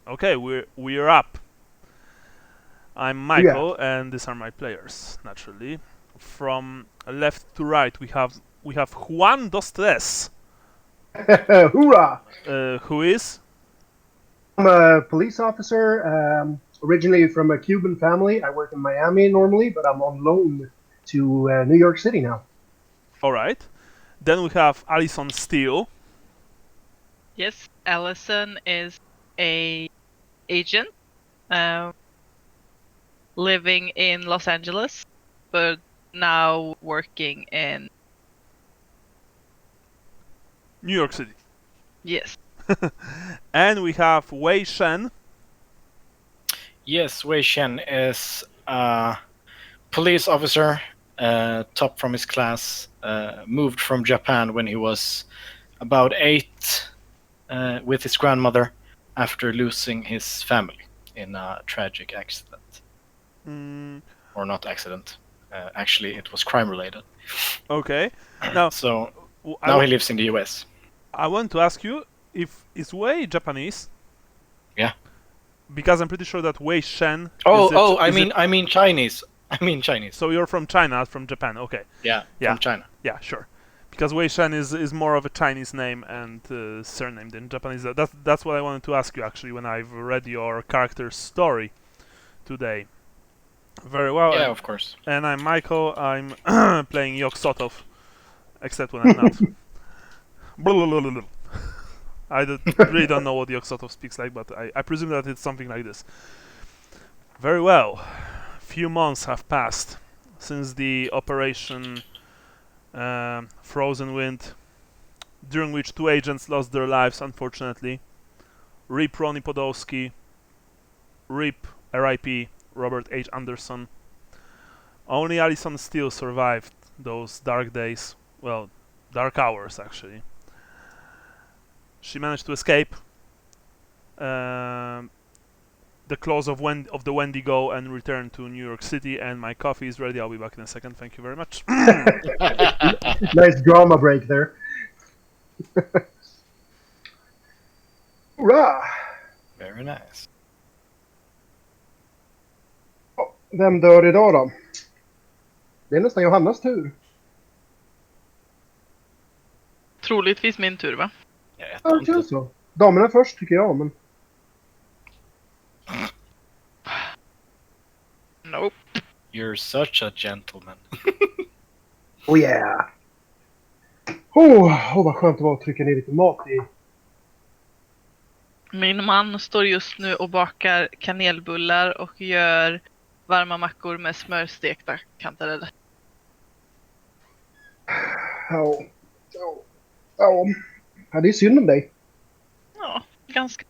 Okay, we're up. I'm Michael, and these are my players. Naturally, from left to right, we have Juan dos Tres, Hoorah! who is I'm a police officer, originally from a Cuban family. I work in Miami normally, but I'm on loan to New York City now. all right. Then we have Allisson Steele. Yes, Allisson is a agent living in Los Angeles, but now working in New York City. yes. And we have Wei Shen. Yes, Wei Shen is a police officer, top from his class, moved from Japan when he was about 8 with his grandmother after losing his family in a tragic accident. Or not accident. Actually, it was crime-related. Okay. Now, So now he lives in the US. I want to ask you if is Wei Japanese? Yeah. Because I'm pretty sure that Wei Shen. I mean Chinese. I mean Chinese. So you're from China, not from Japan. Okay. Yeah. From China. Yeah, sure. Because Wei Shen is more of a Chinese name and surname than Japanese. That's what I wanted to ask you actually when I've read your character's story today. Very well. Yeah, of course. And I'm Michael. I'm playing Yog-Sothoth, except when I'm not. I really don't know what Yog-Sothoth speaks like, but I presume that it's something like this. Very well. Few months have passed since the operation Frozen Wind, during which 2 agents lost their lives, unfortunately. R.I.P. Ronnie Podolski. R.I.P. R.I.P. Robert H. Andersson. Only Allisson Steele survived those dark days. Well, dark hours, actually. She managed to escape the claws of the Wendigo and return to New York City, and my coffee is ready. I'll be back in a second. Thank you very much. Nice drama break there. Hoorah! Very nice. Vem dör idag då? Det är nästan Johannas tur. Troligtvis min tur, va? Ja, det känns så. Damerna först tycker jag, men... Nope. You're such a gentleman. Oh yeah! Vad skönt det var att trycka ner lite mat i. Min man står just nu och bakar kanelbullar och gör varma mackor med smörstekta kantareller. Ja, det är synd om dig. Ja, ganska.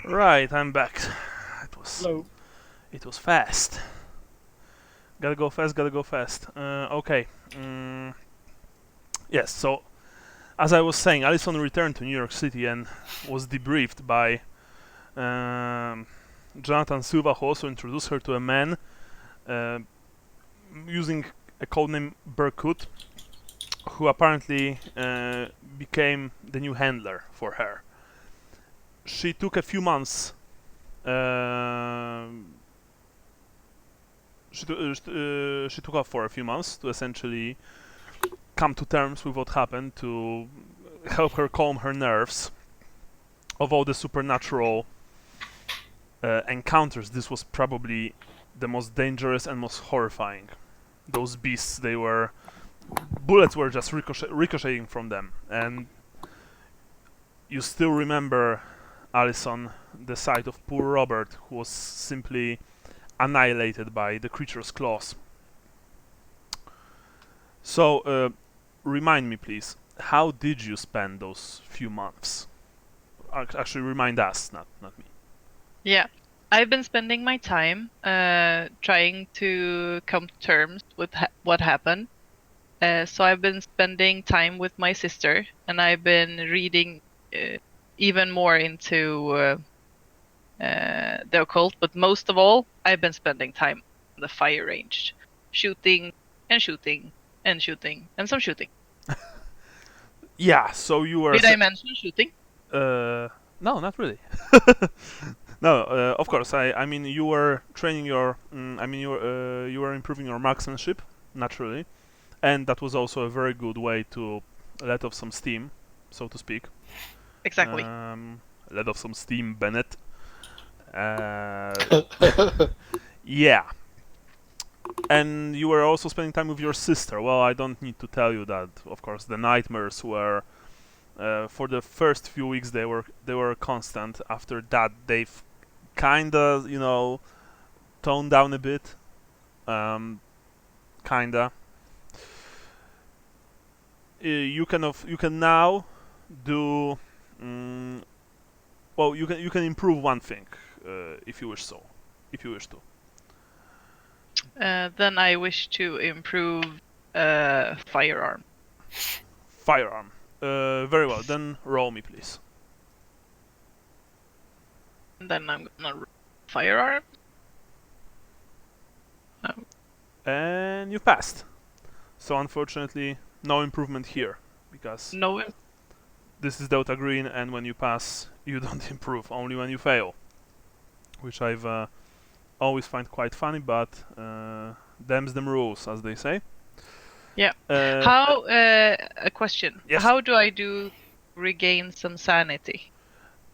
Right, I'm back. Hello. It was fast. Gotta go fast. Okay. Yes, so as I was saying, Allisson returned to New York City and was debriefed by Jonathan Silva, who also introduced her to a man using a codename Berkut, who apparently became the new handler for her. She took a few months. She took off for a few months to essentially come to terms with what happened, to help her calm her nerves. Of all the supernatural encounters, this was probably the most dangerous and most horrifying. Those beasts, bullets were just ricocheting from them, and you still remember, Allisson, the sight of poor Robert, who was simply annihilated by the creature's claws. So, remind me, please, how did you spend those few months? Actually, remind us, not me. Yeah, I've been spending my time trying to come to terms with what happened. So I've been spending time with my sister, and I've been reading even more into the occult. But most of all, I've been spending time on the fire range, shooting and shooting and shooting and some shooting. Yeah, so you were... Did I mention shooting? No, not really. No, of course. I mean, you were training your. You were improving your marksmanship naturally, and that was also a very good way to let off some steam, so to speak. Exactly. Let off some steam, Bennett. Yeah. And you were also spending time with your sister. Well, I don't need to tell you that. Of course, the nightmares were. For the first few weeks, they were constant. After that, they've kinda, toned down a bit. Kinda. You can now do. Well, you can improve one thing if you wish so. If you wish to. Then I wish to improve firearm. Firearm. Very well. Then roll me, please. And then I'm gonna firearm. And you passed. So unfortunately, no improvement here because No. this is Delta Green, and when you pass, you don't improve. Only when you fail, which I've always find quite funny, but them's them rules, as they say. Yeah. How? A question. Yes. How do I do regain some sanity?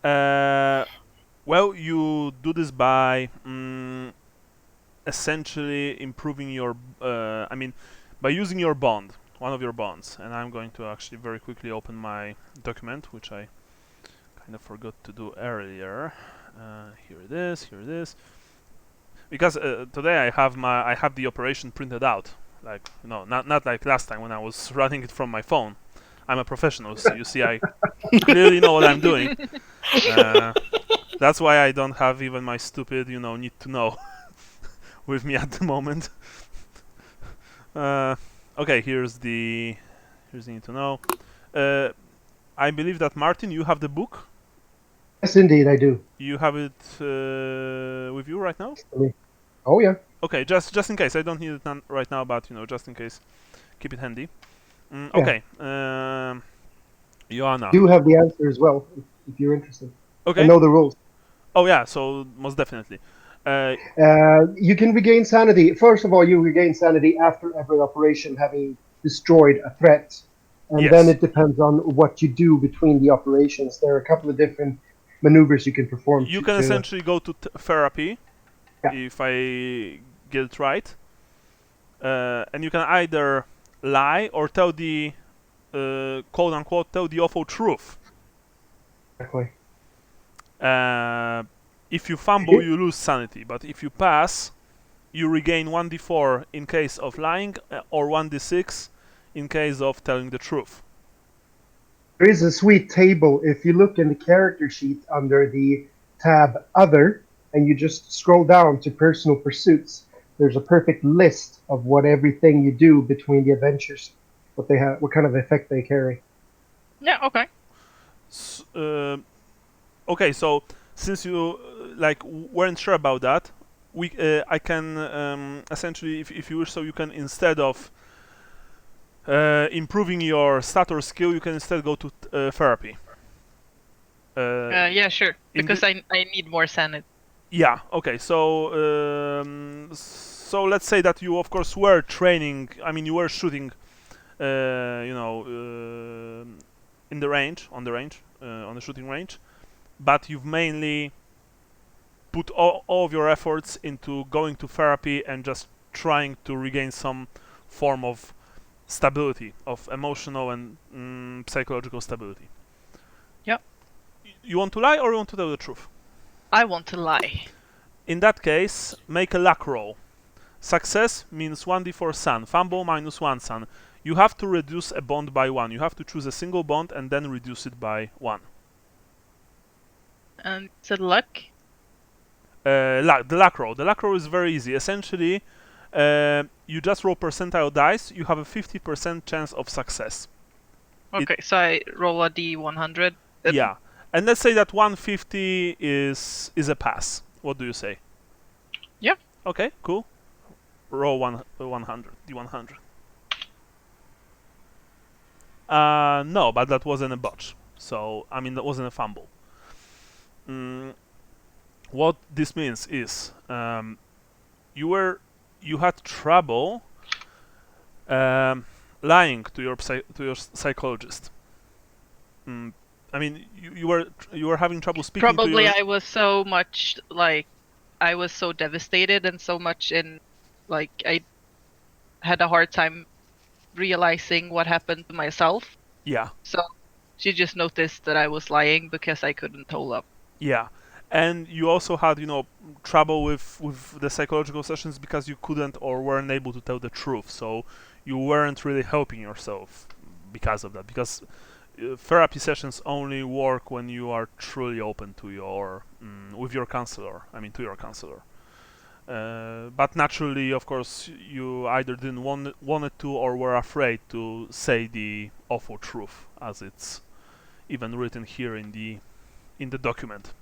Well, you do this by essentially improving your. By using your bond, one of your bonds, and I'm going to actually very quickly open my document, which I kind of forgot to do earlier. Here it is. Here it is. Because today I have the operation printed out, like not like last time when I was running it from my phone. I'm a professional, so you see I clearly know what I'm doing. That's why I don't have even my stupid, need to know with me at the moment. Okay, here's the need to know. I believe that Martin, you have the book. Yes, indeed, I do. You have it with you right now? Oh, yeah. Okay, just in case. I don't need it right now, but just in case, keep it handy. Yeah. Okay, Joanna. You have the answer as well, if you're interested. Okay. I know the rules. Oh yeah, so most definitely. You can regain sanity. First of all, you regain sanity after every operation having destroyed a threat. And Yes. then it depends on what you do between the operations. There are a couple of different maneuvers you can perform. You can essentially go to therapy, if I get it right. And you can either lie or tell the, quote unquote, tell the awful truth. Exactly. If you fumble, you lose sanity, but if you pass, you regain 1d4 in case of lying, or 1d6 in case of telling the truth. There is a sweet table. If you look in the character sheet under the tab Other, and you just scroll down to Personal Pursuits, there's a perfect list of what everything you do between the adventures, what they have, what kind of effect they carry. Yeah. Okay. Okay, so since you weren't sure about that, I can essentially, if you wish, so you can, instead of improving your stat or skill, you can instead go to therapy. Yeah, sure. Because I need more sanity. Yeah. Okay. So let's say that you, of course, were training. I mean, you were shooting. In the range, on the shooting range, but you've mainly put all of your efforts into going to therapy and just trying to regain some form of stability, of emotional and psychological stability. Yep. You want to lie or you want to tell the truth? I want to lie. In that case, make a luck roll. Success means 1d4 sun, fumble -1 sun. You have to reduce a bond by 1. You have to choose a single bond and then reduce it by 1. And is it luck? The luck roll. The luck roll is very easy. Essentially, you just roll percentile dice. You have a 50% chance of success. Okay, so I roll a d100. Yeah, and let's say that 150 is a pass. What do you say? Yeah. Okay, cool. Roll 100, d100. No, but that wasn't a botch. So, I mean, that wasn't a fumble. What this means is you had trouble lying to your psychologist. I mean, you were having trouble speaking to Probably your... I was so much like I was so devastated and so much in like I had a hard time realizing what happened to myself. Yeah. So she just noticed that I was lying because I couldn't hold up. Yeah. And you also had, trouble with the psychological sessions because you couldn't or weren't able to tell the truth. So you weren't really helping yourself because of that. Because therapy sessions only work when you are truly open to with your counselor. I mean, to your counselor. But naturally, of course, you either didn't wanted to or were afraid to say the awful truth, as it's even written here in the document.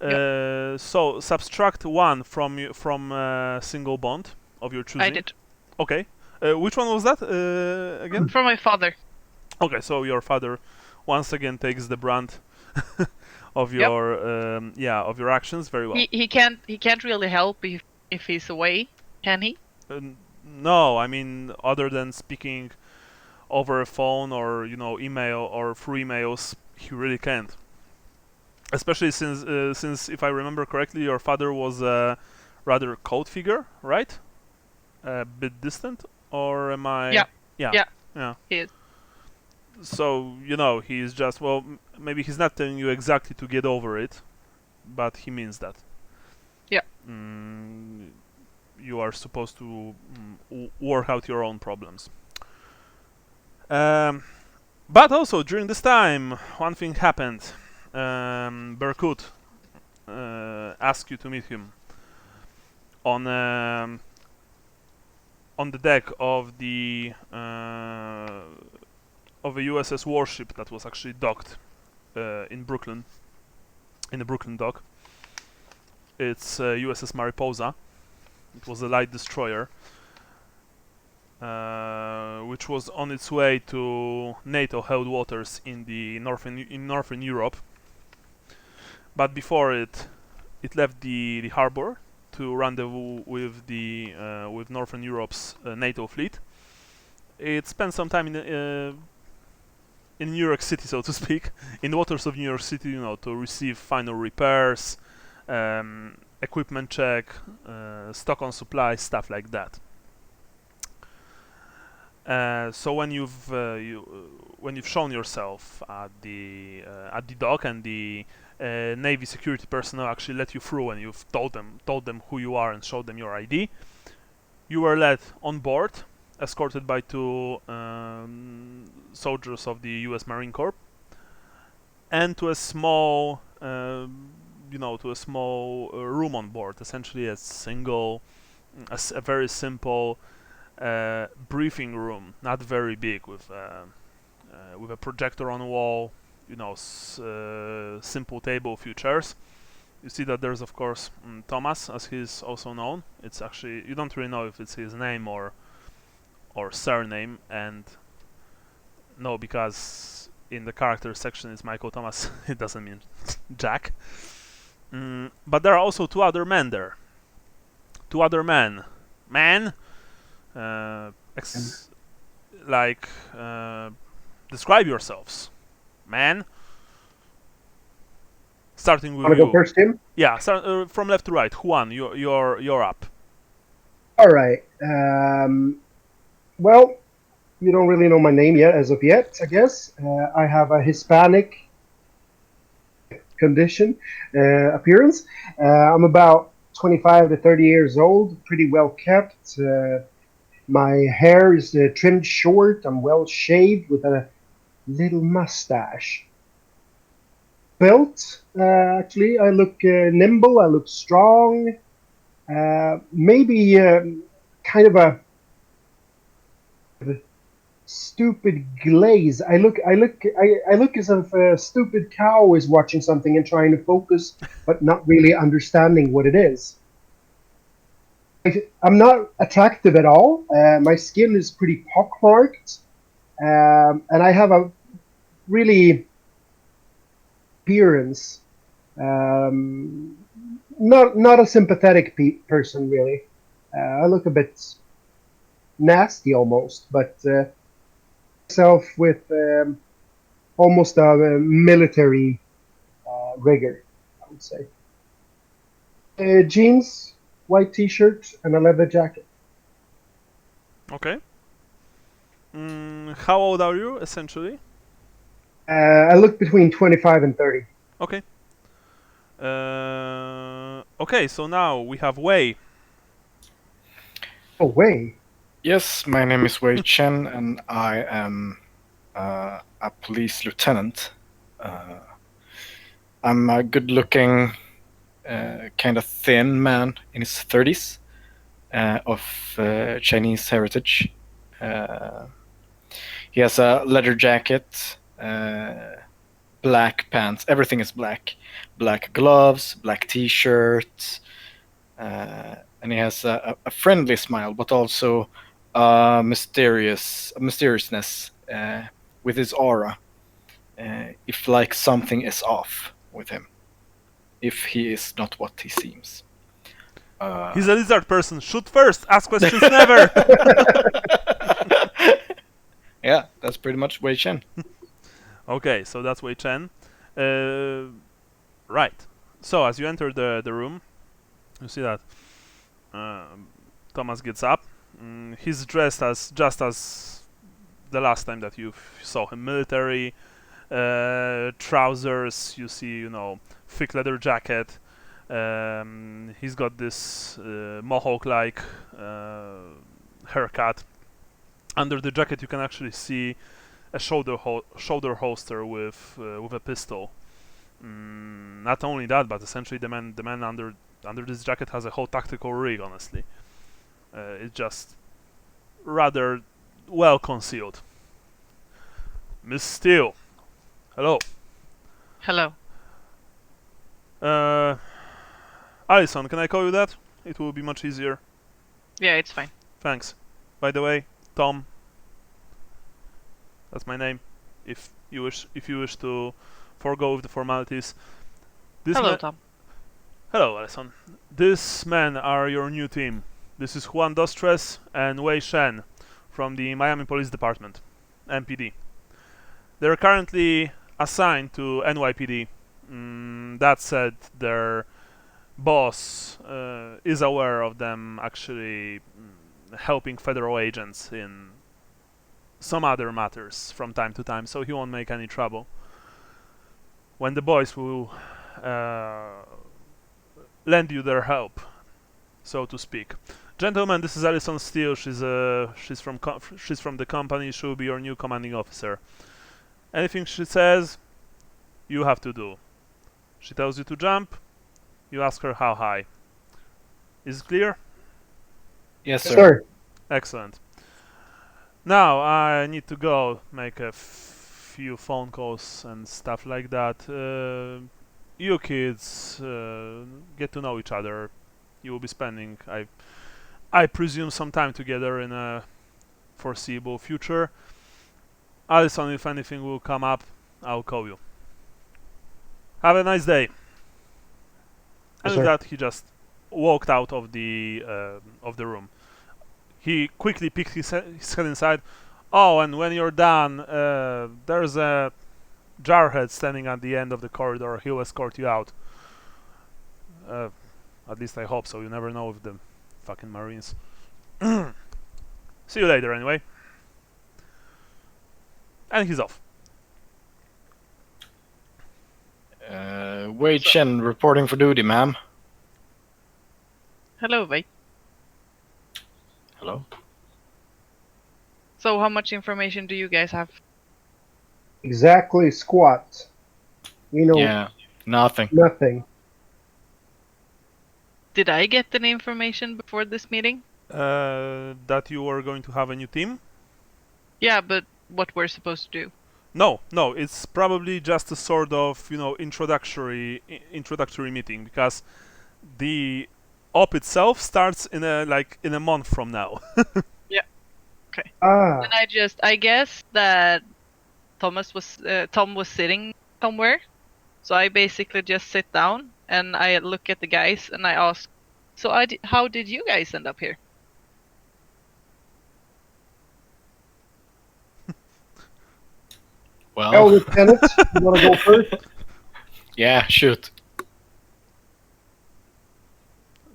So subtract 1 from single bond of your choosing. I did. Okay. Which one was that again? From my father. Okay, so your father once again takes the brunt of your of your actions. Very well. He can't really help if he's away, can he? No, I mean, other than speaking over a phone or email or through emails, he really can't. Especially since if I remember correctly, your father was a rather cold figure, right? A bit distant, or am I? Yeah. He is. So he's just maybe he's not telling you exactly to get over it, but he means that. Yeah. You are supposed to work out your own problems. But also during this time, one thing happened. Berkut asked you to meet him on the deck of the USS warship that was actually docked in Brooklyn, in the Brooklyn dock. It's USS Mariposa. It was a light destroyer, which was on its way to NATO-held waters in northern Europe. But before it left the harbor to rendezvous with with Northern Europe's NATO fleet. It spent some time in New York City, so to speak, in the waters of New York City, to receive final repairs, equipment check, stock on supply, stuff like that. So when you've shown yourself at the dock and the Navy security personnel actually let you through and you've told them who you are and showed them your ID, you were led on board, escorted by 2 soldiers of the U.S. Marine Corps, and to a small room on board, essentially a very simple briefing room, not very big, with a projector on the wall, simple table, a few chairs. You see that there's, of course, Thomas, as he's also known. It's actually, you don't really know if it's his name or surname, and no, because in the character section it's Michael Thomas, it doesn't mean Jack. But there are also 2 other men there. 2 other men. Describe yourselves. Man. Starting with Want to you. go first, Tim? Yeah, start, from left to right. Juan, you're up. All right. Well, you don't really know my name yet, as of yet, I guess. I have a Hispanic condition, appearance. I'm about 25 to 30 years old, pretty well kept. My hair is trimmed short. I'm well shaved with a little mustache. Built, actually, I look nimble. I look strong. Maybe kind of a stupid glaze. I look as if a stupid cow is watching something and trying to focus, but not really understanding what it is. I'm not attractive at all. My skin is pretty pockmarked. And I have a really appearance, not a sympathetic person really. I look a bit nasty almost, but myself with almost a military rigor, I would say. Jeans, white t-shirt, and a leather jacket. Okay. How old are you, essentially? I look between 25 and 30. Okay. Okay, so now we have Wei. Oh, way. Yes, my name is Wei Chen, and I am a police lieutenant. I'm a good-looking, kind of thin man in his 30s of Chinese heritage. He has a leather jacket, black pants. Everything is black. Black gloves, black t-shirt, and he has a friendly smile, but also mysteriousness with his aura. If like something is off with him, if he is not what he seems. He's a lizard person. Shoot first, ask questions never. Yeah, that's pretty much Wei Chen. Okay, so that's Wei Chen. Right. So as you enter the room, you see that Thomas gets up. He's dressed as just as the last time that you saw him. Military trousers. You see, thick leather jacket. He's got this mohawk-like haircut. Under the jacket, you can actually see a shoulder holster with a pistol. Not only that, but essentially the man under this jacket has a whole tactical rig. Honestly, it's just rather well concealed. Miss Steele, hello. Hello. Allisson, can I call you that? It will be much easier. Yeah, it's fine. Thanks. By the way, Tom. That's my name. If you wish to forego with the formalities. Hello, Tom. Hello, Allisson. These men are your new team. This is Juan Dostres and Wei Shen from the Miami Police Department, MPD. They're currently assigned to NYPD. That said, their boss is aware of them actually helping federal agents in some other matters from time to time, so he won't make any trouble. When the boys will lend you their help, so to speak. Gentlemen, this is Allisson Steele. She's from the company. She will be your new commanding officer. Anything she says, you have to do. She tells you to jump, you ask her how high. Is it clear? Yes, sir. Sir. Excellent. Now I need to go make a few phone calls and stuff like that. You kids get to know each other. You will be spending, I presume, some time together in a foreseeable future. Allisson, if anything will come up, I'll call you. Have a nice day. And with that, he just walked out of the room. He quickly picked his head inside. Oh, and when you're done, there's a jarhead standing at the end of the corridor. He'll escort you out. At least I hope so. You never know with the fucking Marines. See you later, anyway. And he's off. Wei Chen reporting for duty, ma'am. Hello, Wei. Hello. So how much information do you guys have? Exactly squat. We know Yeah, nothing. nothing. Did I get any information before this meeting? That you are going to have a new team? Yeah, but what we're supposed to do? No, it's probably just a sort of, introductory meeting, because the op itself starts in a month from now. Yeah. Okay. Ah, And I guess that Tom was sitting somewhere, so I basically just sit down and I look at the guys and I ask, so how did you guys end up here? well, Well, Lieutenant, you want to go first? yeah, shoot.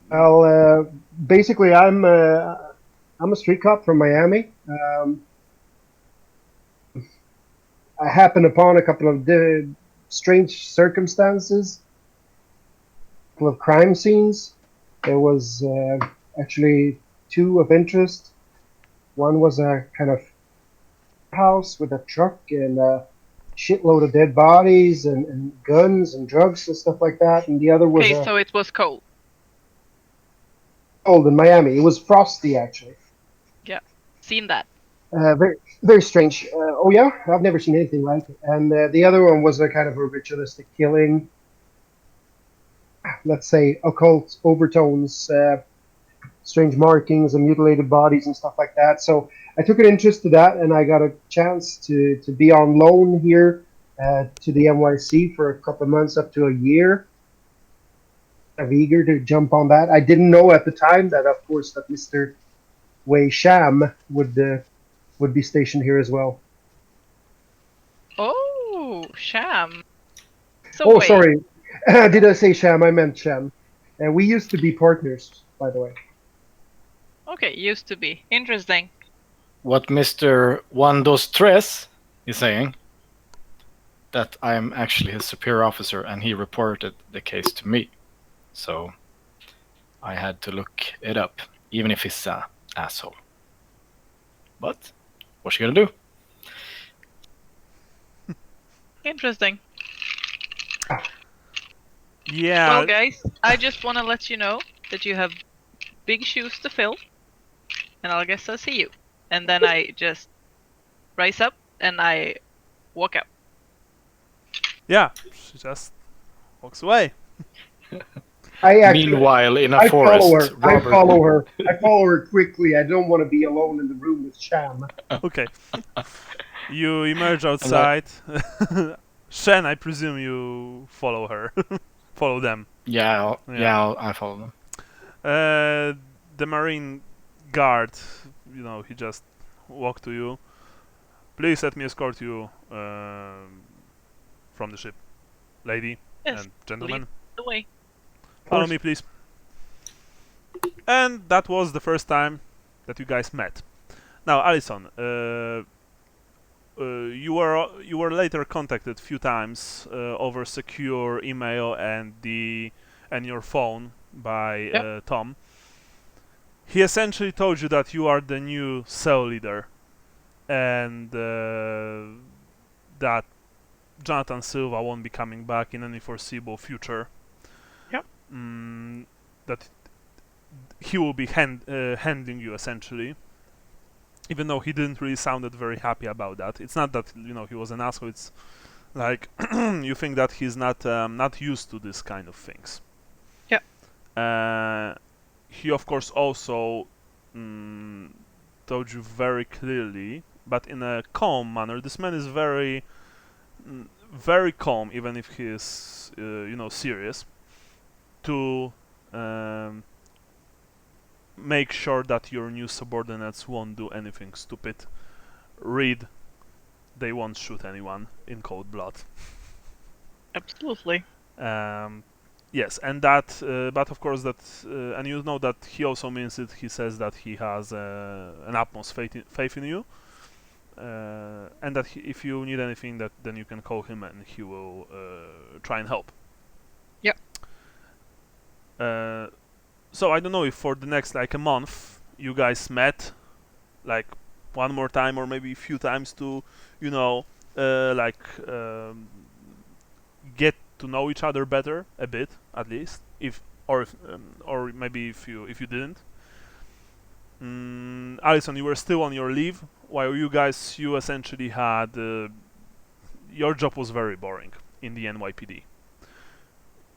Well, basically, I'm a street cop from Miami. I happened upon a couple of strange circumstances, a couple of crime scenes. There was actually two of interest. One was a kind of house with a truck and a shitload of dead bodies and guns and drugs and stuff like that. And the other was Okay, a so it was cold. cold in Miami. It was frosty actually. Yeah, seen that. Very very strange. Oh yeah, I've never seen anything like it. And the other one was a kind of a ritualistic killing. Let's say occult overtones, strange markings and mutilated bodies and stuff like that. So I took an interest to that, and I got a chance to be on loan here to the NYC for a couple of months, up to a year. I'm eager to jump on that. I didn't know at the time that, of course, that Mr. Wei Sham would be stationed here as well. Oh, Sham. So Oh, wait, sorry. Did I say Sham? I meant Sham. We used to be partners, by the way. okay, used to be. Interesting. What Mr. Juan Dos Tres is saying, that I am actually his superior officer and he reported the case to me. So I had to look it up, even if he's an asshole. But what you gonna do? Interesting. Yeah. Well, guys, I just want to let you know that you have big shoes to fill, and I guess I'll see you. And then I just rise up and I walk out. Yeah. She just walks away. I actually, Meanwhile, in a I follow her. forest, Robert. I follow her. I follow her quickly. I don't want to be alone in the room with Sham. Okay. You emerge outside. Shen, I presume you follow her. Follow them. Yeah, Yeah. I follow them. The marine guard, he just walked to you. Please let me escort you from the ship, lady Yes, and gentlemen. lead the way. Follow me, please. And that was the first time that you guys met. Now, Allisson, you were later contacted a few times over secure email and your phone by Tom. He essentially told you that you are the new cell leader, and that Jonathan Silva won't be coming back in any foreseeable future. Yep. That he will be handling you essentially. Even though he didn't really sounded very happy about that. It's not that he was an asshole. It's like you think that he's not used to this kind of things. Yeah. He of course also told you very clearly, but in a calm manner. This man is very, very calm, even if he is serious. To make sure that your new subordinates won't do anything stupid. Read, they won't shoot anyone in cold blood. Absolutely. Yes, and that, but of course that, and you know that he also means it. He says that he has an utmost faith in you, and that if you need anything, then you can call him and he will try and help. Yeah. So I don't know if for the next like a month you guys met, like one more time or maybe a few times to, get to know each other better a bit at least, or maybe if you didn't. Allisson, you were still on your leave while you essentially had your job was very boring in the NYPD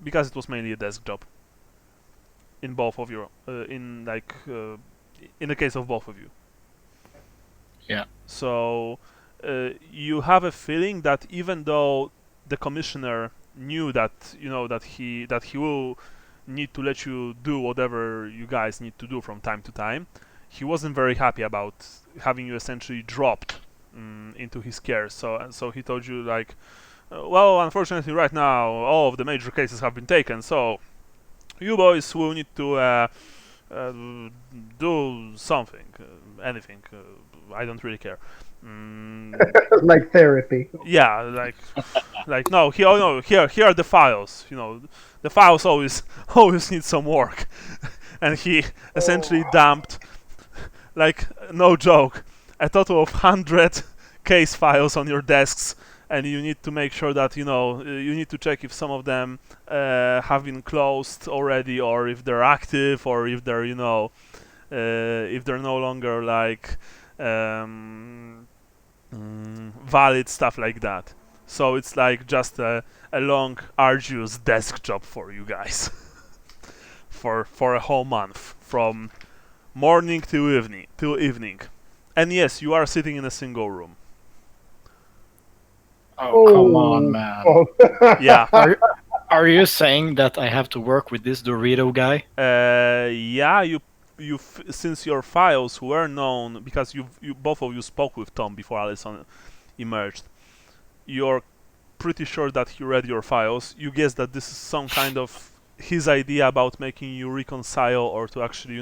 because it was mainly a desk job. In both of your in the case of both of you. Yeah. So you have a feeling that even though the commissioner knew that he will need to let you do whatever you guys need to do from time to time, he wasn't very happy about having you essentially dropped into his care. So he told you like, well, unfortunately, right now all of the major cases have been taken. So you boys will need to do something, anything. I don't really care. Like therapy. Yeah, like no, here are the files. The files always always need some work, and he essentially dumped, like no joke, a total of 100 case files on your desks, and you need to make sure that you need to check if some of them have been closed already, or if they're active, or if they're if they're no longer like valid, stuff like that. So it's like just a long, arduous desk job for you guys for a whole month, from morning to evening. And yes, you are sitting in a single room. Oh, come on, man. Oh. Yeah. Are you saying that I have to work with this Dorito guy? Yeah, you since your files were known, because you both of you spoke with Tom before Allisson emerged. You're pretty sure that he read your files. You guess that this is some kind of his idea about making you reconcile, or to actually,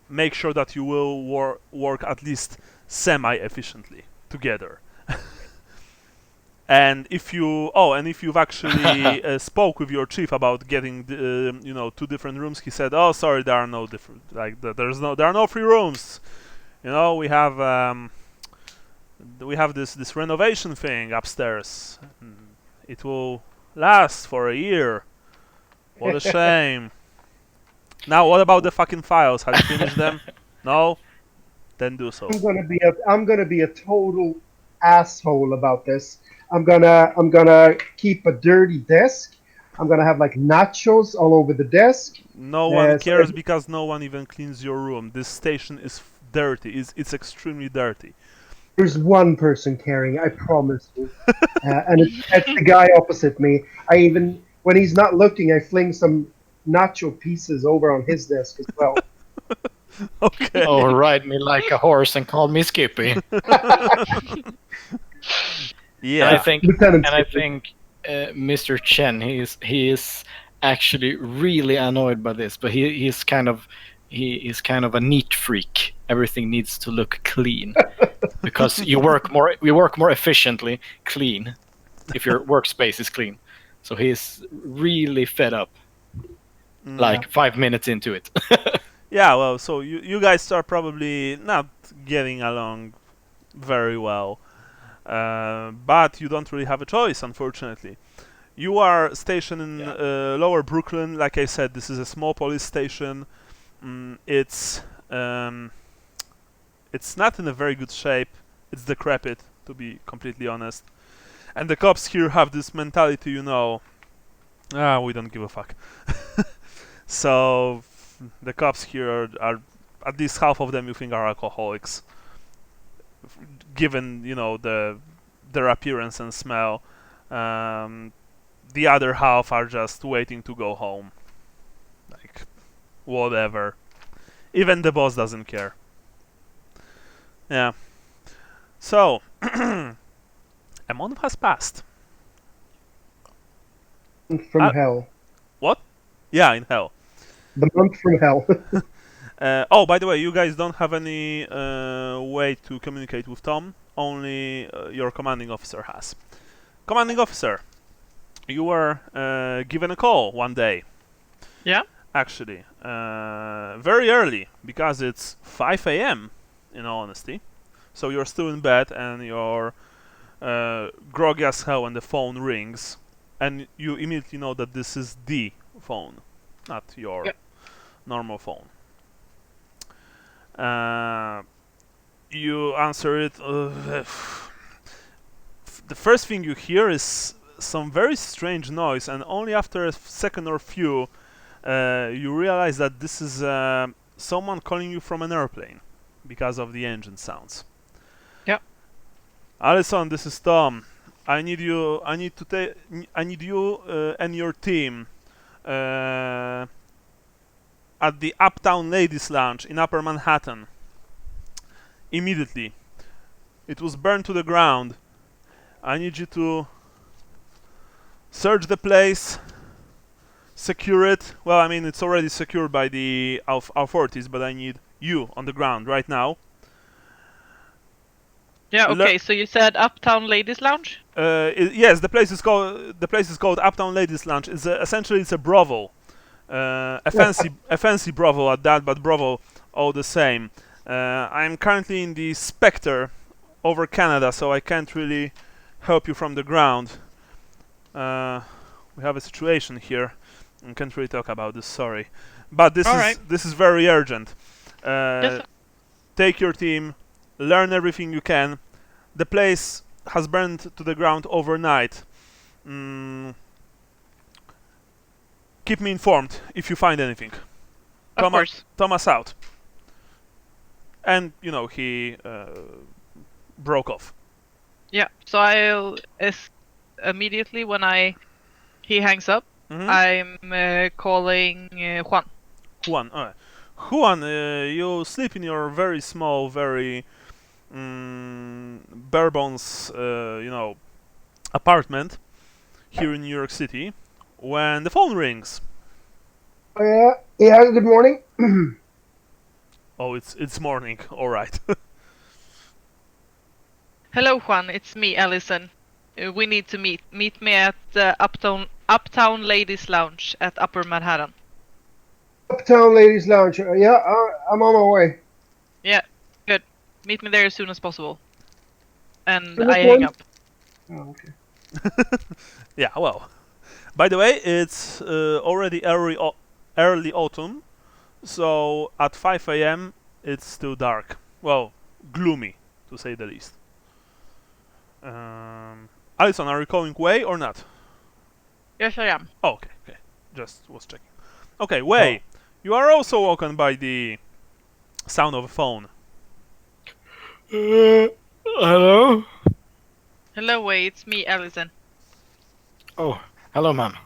make sure that you will work at least semi-efficiently together. And if you've actually spoke with your chief about getting the, 2 different rooms, he said, "Oh, sorry, there are no different, like there are no free rooms. We have this renovation thing upstairs. It will last for a year. What a shame. Now, what about the fucking files? Have you finished them? No? Then do so." I'm gonna be a total asshole about this. I'm gonna keep a dirty desk. I'm gonna have like nachos all over the desk. No one so cares, because no one even cleans your room. This station is dirty. It's extremely dirty. There's one person caring, I promise you, and it's the guy opposite me. When he's not looking, I fling some nacho pieces over on his desk as well. Okay. Oh, ride me like a horse and call me Skippy. Yeah. Lieutenant And I Skippy. think Mr. Chen, he is actually really annoyed by this, but he is kind of a neat freak. Everything needs to look clean, because we work more efficiently clean if your workspace is clean. So he's really fed up. Like 5 minutes into it. Yeah, well, so you guys are probably not getting along very well. But you don't really have a choice, unfortunately. You are stationed in Lower Brooklyn. Like I said, this is a small police station. It's not in a very good shape. It's decrepit, to be completely honest. And the cops here have this mentality, we don't give a fuck. So the cops here are at least half of them you think are alcoholics, given their appearance and smell. The other half are just waiting to go home, like whatever. Even the boss doesn't care. Yeah. So a month has passed. From hell. What? Yeah, in hell. The month from hell. Oh, by the way, you guys don't have any way to communicate with Tom. Only your commanding officer has. Commanding officer, you were given a call one day. Yeah. Actually, very early, because it's 5 a.m. in all honesty. So you're still in bed and you're groggy as hell when the phone rings, and you immediately know that this is the phone, not your normal phone. You answer it. The first thing you hear is some very strange noise, and only after a second or few, you realize that this is someone calling you from an airplane. because of the engine sounds. Yeah. Allisson, this is Tom. I need you. I need you and your team at the Uptown Ladies Lounge in Upper Manhattan. Immediately. It was burned to the ground. I need you to search the place, secure it. Well, I mean, it's already secured by the authorities, but I need you on the ground right now. Yeah. Okay. So you said Uptown Ladies Lounge. Yes, the place is called Uptown Ladies Lounge. Essentially it's a brothel, a fancy brothel at that, but brothel all the same. I'm currently in the Spectre over Canada, so I can't really help you from the ground. We have a situation here. I can't really talk about this. Sorry, but this is very urgent. Yes. Take your team, learn everything you can. The place has burned to the ground overnight. Keep me informed if you find anything. Of course. Thomas out. And he broke off. Yeah. So I'll immediately when he hangs up, I'm calling Juan. Juan, alright. Juan, you sleep in your very small, very bare bones, apartment here in New York City when the phone rings. Yeah. Good morning. Oh, it's morning. All right. Hello, Juan. It's me, Allisson. We need to meet. Meet me at Uptown Ladies Lounge at Upper Manhattan. Uptown Ladies Lounge. Yeah, I'm on my way. Yeah, good. Meet me there as soon as possible. And Which I hang one? up. Oh, okay. Yeah. Well, by the way, it's already early autumn, so at 5 a.m. it's still dark. Well, gloomy to say the least. Allisson, are you calling Way or not? Yes, I am. Oh, okay. Just was checking. Okay, Way, you are also woken by the sound of a phone. Hello? Hello, Way. It's me, Allisson. Oh, hello, ma'am.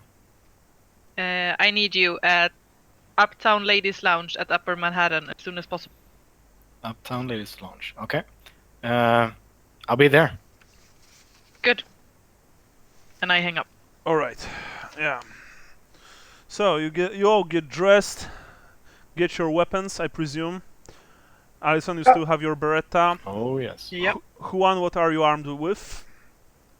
I need you at Uptown Ladies Lounge at Upper Manhattan as soon as possible. Uptown Ladies Lounge. Okay. I'll be there. Good. And I hang up. All right. Yeah. So you all get dressed, get your weapons, I presume. Allisson, you still have your Beretta. Oh, yes. Yep. Juan, what are you armed with?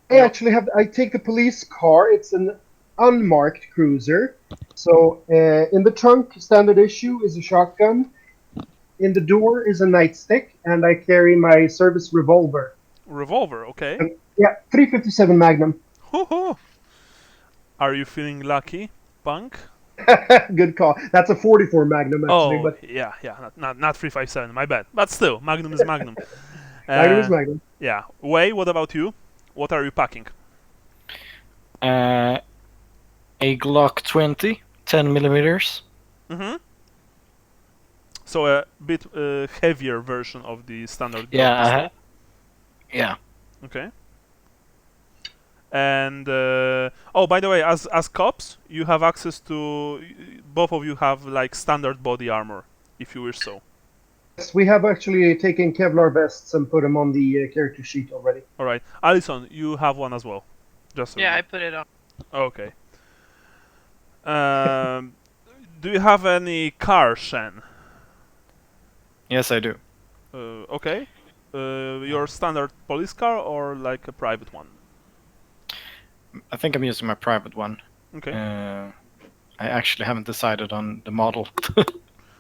I take the police car. It's an unmarked cruiser. So in the trunk, standard issue, is a shotgun. In the door is a nightstick, and I carry my service revolver. Revolver, okay. Yeah, 357 Magnum. Ho-ho. Are you feeling lucky, punk? Good call. That's a 44 Magnum, actually. Oh, but yeah, not 357, my bad. But still, Magnum is Magnum. Magnum is Magnum. Yeah. Way, what about you? What are you packing? A Glock 20, 10 millimeters. Mm-hmm. So a bit heavier version of the standard Yeah, pistol. Yeah. Okay. And by the way, as cops, you have access to both of you have like standard body armor, if you wish so. Yes, we have actually taken Kevlar vests and put them on the character sheet already. All right, Allisson, you have one as well. Just so Yeah, you know. I put it on. Okay. Do you have any car, Shen? Yes, I do. Okay. Your standard police car or like a private one? I think I'm using my private one. Okay. I actually haven't decided on the model.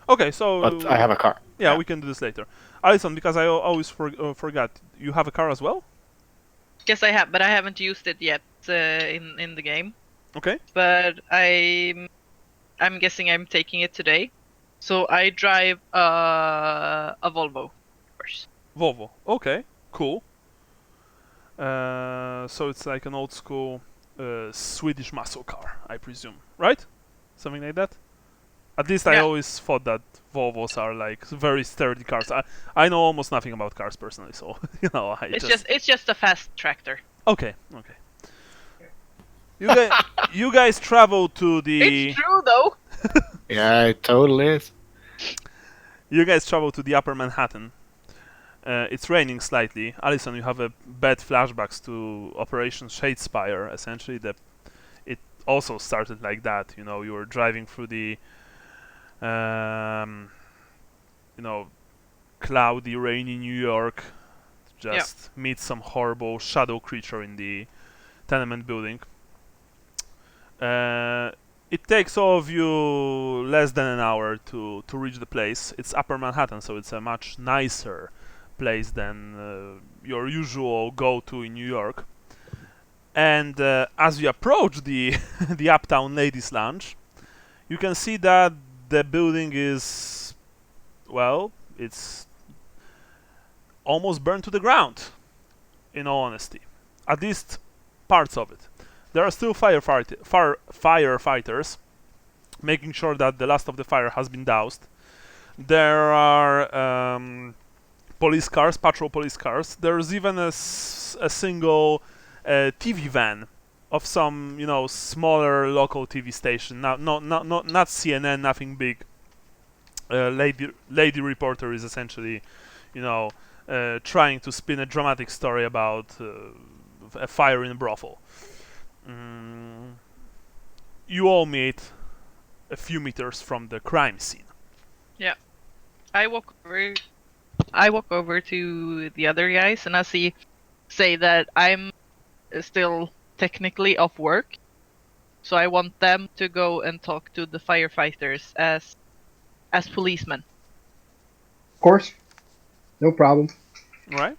Okay, so... But I have a car. Yeah, we can do this later. Allisson, because I always forgot, you have a car as well? Yes, I have, but I haven't used it yet in the game. Okay. But I'm guessing I'm taking it today. So I drive a Volvo first. Volvo. Okay, cool. So it's like an old school Swedish muscle car, I presume, right? Something like that? At least I Yeah. always thought that Volvos are like very sturdy cars. I know almost nothing about cars personally, so It's just a fast tractor. Okay. You guys, you guys travel to the. It's true though. Yeah, it totally is. You guys travel to the Upper Manhattan. It's raining slightly. Allisson, you have a bad flashbacks to Operation Shadespire. Essentially, it also started like that. You were driving through the, cloudy, rainy New York. Just meet some horrible shadow creature in the tenement building. It takes all of you less than an hour to reach the place. It's Upper Manhattan, so it's a much nicer place than your usual go-to in New York. And as you approach the the Uptown Ladies Lounge, you can see that the building is, well, it's almost burned to the ground, in all honesty. At least parts of it. There are still firefighters making sure that the last of the fire has been doused. There are police cars, patrol police cars. There's even a single TV van of some, smaller local TV station. Not CNN, nothing big. Lady reporter is essentially, trying to spin a dramatic story about a fire in a brothel. You all meet a few meters from the crime scene. Yeah. I walk over to the other guys and I say that I'm still technically off work. So I want them to go and talk to the firefighters as policemen. Of course. No problem. All right.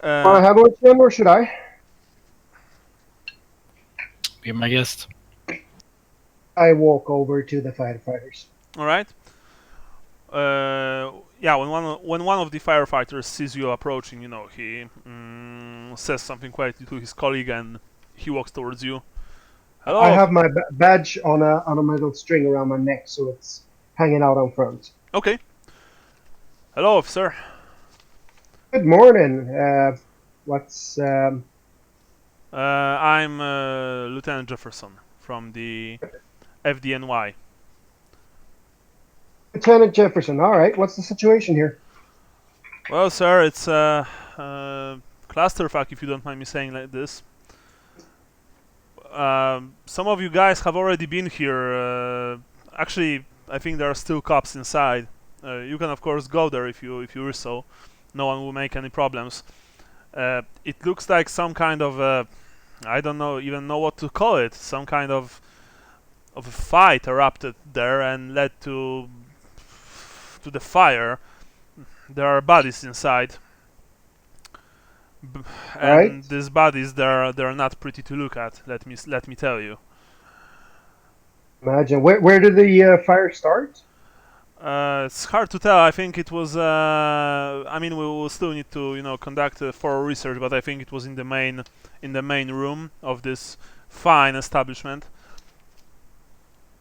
Want to handle it, Jim, or should I? Be my guest. I walk over to the firefighters. All right. Yeah. When one of the firefighters sees you approaching, he says something quietly to his colleague, and he walks towards you. Hello. I have my badge on a metal string around my neck, so it's hanging out on front. Okay. Hello, officer. Good morning. What's I'm Lieutenant Jefferson from the FDNY. Lieutenant Jefferson? All right. What's the situation here? Well, sir, it's a clusterfuck, if you don't mind me saying like this. Some of you guys have already been here. Actually, I think there are still cops inside. You can, of course, go there if you wish so. No one will make any problems. It looks like some kind of I don't even know what to call it. Some kind of a fight erupted there and led to the fire. There are bodies inside. And these bodies, they're not pretty to look at. Let me tell you. Imagine. Where did the fire start? It's hard to tell. I think it was. I mean, we will still need to, conduct a thorough research, but I think it was in the main room of this fine establishment.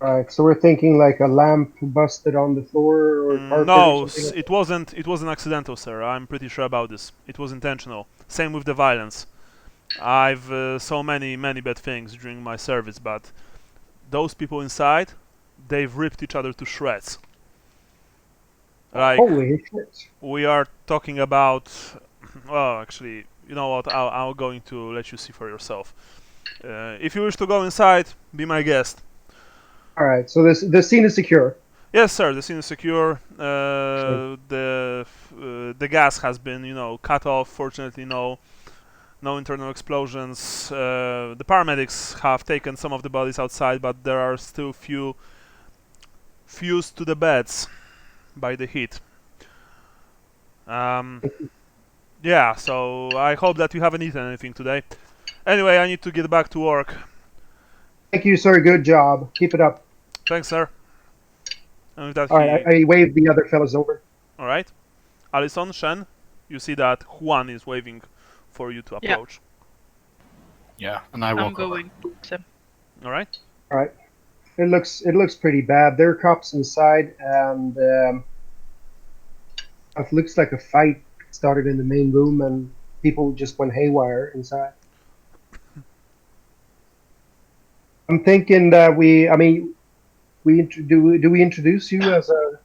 All right. So we're thinking like a lamp busted on the floor or carpet No, or something like it wasn't. It wasn't accidental, sir. I'm pretty sure about this. It was intentional. Same with the violence. I've saw many bad things during my service, but those people inside, they've ripped each other to shreds. Like, holy shit. we are talking about. Well, actually, you know what? I'm going to let you see for yourself. If you wish to go inside, be my guest. All right. So the scene is secure. Yes, sir. The scene is secure. The gas has been, cut off. Fortunately, no internal explosions. The paramedics have taken some of the bodies outside, but there are still few fused to the beds by the heat. Yeah. So I hope that you haven't eaten anything today. Anyway, I need to get back to work. Thank you, sir. Good job. Keep it up. Thanks, sir. And with that, All right. I waved the other fellas over. All right. Allisson, Shen, you see that Juan is waving for you to approach. Yeah, and I I'm walk over. going towards him. All right. All right. It looks pretty bad. There are cops inside, and it looks like a fight started in the main room, and people just went haywire inside. I'm thinking that do we introduce you as a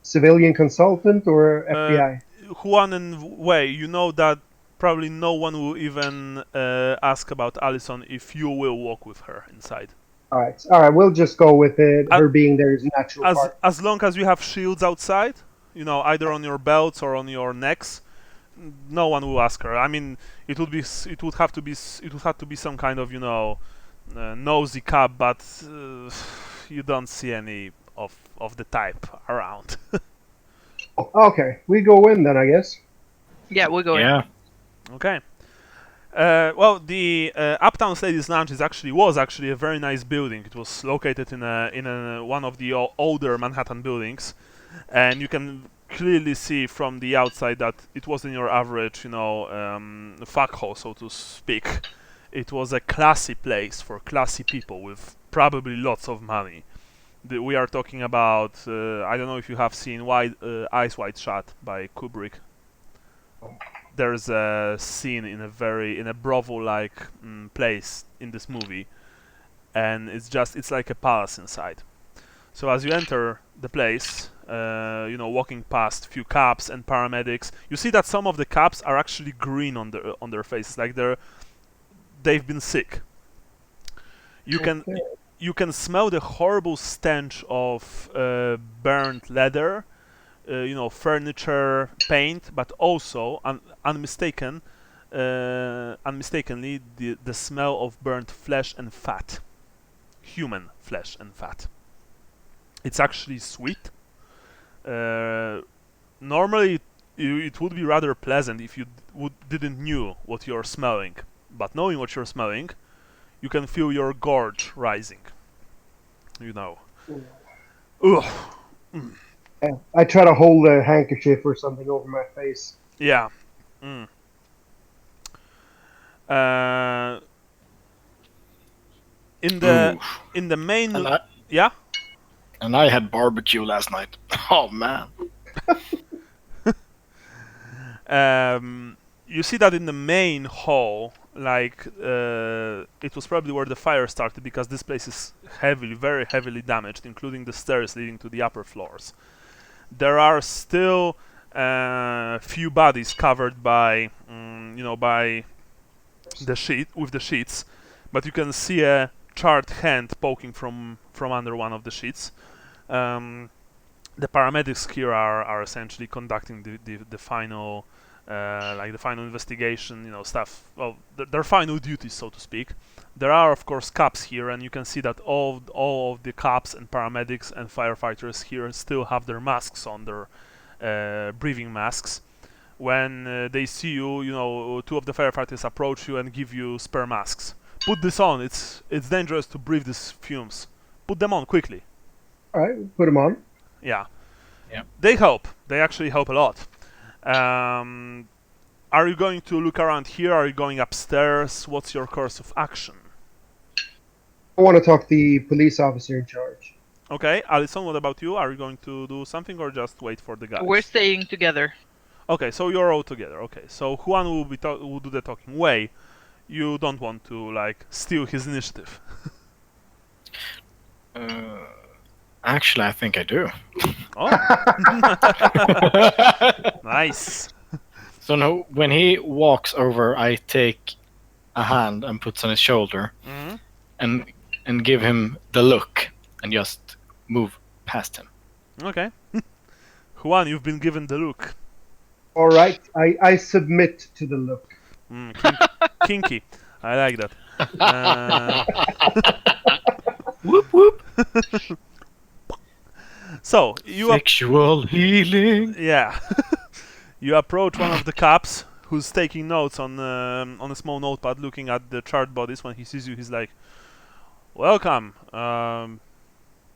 civilian consultant or FBI? Juan and Wei, you know that probably no one will even ask about Allisson if you will walk with her inside. All right. We'll just go with it. Uh, Her being there is a natural part. As long as you have shields outside, you know, either on your belts or on your necks, no one will ask her. I mean, it would have to be some kind of, you know, nosy cop, but you don't see any of the type around. Okay, we go in then, I guess. Yeah, we'll go in. Yeah. Okay. Well, the Uptown Ladies Lounge was actually a very nice building. It was located in one of the older Manhattan buildings, and you can clearly see from the outside that it wasn't your average, you know, fuckhole, so to speak. It was a classy place for classy people with probably lots of money. We are talking about I don't know if you have seen Eyes Wide Shut by Kubrick. There's a scene in a brothel-like place in this movie, and it's like a palace inside. So as you enter the place, you know, walking past few cops and paramedics, you see that some of the cops are actually green on their faces, like they've been sick. You can smell the horrible stench of burnt leather, you know, furniture, paint, but also unmistakenly the smell of burnt flesh and fat, human flesh and fat. It's actually sweet. Normally, it would be rather pleasant if you didn't knew what you're smelling, but knowing what you're smelling, you can feel your gorge rising. You know. Ugh. Yeah, I try to hold a handkerchief or something over my face. Yeah. Mm. In the main. Yeah. And I had barbecue last night. Oh man. You see that in the main hall, like it was probably where the fire started, because this place is very heavily damaged, including the stairs leading to the upper floors. There are still few bodies covered by, you know, by the sheets, but you can see a charred hand poking from under one of the sheets. The paramedics here are essentially conducting the final, like the final investigation, you know, stuff. Well, their final duties, so to speak. There are, of course, cops here, and you can see that all of the cops and paramedics and firefighters here still have their masks on, their breathing masks. When they see you, you know, two of the firefighters approach you and give you spare masks. Put this on. It's dangerous to breathe these fumes. Put them on quickly. All right, put them on. Yeah. Yeah. They help. They actually help a lot. Are you going to look around here? Are you going upstairs? What's your course of action? I want to talk to the police officer in charge. Okay, Allisson, what about you? Are you going to do something or just wait for the guys? We're staying together. Okay, so you're all together. Okay, so Juan will do the talking. Wei, you don't want to like steal his initiative. Actually, I think I do. Oh, nice. So no, when he walks over, I take a hand and puts on his shoulder, and give him the look, and just move past him. Okay. Juan, you've been given the look. All right, I submit to the look. Kinky. I like that. Whoop whoop. So you Sexual healing. yeah. You approach one of the cops who's taking notes on a small notepad, looking at the charred bodies. When he sees you, he's like, "Welcome,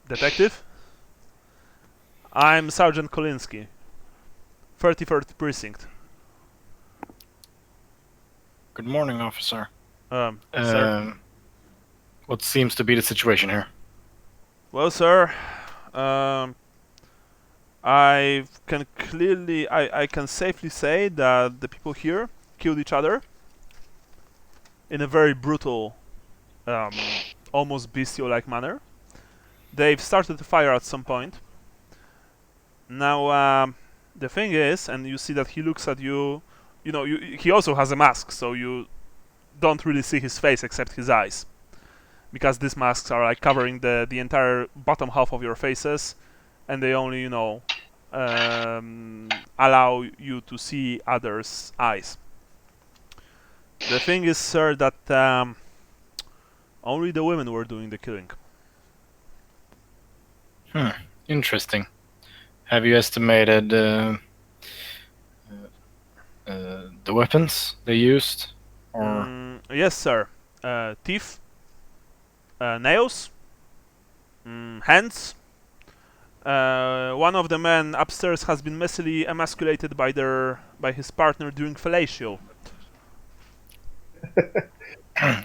detective. I'm Sergeant Kolinsky, 31st Precinct." Good morning, officer. Sir. What seems to be the situation here? Well, sir, I can safely say that the people here killed each other in a very brutal, almost bestial-like manner. They've started a fire at some point. Now, the thing is, and you see that he looks at you. You know, he also has a mask, so you don't really see his face except his eyes, because these masks are like covering the entire bottom half of your faces, and they only, allow you to see others' eyes. The thing is, sir, that only the women were doing the killing. Interesting. Have you estimated the weapons they used? Or Yes, sir. Teeth, nails, hands. One of the men upstairs has been messily emasculated by his partner during fellatio.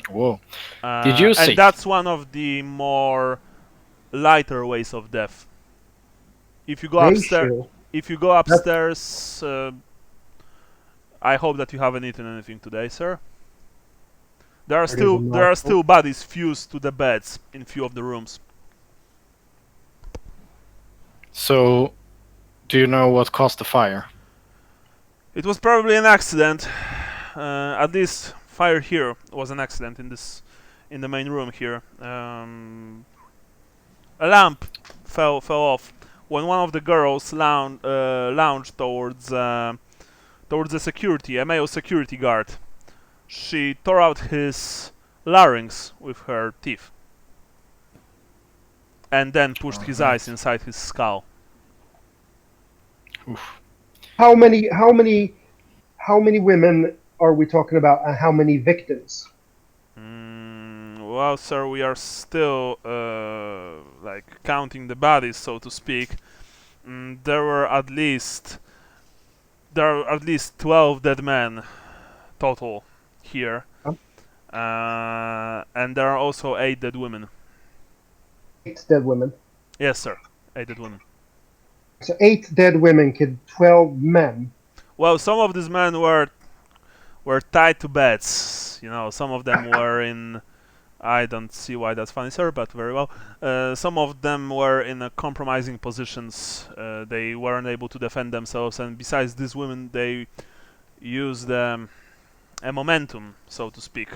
whoa. Did you see? And that's one of the more lighter ways of death. If you go upstairs, I hope that you haven't eaten anything today, sir. There are still bodies fused to the beds in few of the rooms. So, do you know what caused the fire? It was probably an accident. At least fire here was an accident in the main room here. A lamp fell off when one of the girls lounged towards a male security guard. She tore out his larynx with her teeth, and then pushed his eyes inside his skull. Oof. How many women are we talking about, and how many victims? Well, sir, we are still counting the bodies, so to speak. There are at least 12 dead men total here, and there are also 8 dead women. 8 dead women. Yes, sir, 8 dead women. So 8 dead women killed 12 men. Well, some of these men were tied to beds. You know, some of them were in. I don't see why that's funny, sir, but very well. Some of them were in compromising positions. They weren't able to defend themselves, and besides these women, they used a momentum, so to speak.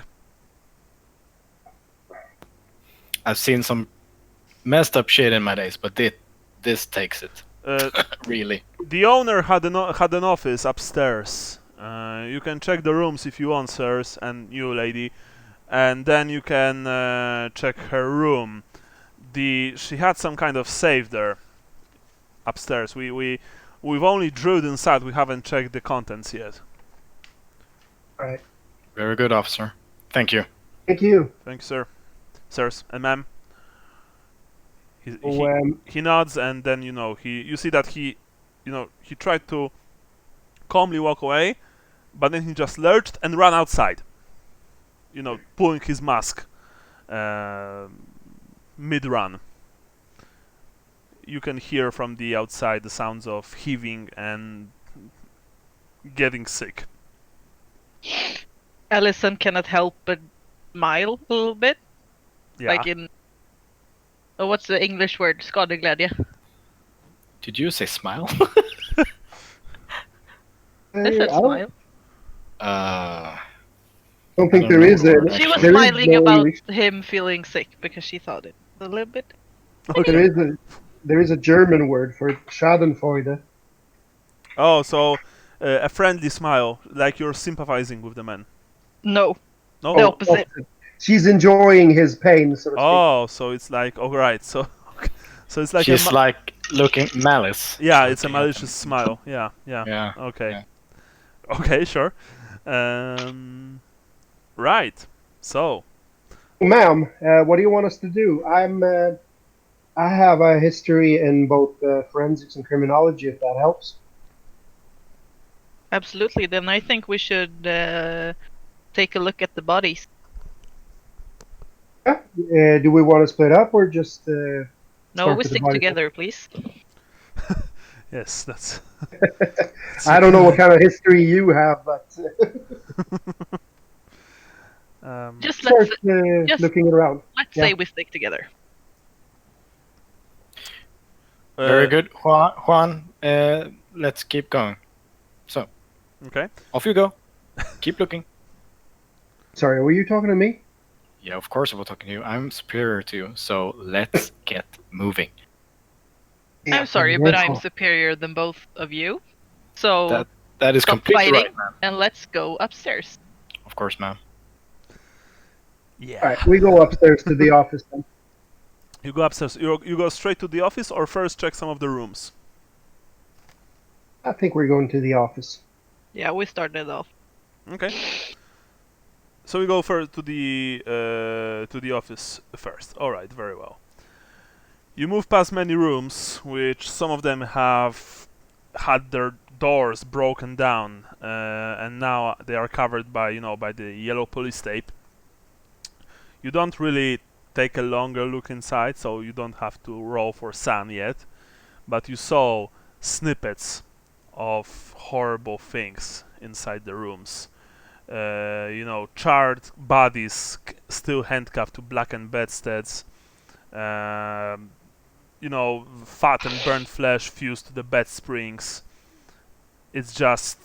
I've seen some messed up shit in my days, but this takes it. Really. The owner had an office upstairs. You can check the rooms if you want, sirs, and you, lady. And then you can check her room. She had some kind of safe there upstairs. We've only drilled inside. We haven't checked the contents yet. Right. Very good, officer. Thank you. Thank you. Thank you, sir. Sirs and ma'am. So, He nods, and then you see that he tried to calmly walk away, but then he just lurched and ran outside. Pulling his mask mid-run. You can hear from the outside the sounds of heaving and getting sick. Allisson cannot help but smile a little bit. Yeah. Like in... Oh, what's the English word? Skadeglädje. Did you say smile? I said smile. I don't think there is a... She was there is smiling no about English. him feeling sick because she thought it a little bit. Okay. There is a German word for Schadenfreude. Oh, so a friendly smile, like you're sympathizing with the man. No, No. the opposite. She's enjoying his pain, so to speak. Oh, so it's like alright. So it's like She's like looking malice. yeah, it's a malicious smile. Yeah. Yeah. Okay. Yeah. Okay, sure. Right. So. Ma'am, what do you want us to do? I have a history in both forensics and criminology, if that helps. Absolutely. Then I think we should take a look at the bodies. Yeah. Do we want to split up or just No, Start we with the stick body. together, please. Yes, that's. I don't know what kind of history you have, but Just start just looking around. let's Yeah. say we stick together. Very good, Juan. Let's keep going. So, Okay. off you go. Keep looking. Sorry, were you talking to me? Yeah, of course I was talking to you. I'm superior to you, so let's get moving. I'm sorry, but I'm Wonderful. superior than both of you. So That is stop completely fighting right, ma'am. and let's go upstairs. Of course, ma'am. Yeah. All right, we go upstairs to the office then. You go upstairs. You go straight to the office, or first check some of the rooms. I think we're going to the office. Yeah, we started off. Okay. So we go first to the office first. All right, very well. You move past many rooms, which some of them have had their doors broken down, and now they are covered by by the yellow police tape. You don't really take a longer look inside, so you don't have to roll for sun yet. But you saw snippets of horrible things inside the rooms. Charred bodies still handcuffed to blackened bedsteads. Fat and burnt flesh fused to the bed springs. It's just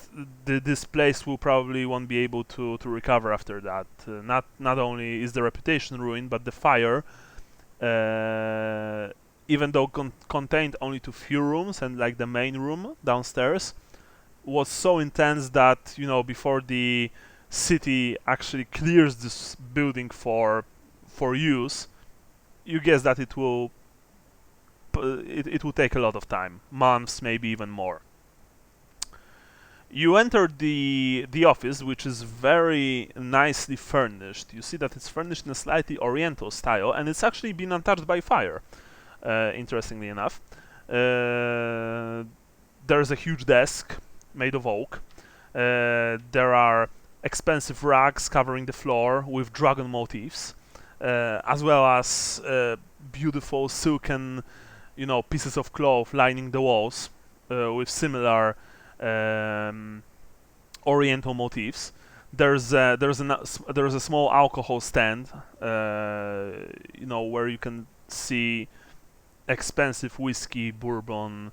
this place will probably won't be able to recover after that. Not only is the reputation ruined, but the fire, even though contained only to few rooms and like the main room downstairs, was so intense that before the city actually clears this building for use, you guess that it will take a lot of time, months, maybe even more. You enter the office, which is very nicely furnished. You see that it's furnished in a slightly oriental style, and it's actually been untouched by fire, interestingly enough. There's a huge desk made of oak. There are expensive rugs covering the floor with dragon motifs, as well as beautiful silken, pieces of cloth lining the walls with similar oriental motifs. There's a small alcohol stand, where you can see expensive whiskey, bourbon,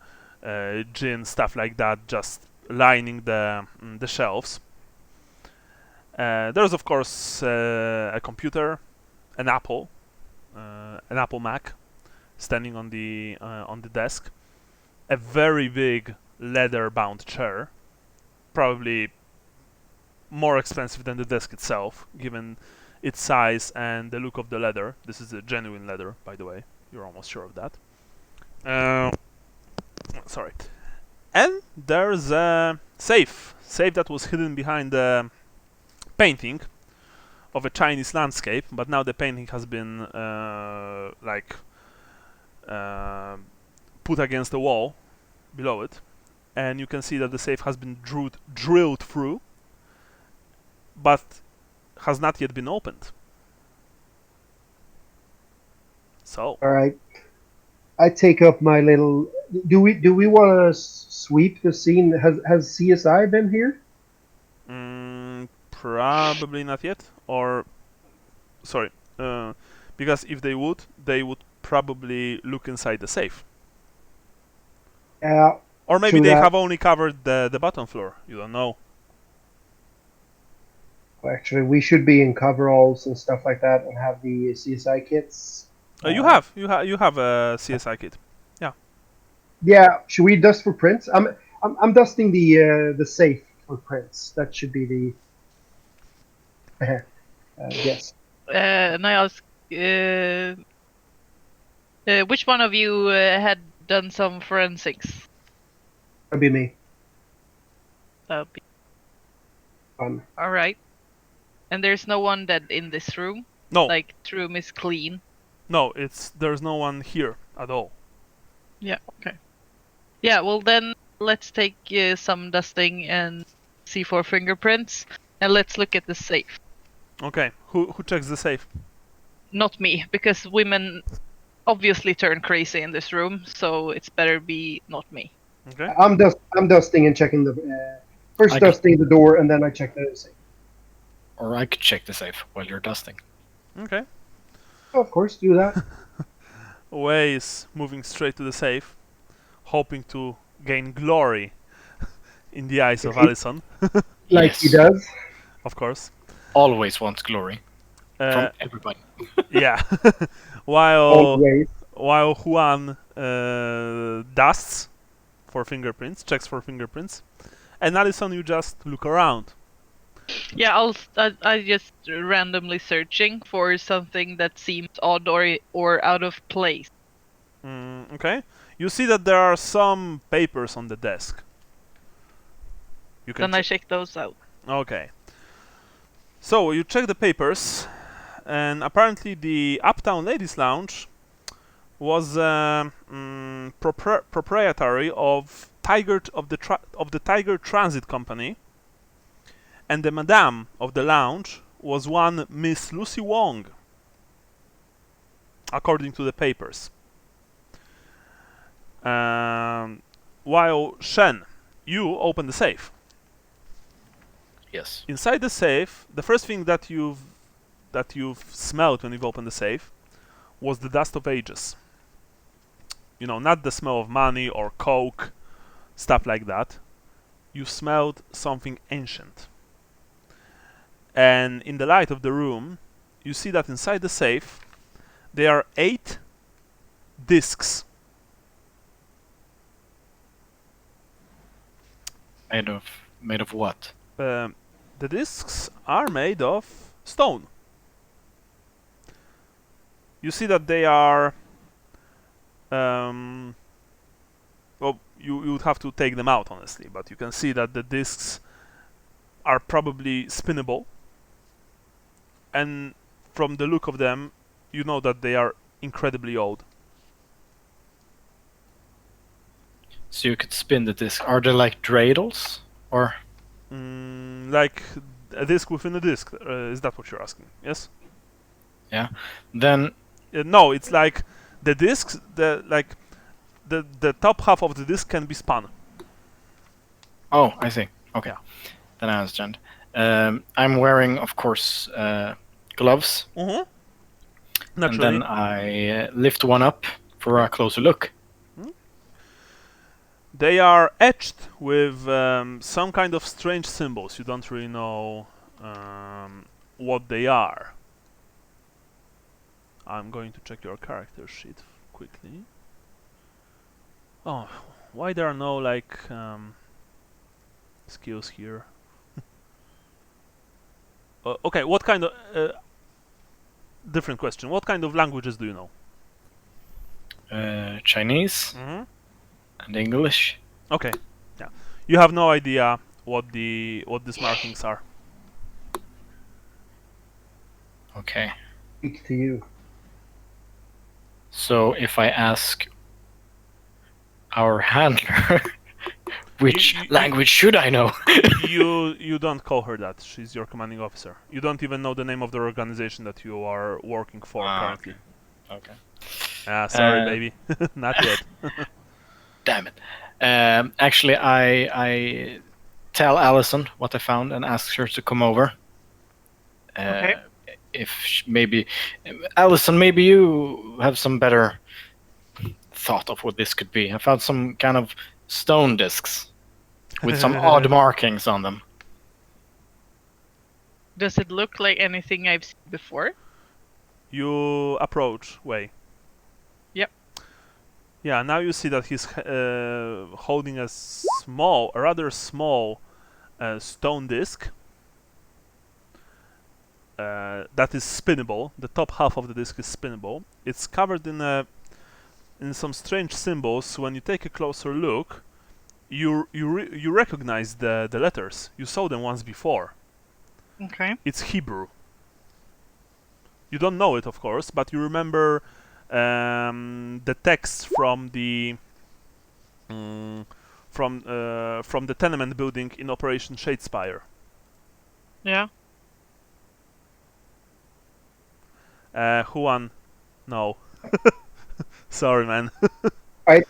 gin, stuff like that, just lining the shelves. There's of course a computer, an Apple Mac, standing on the desk, a very big leather-bound chair, probably more expensive than the desk itself, given its size and the look of the leather. This is a genuine leather, by the way. You're almost sure of that. Sorry. And there's a safe that was hidden behind the painting of a Chinese landscape, but now the painting has been put against the wall below it, and you can see that the safe has been drilled through, but has not yet been opened. So, All right. I take up my little. Do we want to sweep the scene? Has CSI been here? probably not yet. Or, sorry, because if they would probably look inside the safe. Yeah. Or maybe True they that. have only covered the bottom floor. You don't know. Actually, we should be in coveralls and stuff like that, and have the CSI kits. You have a CSI kit. Yeah. Should we dust for prints? I'm dusting the safe for prints. That should be the. Yes. And I ask, which one of you had done some forensics? That'd be me. That'll be Fun. all right. And there's no one dead in this room. No, Like, this room is clean. no, there's no one here at all. Yeah. Okay. Yeah. Well, then let's take some dusting and see for fingerprints, and let's look at the safe. Okay, who checks the safe? Not me, because women obviously turn crazy in this room, so it's better be not me. Okay. I'm dusting and checking the first I can- dusting the door, and then I check the safe. Or I could check the safe while you're dusting. Okay. Of course, do that. Wei is moving straight to the safe, hoping to gain glory in the eyes of Allisson, Like he does. of course. Always wants glory Uh, from everybody. yeah. while Always. while Juan dusts for fingerprints, checks for fingerprints, and Allisson, you just look around. Yeah, I just randomly searching for something that seems odd or out of place. Okay. You see that there are some papers on the desk. You can Then I check those out. Okay. So you check the papers, and apparently the Uptown Ladies Lounge was proprietary of the Tiger Transit Company, and the madame of the lounge was one Miss Lucy Wong, according to the papers. While Shen, you open the safe. Yes. Inside the safe, the first thing that you've smelled when you've opened the safe was the dust of ages. You know, not the smell of money or coke, stuff like that. You smelled something ancient. And in the light of the room, you see that inside the safe there are 8 discs. Made of what? The discs are made of stone. You see that they are well, you would have to take them out, honestly, but you can see that the discs are probably spinnable, and from the look of them, you know that they are incredibly old. So you could spin the disc. Are they like dreidels? Or Like a disc within a disc. Is that what you're asking? Yes? then No, it's like the discs, the top half of the disc can be spun. oh, I see. Okay. Yeah. Then I understand. I'm wearing, of course, gloves, Mm-hmm. and Naturally. then I lift one up for a closer look. They are etched with some kind of strange symbols. You don't really know what they are. I'm going to check your character sheet quickly. Oh, why there are no like skills here? Okay, what kind of different question? What kind of languages do you know? Chinese Mm-hmm. and English. Okay, yeah. You have no idea what these markings are. Okay. Speak to you. So if I ask our handler, which You- language should I know? you don't call her that. She's your commanding officer. You don't even know the name of the organization that you are working for currently. Okay. Ah, sorry, Uh, baby, not yet. Damn it. Actually, I tell Allisson what I found and ask her to come over. Okay. Maybe Allisson, maybe you have some better thought of what this could be. I found some kind of stone discs with some odd markings on them. Does it look like anything I've seen before? You approach Wei. Yep. Yeah, now you see that he's holding a rather small stone disc that is spinnable. The top half of the disc is spinnable. It's covered in some strange symbols. When you take a closer look, you recognize the letters. You saw them once before. Okay. It's Hebrew. You don't know it, of course, but you remember the text from the tenement building in Operation Shadespire. Yeah. Juan, no. Sorry, man. I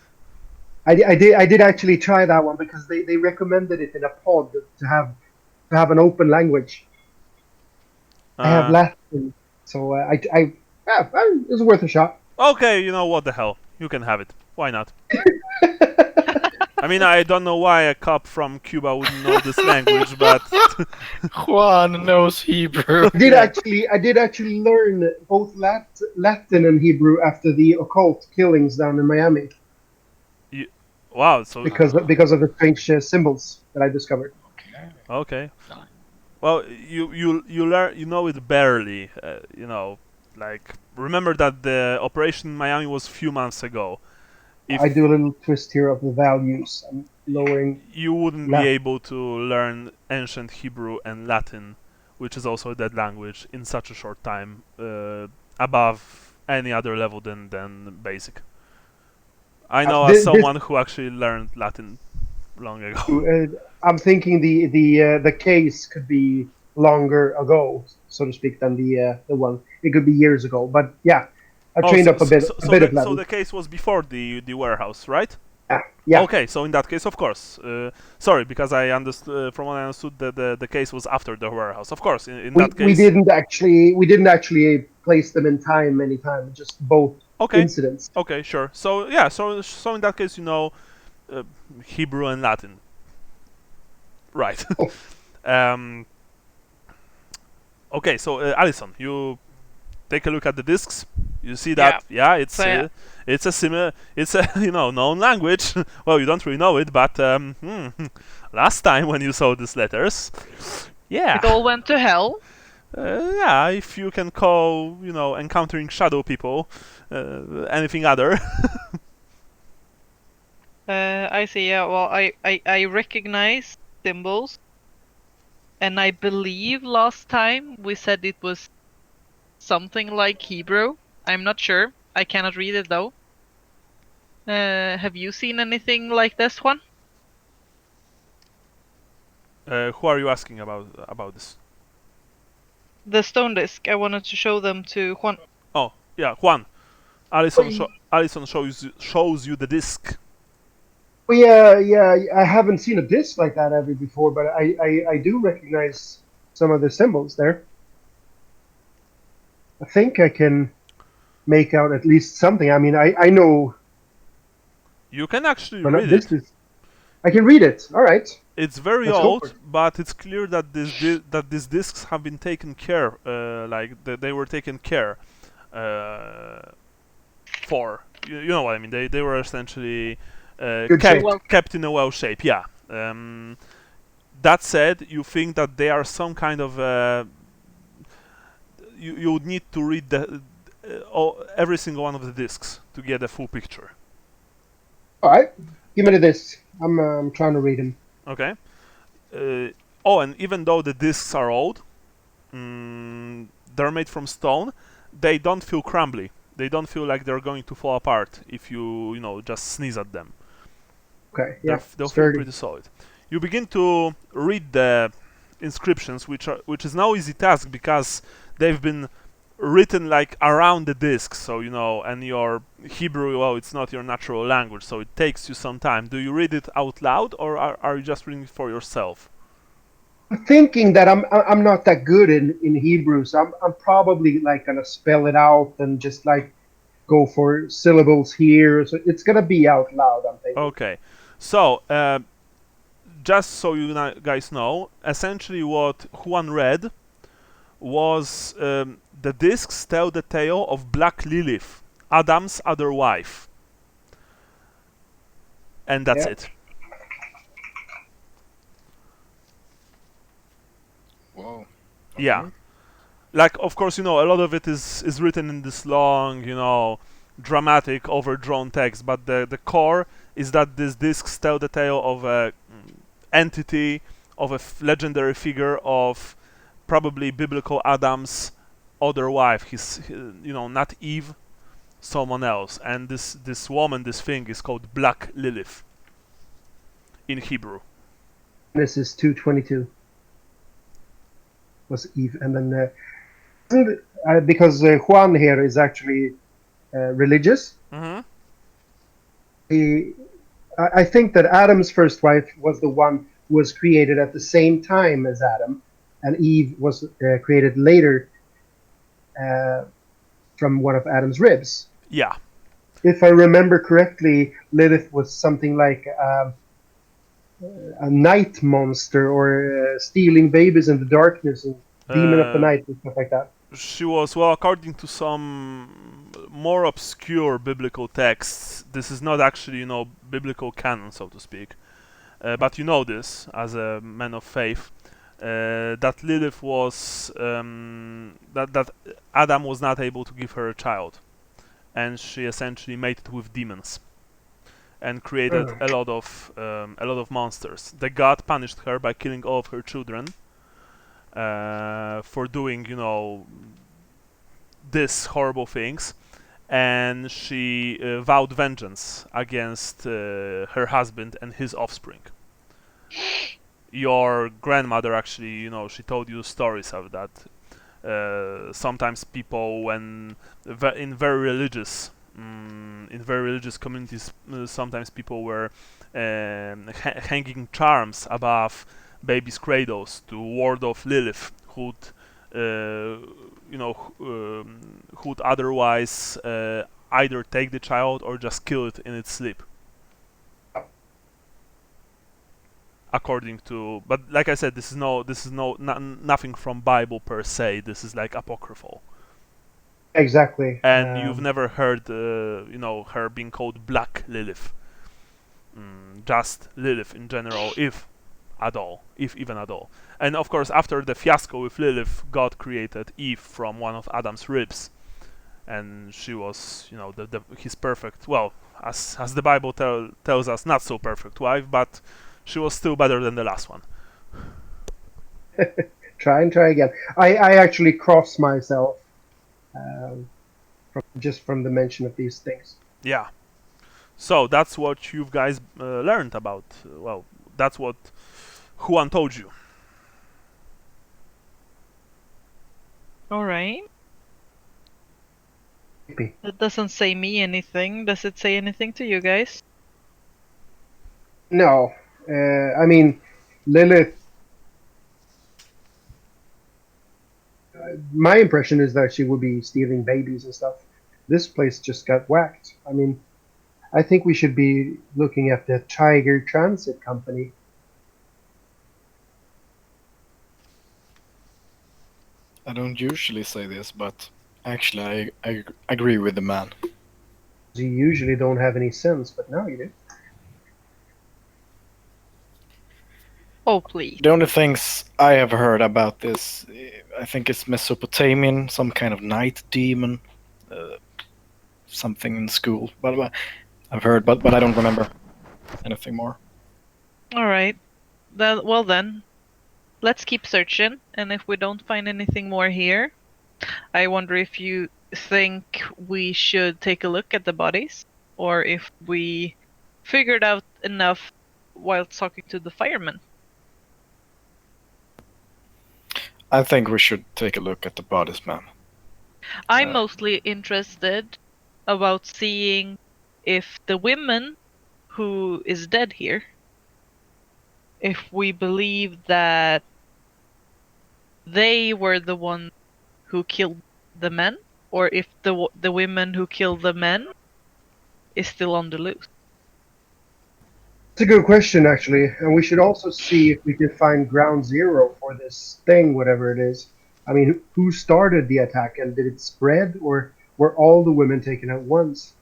did actually try that one because they recommended it in a pod to have an open language. I have Latin, so it was worth a shot. Okay, you know what the hell? You can have it. Why not? I mean, I don't know why a cop from Cuba wouldn't know this language, but Juan knows Hebrew. I did actually learn both Latin and Hebrew after the occult killings down in Miami wow. So because of the strange symbols that I discovered. okay. Well, you learn, you know it barely. You know, like remember that the operation in Miami was a few months ago. If I do a little twist here of the values. I'm lowering. you wouldn't be Latin. able to learn ancient Hebrew and Latin, which is also a dead language, in such a short time, above any other level than basic. I know as someone who actually learned Latin long ago. I'm thinking the case could be longer ago, so to speak, than the one. It could be years ago, but yeah, I trained up a bit of Latin. So the case was before the warehouse, right? Yeah. Okay, so in that case, of course. Sorry, because I understood from what I understood that the case was after the warehouse. Of course, in that case. We didn't actually place them in time many times, just both incidents. Okay, sure. So yeah, so in that case, you know, Hebrew and Latin. Right. Okay, so Allisson, you take a look at the discs. You see that? Yeah, it's a similar, it's a known language. Well, you don't really know it, but last time when you saw these letters, yeah, It all went to hell. yeah, if you can call encountering shadow people anything other. I see. Yeah. Well, I recognize symbols, and I believe last time we said it was something like Hebrew. I'm not sure. I cannot read it though. Have you seen anything like this one? Who are you asking about this? The stone disc. I wanted to show them to Juan. Oh, yeah, Juan. Allisson shows you the disc. Well, yeah, I haven't seen a disc like that ever before, but I do recognize some of the symbols there. I think I can make out at least something. I mean, I know. You can actually read it. I can read it. All right. It's very old, but it's clear that these discs have been taken care, they were taken care for. You know what I mean? They were essentially kept in a well shape. Yeah. That said, you think that they are some kind of. You would need to read every single one of the discs to get a full picture. All right. Give me the disc. I'm trying to read them. Okay. And even though the discs are old, they're made from stone, they don't feel crumbly. They don't feel like they're going to fall apart if you just sneeze at them. Okay, yeah. They'll feel pretty solid. You begin to read the inscriptions, which is no easy task because they've been written like around the disc, so and your Hebrew, well, it's not your natural language, so it takes you some time. Do you read it out loud, or are you just reading it for yourself? I'm thinking that I'm not that good in Hebrew, so I'm probably like gonna spell it out and just like go for syllables here. So it's gonna be out loud, I'm thinking. Okay, so just so you guys know, essentially what Juan read was the discs tell the tale of Black Lilith, Adam's other wife. And that's it. Whoa. Yeah. Like, of course, a lot of it is written in this long, dramatic, overdrawn text, but the core is that these discs tell the tale of a entity, of a legendary figure of probably biblical Adam's other wife. His, not Eve, someone else. And this woman, this thing, is called Black Lilith in Hebrew. This is 2:22. Was Eve, and then because Juan here is actually religious, I think that Adam's first wife was the one who was created at the same time as Adam, and Eve was created later from one of Adam's ribs. Yeah. If I remember correctly, Lilith was something like a night monster or stealing babies in the darkness and demon of the night and stuff like that. She was, well, according to some more obscure biblical texts, this is not actually, biblical canon, so to speak. But you know this as a man of faith, that Lilith was, that Adam was not able to give her a child, and she essentially mated with demons, and created a lot of monsters. The god punished her by killing all of her children for doing, these horrible things, and she vowed vengeance against her husband and his offspring. Your grandmother actually, she told you stories of that. Sometimes people, when in very religious communities, sometimes people were hanging charms above babies' cradles to ward off Lilith, who'd who'd otherwise either take the child or just kill it in its sleep. According to, but like I said, this is nothing from Bible per se. This is like apocryphal. Exactly. And you've never heard, her being called Black Lilith. Just Lilith in general, if even at all. And of course, after the fiasco with Lilith, God created Eve from one of Adam's ribs, and she was, his perfect, well, as the Bible tells us, not so perfect wife, but she was still better than the last one. Try again. I actually cross myself from the mention of these things. Yeah. So that's what you guys learned about. Well, that's what Juan told you. All right. Creepy. That doesn't say me anything. Does it say anything to you guys? No. I mean, Lilith. My impression is that she would be stealing babies and stuff. This place just got whacked. I mean, I think we should be looking at the Tiger Transit Company. I don't usually say this, but actually I agree with the man. You usually don't have any sense, but now you do. Oh, please. The only things I have heard about this, I think it's Mesopotamian, some kind of night demon, something in school. But I've heard, but I don't remember anything more. All right. Well then, let's keep searching, and if we don't find anything more here, I wonder if you think we should take a look at the bodies, or if we figured out enough while talking to the firemen. I think we should take a look at the bodies, ma'am. I'm mostly interested about seeing if the women who is dead here, if we believe that they were the ones who killed the men, or if the women who killed the men is still on the loose. It's a good question, actually, and we should also see if we can find ground zero for this thing, whatever it is. I mean, who started the attack, and did it spread, or were all the women taken at once?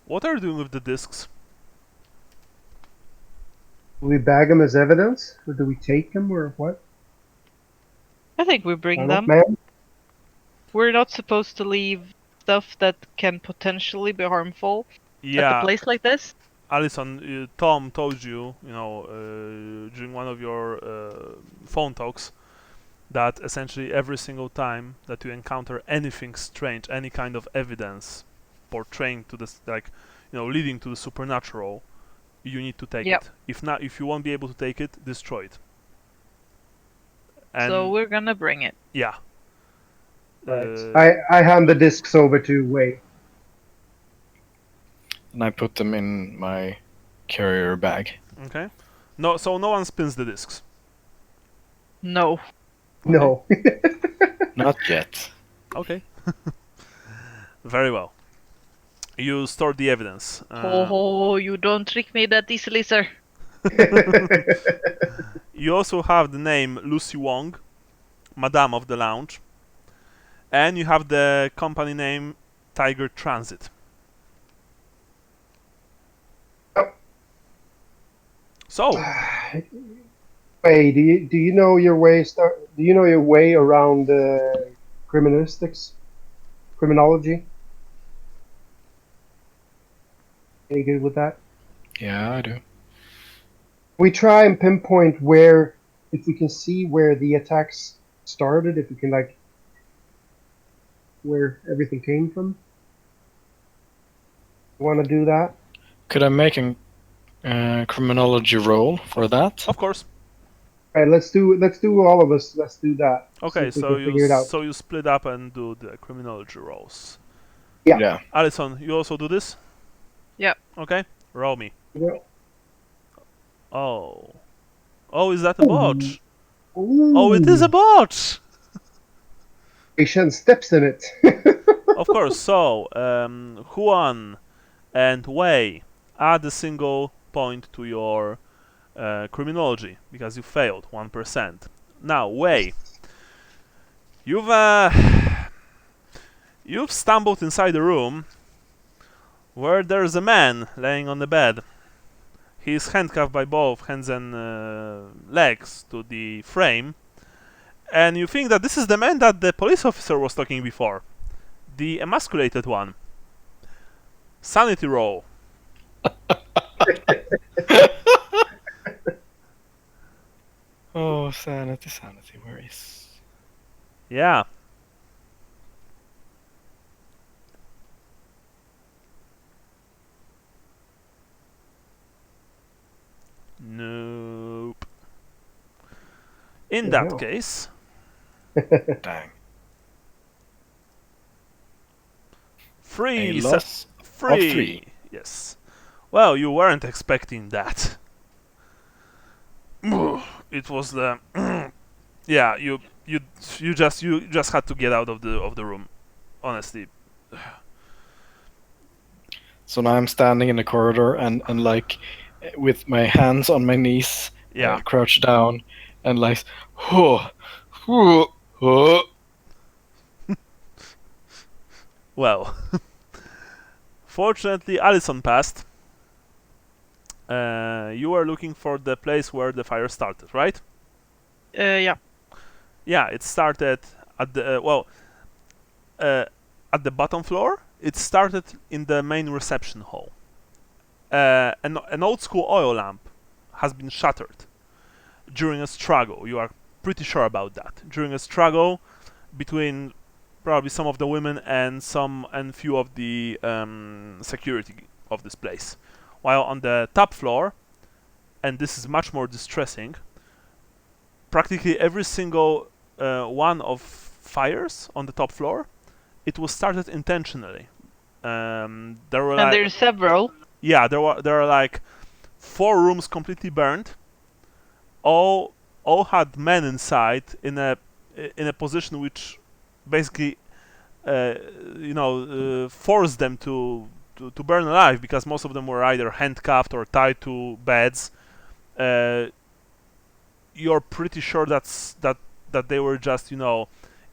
What are you doing with the discs? Do we bag them as evidence, or do we take them, or what? I think we bring them. Man? We're not supposed to leave stuff that can potentially be harmful at a place like this. Allisson, Tom told you, during one of your phone talks, that essentially every single time that you encounter anything strange, any kind of evidence portraying to this, leading to the supernatural, you need to take it. If not, if you won't be able to take it, destroy it. And so we're gonna bring it. Yeah. Right. I hand the discs over to Wei. and I put them in my carrier bag. Okay. No, so no one spins the discs. No. No. Not yet. Okay. Very well. You store the evidence. Oh, you don't trick me that easily, sir. You also have the name Lucy Wong, Madame of the Lounge, and you have the company name Tiger Transit. Yep. So, Hey, do you know your way? Do you know your way around criminology? Any good with that? Yeah, I do. We try and pinpoint where, if we can see where the attacks started, if we can like where everything came from. Want to do that? Could I make a criminology roll for that? of course. All right, let's do all of us. Let's do that. See Okay, if we so can figure it out. you split up and do the criminology rolls. Yeah. Allisson, you also do this? Yep. Okay, roll me. Yeah. Oh. Oh, is that a bot? Ooh. Oh, it is a bot! Patient steps in it. Of course, so, Juan and Wei, add a single point to your criminology, because you failed, 1%. Now, Wei, you've stumbled inside a room where there's a man laying on the bed. He's handcuffed by both hands and legs to the frame, and you think that this is the man that the police officer was talking before, the emasculated one. Sanity roll. Oh, sanity, where is... Yeah. Nope. In that Wow. case, Dang. free. A loss free. of 3. Yes. Well, you weren't expecting that. It was the. Yeah, you just had to get out of the room. Honestly. So now I'm standing in the corridor and like with my hands on my knees, Yeah. crouched down, and like, oh. Well, fortunately, Allisson passed. You were looking for the place where the fire started, right? Yeah. Yeah, it started at the at the bottom floor. It started in the main reception hall. An old school oil lamp has been shattered during a struggle. You are pretty sure about that. During a struggle between probably some of the women and few of the security of this place. While on the top floor, and this is much more distressing, practically every single one of fires on the top floor, it was started intentionally. There were And there's several. yeah, there are like 4 rooms completely burned. All had men inside in a position which basically forced them to burn alive, because most of them were either handcuffed or tied to beds. You're pretty sure that they were just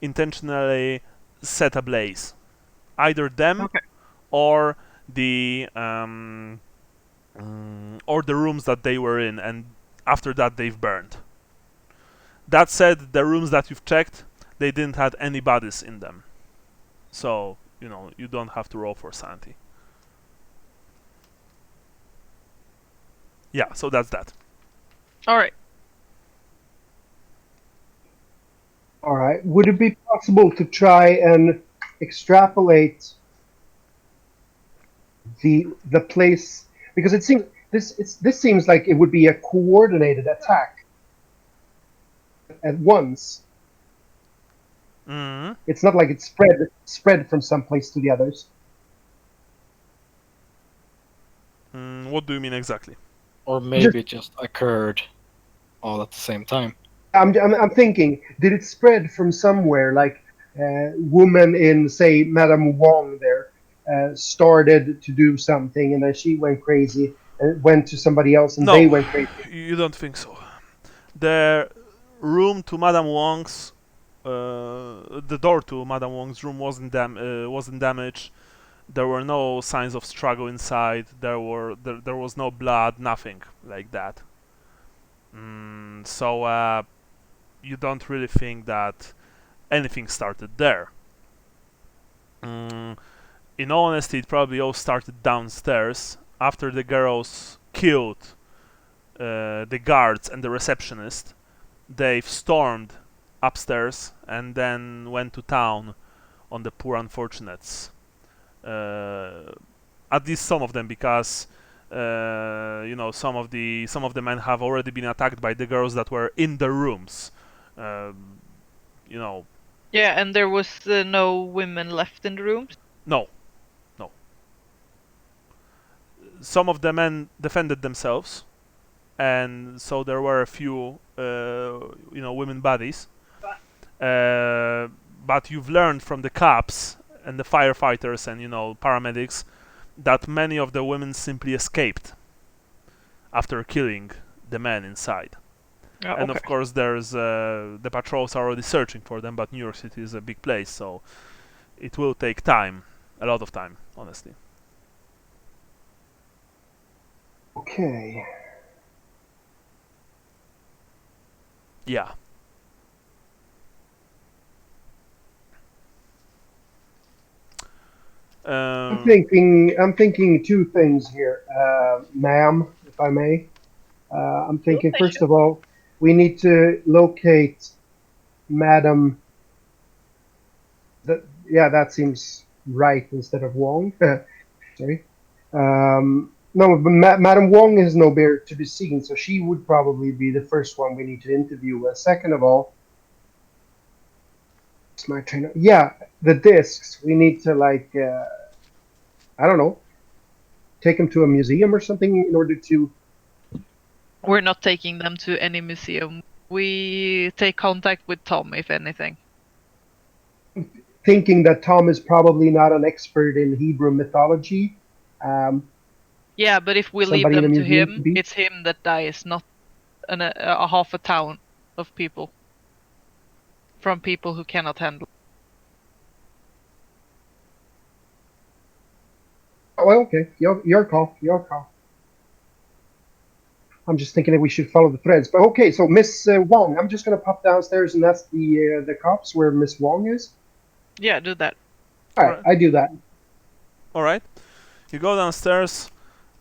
intentionally set ablaze, either them Okay. or the rooms that they were in, and after that they've burned. That said, the rooms that you've checked, they didn't have any bodies in them, so you don't have to roll for sanity. Yeah, so that's that. All right. All right. Would it be possible to try and extrapolate the place, because it seems this seems like it would be a coordinated attack at once. Mm-hmm. It's not like it's spread from some place to the others. What do you mean exactly? Or maybe it just occurred all at the same time. I'm thinking, did it spread from somewhere? Like, woman in, say, Madame Wong there started to do something, and then she went crazy, and went to somebody else, and they No, went crazy. you don't think so. The room to Madame Wong's, the door to Madame Wong's room wasn't damaged. There were no signs of struggle inside. There was no blood, nothing like that. So you don't really think that anything started there. In all honesty, it probably all started downstairs after the girls killed the guards and the receptionist. They've stormed upstairs and then went to town on the poor unfortunates. At least some of them, because some of the men have already been attacked by the girls that were in the rooms. Yeah, and there was no women left in the rooms. No. Some of the men defended themselves, and so there were a few, women bodies. But you've learned from the cops and the firefighters and paramedics that many of the women simply escaped after killing the men inside. Oh, And okay. of course, there's the patrols are already searching for them, but New York City is a big place, so it will take time, a lot of time, honestly. Okay. Yeah. I'm thinking two things here, ma'am, if I may. I'm thinking, first of all, we need to locate Madam. That seems right instead of Wong. Sorry. No, but Madam Wong is nowhere to be seen, so she would probably be the first one we need to interview. Second of all, it's my trainer. Yeah, the discs. We need to I don't know, take them to a museum or something in order to. We're not taking them to any museum. We take contact with Tom, if anything. Thinking that Tom is probably not an expert in Hebrew mythology. Yeah, but if we leave Somebody in them a to museum him, could be. it's him that dies, not a half a town of people. From people who cannot handle. Well, okay, your call. I'm just thinking that we should follow the threads. But okay, so Miss Wong, I'm just gonna pop downstairs and ask the cops where Miss Wong is. Yeah, do that. All right, I do that. All right. You go downstairs.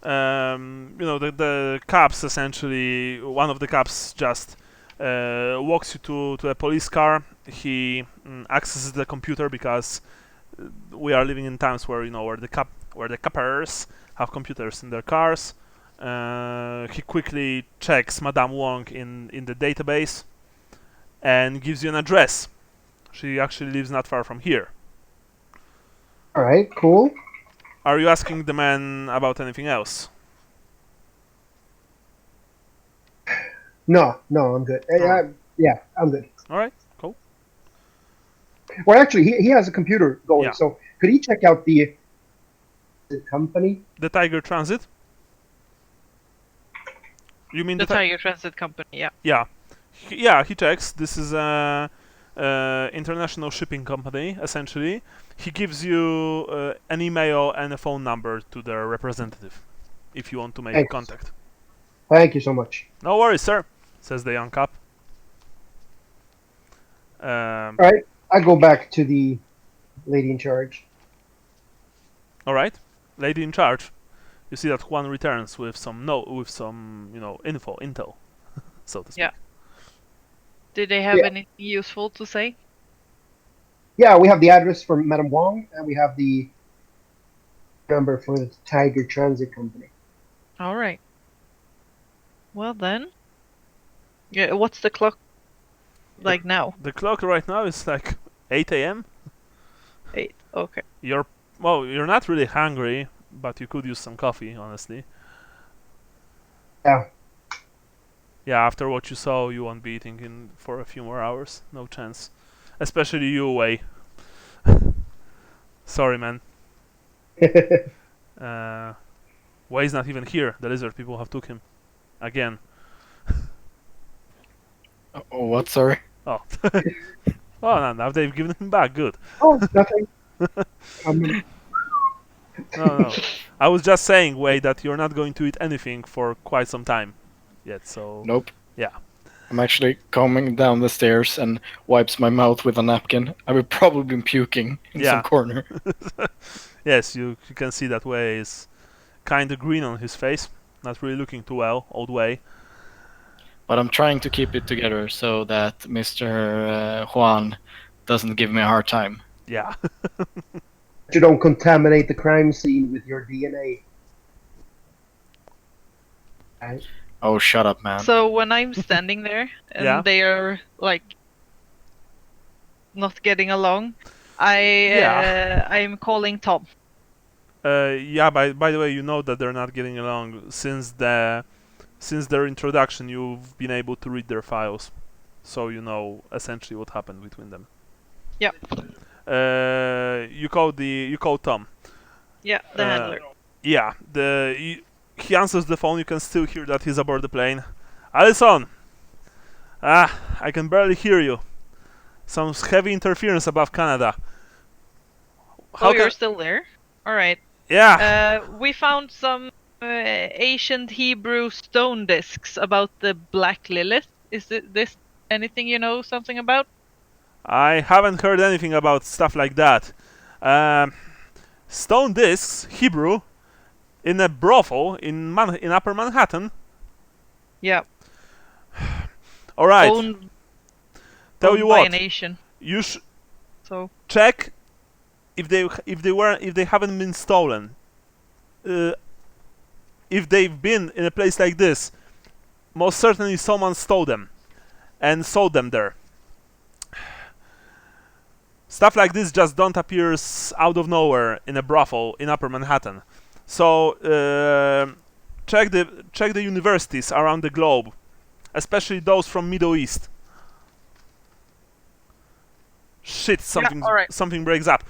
The cops essentially. One of the cops just walks you to a police car. He accesses the computer because we are living in times where where the coppers have computers in their cars. He quickly checks Madame Wong in the database and gives you an address. She actually lives not far from here. All right, cool. Are you asking the man about anything else? No, I'm good. Yeah, I'm good. All right, cool. Well, actually, he has a computer going, Yeah. so could he check out the company? The Tiger Transit? You mean The Tiger Transit Company, yeah. Yeah. He checks. This is a international shipping company, essentially. He gives you an email and a phone number to their representative if you want to make Thanks. contact. Thank you so much. No worries, sir, says the young cop. All right, I go back to the lady in charge. All right, lady in charge. You see that Juan returns with some intel, so to speak. Yeah. Did they have Yeah. anything useful to say? Yeah, we have the address for Madame Wong, and we have the number for the Tiger Transit Company. All right. Well then. Yeah, what's the clock like now? The clock right now is like 8 a.m. 8. Okay. You're not really hungry, but you could use some coffee, honestly. Yeah. Yeah, after what you saw, you won't be eating for a few more hours. No chance. Especially you, Wei. Sorry, man. Wei's not even here. The lizard people have took him. Again. Oh, what? Sorry. Oh. Oh, no, now they've given him back. Good. Oh, nothing. No. I was just saying, Wei, that you're not going to eat anything for quite some time yet, so... Nope. Yeah. I'm actually coming down the stairs and wipes my mouth with a napkin. I would probably be puking in Yeah. some corner. Yes, you can see that Wei is kind of green on his face. Not really looking too well, old Wei. But I'm trying to keep it together so that Mr. Juan doesn't give me a hard time. Yeah. You don't contaminate the crime scene with your DNA. Right? Oh, shut up, man. So when I'm standing there and Yeah. they are like not getting along, Yeah. I'm calling Tom. Yeah, by the way, you know that they're not getting along since their introduction. You've been able to read their files, so you know essentially what happened between them. Yep. You call Tom. Yeah, the handler. Yeah, he answers the phone. You can still hear that he's aboard the plane. Allisson! I can barely hear you. Some heavy interference above Canada. Oh, you're still there? Alright. Yeah. We found some ancient Hebrew stone discs about the Black Lilith. Is this anything you know something about? I haven't heard anything about stuff like that. Stone discs, Hebrew, in a brothel in Upper Manhattan. Yeah. All right. Owned Tell owned you by what. a nation. You So check if they haven't been stolen. If they've been in a place like this, most certainly someone stole them and sold them there. Stuff like this just don't appear out of nowhere in a brothel in Upper Manhattan. So check the universities around the globe, especially those from Middle East. Shit, something breaks up.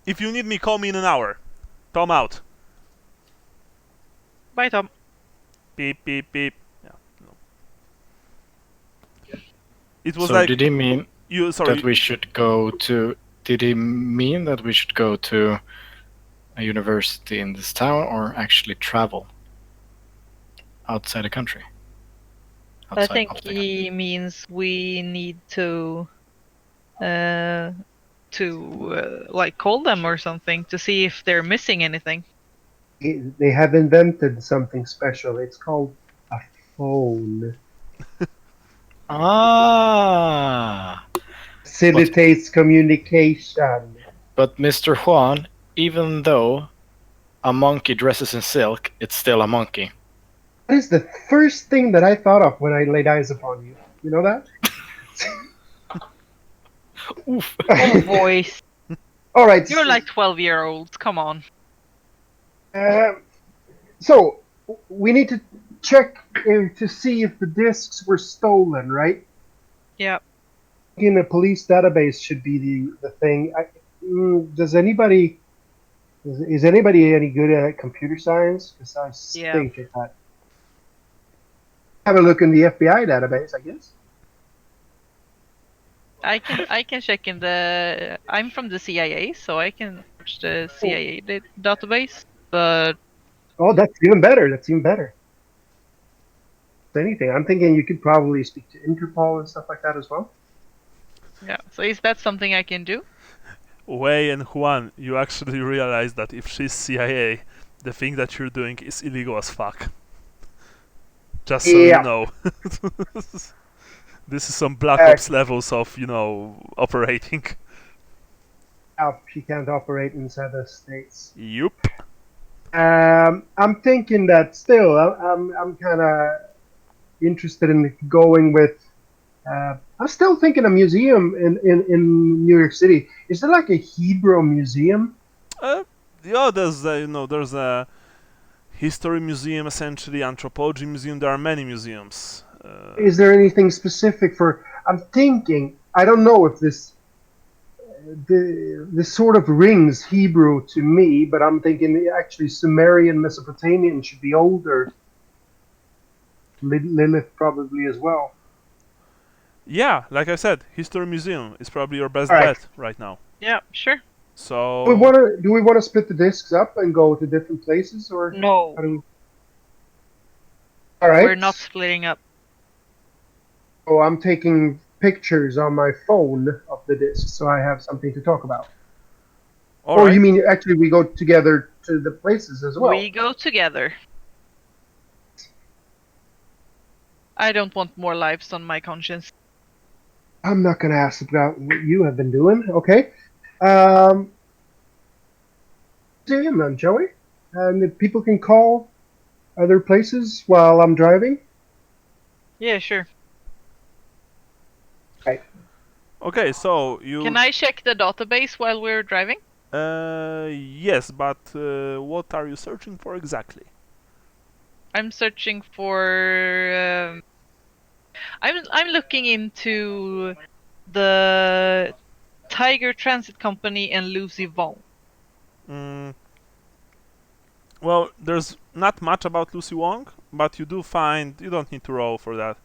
If you need me, call me in an hour. Tom out. bye, Tom. Beep beep beep. Yeah. No. It was So like did he mean you. Sorry. that we should go to? Did he mean that we should go to a university in this town, or actually travel outside the country? I think he means we need to like call them or something to see if they're missing anything. They have invented something special. It's called a phone. Ah. Facilitates communication. But Mr. Juan, even though a monkey dresses in silk, it's still a monkey. That is the first thing that I thought of when I laid eyes upon you. You know that? Oof. Oh, voice. All right. You're like 12-year-olds. Come on. So we need to check to see if the discs were stolen, right? Yeah. In a police database should be the thing. Does anybody? Is anybody any good at computer science? Because I think that. Have a look in the FBI database, I guess. I can check in the. I'm from the CIA, so I can search the CIA database. But Oh, that's even better. That's even better. If anything, I'm thinking you could probably speak to Interpol and stuff like that as well. yeah, so is that something I can do? Wei and Juan, you actually realize that if she's CIA, the thing that you're doing is illegal as fuck. Just so you know. This is some Black Ops levels of, operating. She can't operate inside the States. Yup. I'm thinking that still, I'm kind of interested in going with. I'm still thinking a museum in New York City. Is there like a Hebrew museum? Yeah, there's a history museum, essentially, anthropology museum. There are many museums. Is there anything specific for? I'm thinking. I don't know if this sort of rings Hebrew to me, but I'm thinking actually Sumerian, Mesopotamian should be older. Lilith probably as well. Yeah, like I said, history museum is probably your best All right. bet right now. Yeah, sure. So Do we want to split the discs up and go to different places, or No, how do we? All right. we're not splitting up. Oh, I'm taking pictures on my phone of the discs, so I have something to talk about. all Or right. you mean actually we go together to the places as well? We go together. I don't want more lives on my conscience. I'm not going to ask about what you have been doing. Okay. Museum then, Joey. And if people can call other places while I'm driving. Yeah, sure. Okay, so you. Can I check the database while we're driving? Yes, but what are you searching for exactly? I'm searching for. I'm looking into the Tiger Transit Company and Lucy Vaughn. Well, there's not much about Lucy Wong, but you do find, you don't need to roll for that.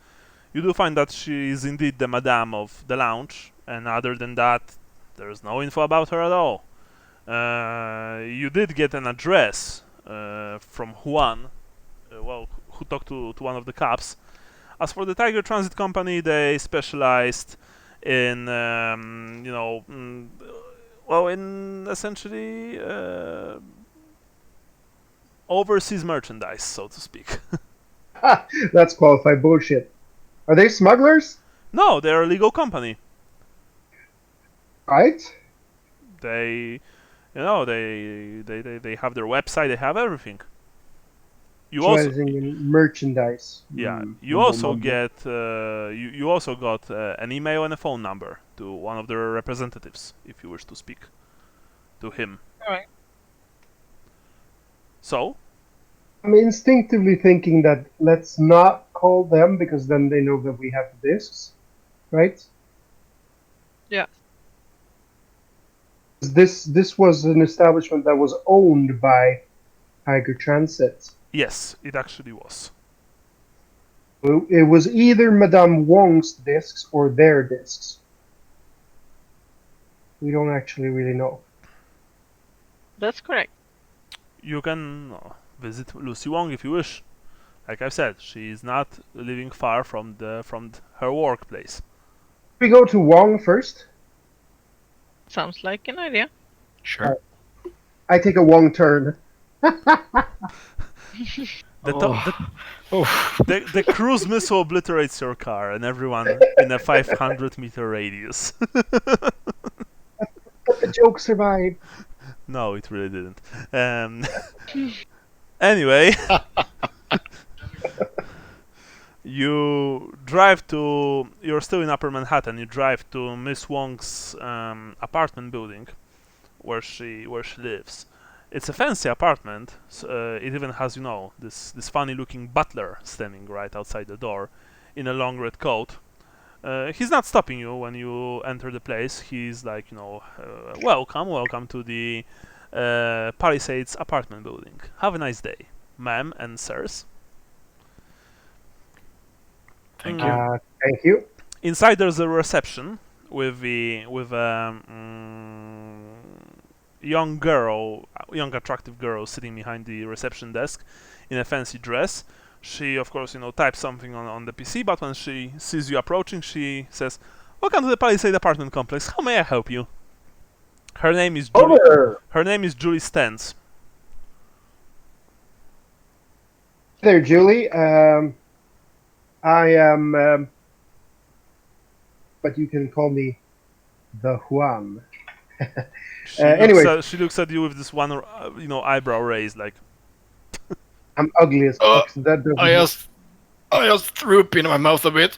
You do find that she is indeed the madame of the lounge, and other than that, there's no info about her at all. You did get an address from Juan, who talked to one of the cops. As for the Tiger Transit Company, they specialized in, in essentially overseas merchandise, so to speak. That's qualified bullshit. Are they smugglers? No, they're a legal company. Right? They have their website, they have everything. You also, Specializing in merchandise. yeah, you also get, you also got an email and a phone number to one of their representatives if you wish to speak to him. Alright. So, I'm instinctively thinking that let's not call them because then they know that we have the discs, right? Yeah. This was an establishment that was owned by Tiger Transit. yes, it actually was. It was either Madame Wong's discs or their discs. We don't actually really know. That's correct. You can visit Lucy Wong if you wish. Like I said, she is not living far from her workplace. We go to Wong first. Sounds like an idea. Sure. I take a Wong turn. The cruise missile obliterates your car and everyone in a 500-meter radius. But the joke survived. No, it really didn't. Anyway, you drive to. You're still in Upper Manhattan. You drive to Miss Wong's apartment building, where she lives. It's a fancy apartment. So, it even has, this funny-looking butler standing right outside the door, in a long red coat. He's not stopping you when you enter the place. He's like, welcome to the Palisades apartment building. Have a nice day, ma'am and sirs. Thank you. Thank you. Inside there's a reception with a young attractive girl sitting behind the reception desk in a fancy dress. She, of course, types something on the PC, but when she sees you approaching, she says, "Welcome to the Palisade apartment complex. How may I help you?" Her name is Julie. Her name is Julie Stentz. There, Julie. I am, but you can call me the Juan. Anyway, She looks at you with this one, eyebrow raised, like. I'm ugly as fuck. So that doesn't I just threw up in my mouth a bit.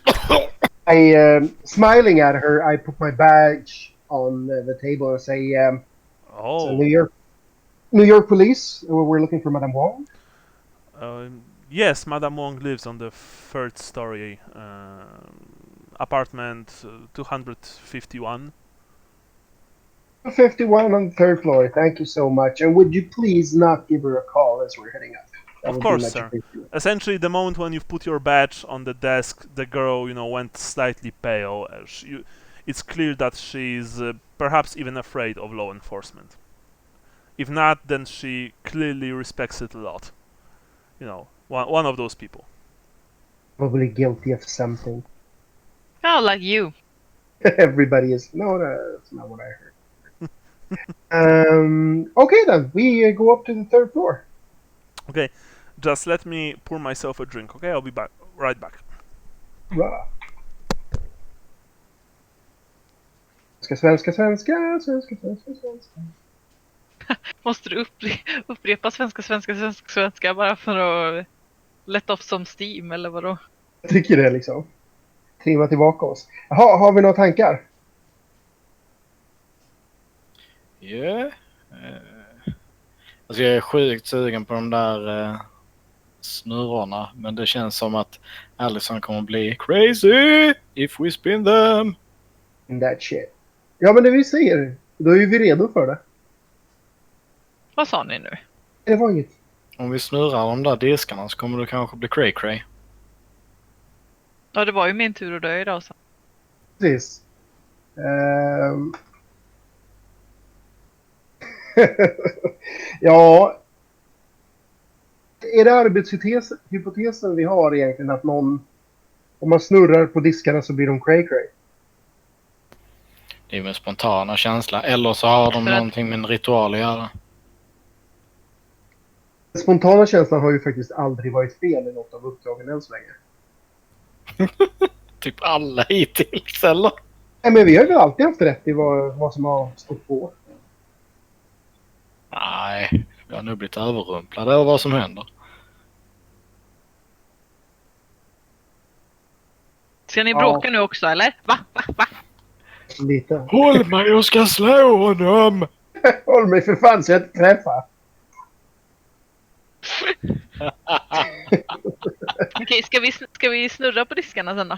Smiling at her, I put my badge on the table and say, Oh. so New York Police. We're looking for Madame Wong. Yes, Madame Wong lives on the third story, apartment 251. 51 on the third floor. Thank you so much. And would you please not give her a call as we're heading up? That Of would course, be much sir. appreciated. Essentially, the moment when you've put your badge on the desk, the girl, went slightly pale. It's clear that she's perhaps even afraid of law enforcement. If not, then she clearly respects it a lot. One of those people. Probably guilty of something. Oh, like you. Everybody is. No, that's not what I heard. Okay, then. We go up to the third floor. Okay, just let me pour myself a drink. Okay, I'll be back. Right back. Bra. Svenska. Måste du upprepa svenska bara för att let off som Steam, eller vadå? Jag tycker det liksom. Trimma tillbaka oss. Jaha, har vi några tankar? Ja. Alltså jag är sjukt sugen på de där snurrorna, men det känns som att Allisson kommer bli crazy if we spin them. In that shit. Ja, men det vi säger. Då är vi redo för det. Vad sa ni nu? Det var inget. Om vi snurrar de där diskarna så kommer det kanske bli cray-cray. Ja, det var ju min tur att dö idag. Så. Precis. Ja. Är det arbetshypotesen vi har egentligen att någon, om man snurrar på diskarna så blir de cray-cray? Det är med spontana känsla. Eller så har de någonting med en ritual att göra. Den spontana känslan har ju faktiskt aldrig varit fel i något av uppdragen än så länge. Typ alla hittills, eller? Nej, men vi har väl alltid haft rätt i vad som har stått på. Nej, jag har nog blivit överrumplad av vad som händer. Ska ni bråka nu också, eller? Va? Lite. Håll mig, jag ska slå honom! Håll mig för fan så jag inte träffar. Okej, ska vi snurra på diskarna sen då?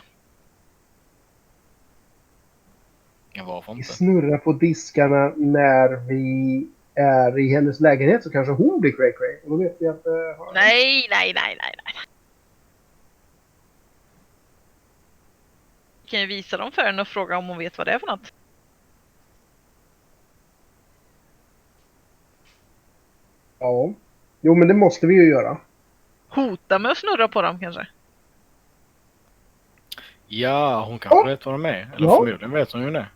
Ja, varför Vi inte? snurrar på diskarna när vi är i hennes lägenhet så kanske hon blir cray-cray. Och då vet vi att... Nej. Kan jag visa dem för henne och fråga om hon vet vad det är för något? Ja. Jo, men det måste vi ju göra. Hota med att snurra på dem kanske? Ja, hon kanske vet vad de är. Eller förmodligen vet hon ju det.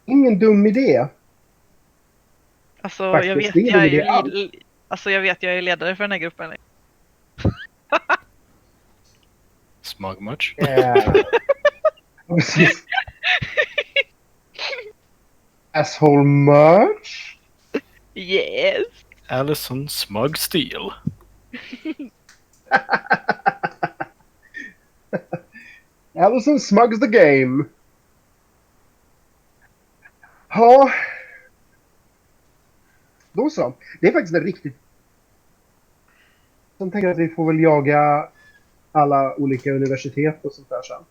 Ingen dum idé. Alltså, Faktiskt, jag vet det är jag är det ju allt. jag vet jag är ledare för den här gruppen. Smug much? Precis. Asshole much? Yes. Allisson Smug Steele. Allisson smugs the game. Ja. Då så. Det är faktiskt en riktigt... Sen tänker jag att vi får väl jaga alla olika universitet och sånt där sen.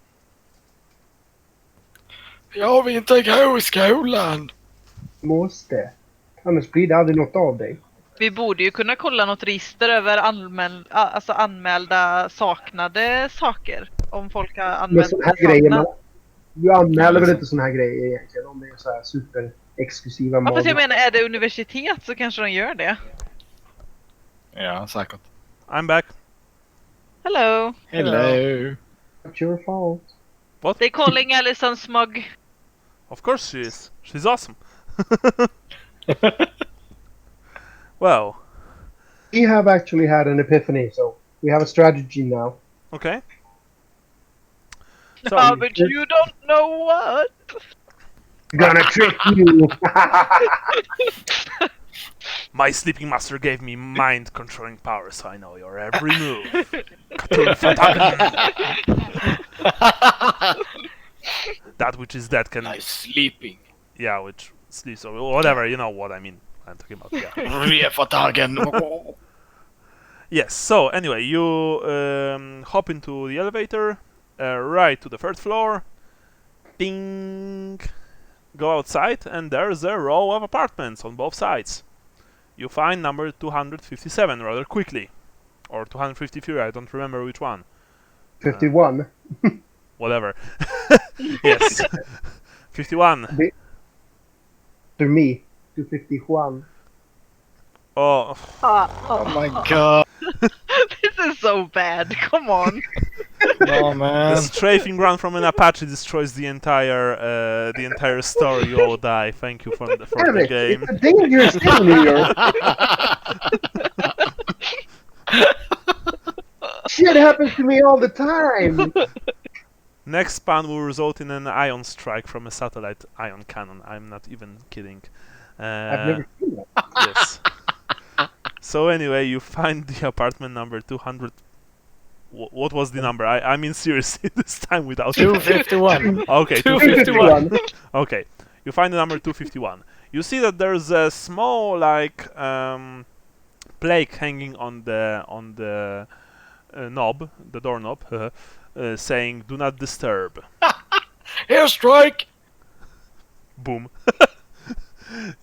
Jag vill inte gå i skolan! Måste. Annars blir det aldrig något av dig. Vi borde ju kunna kolla något register över anmälda saknade saker. Om folk har Men anmält sån här grejer, saknat. du anmäler väl inte sån här grejer egentligen om det är så här superexklusiva Ja, fast jag mål. menar, är det universitet så kanske de gör det. Ja, säkert. I'm back. Hello. Hello. It's your fault. They're calling Allisson smug. Of course she is. She's awesome. Well, We have actually had an epiphany, so we have a strategy now. okay. So, No, but you don't know what. Gonna trick you! my sleeping master gave me mind-controlling power, so I know your every move. Cthulhu-Fatagan. That which is dead can... I'm sleeping. Yeah, which sleeps or whatever, you know what I mean. I'm talking about. Yeah. Refatagen. Yes. So anyway, you hop into the elevator, right to the third floor. Ding. Go outside, and there's a row of apartments on both sides. You find number 257 rather quickly, or 253. I don't remember which one. 51. Whatever. Yes. 51. To me, 251. Oh. Oh my god. This is so bad. Come on. Oh The man. strafing run from an Apache destroys the entire story. You all die. Thank you for Damn the it! game. It's a dangerous thing, New York. Shit happens to me all the time. Next spawn will result in an ion strike from a satellite ion cannon. I'm not even kidding. I've never seen that. Yes. So anyway, you find the apartment number 200. What was the number? I mean seriously this time without. 251. Okay, 251. Okay, you find the number 251. You see that there's a small plaque hanging on the knob, the doorknob, saying "Do not disturb." Airstrike. Boom.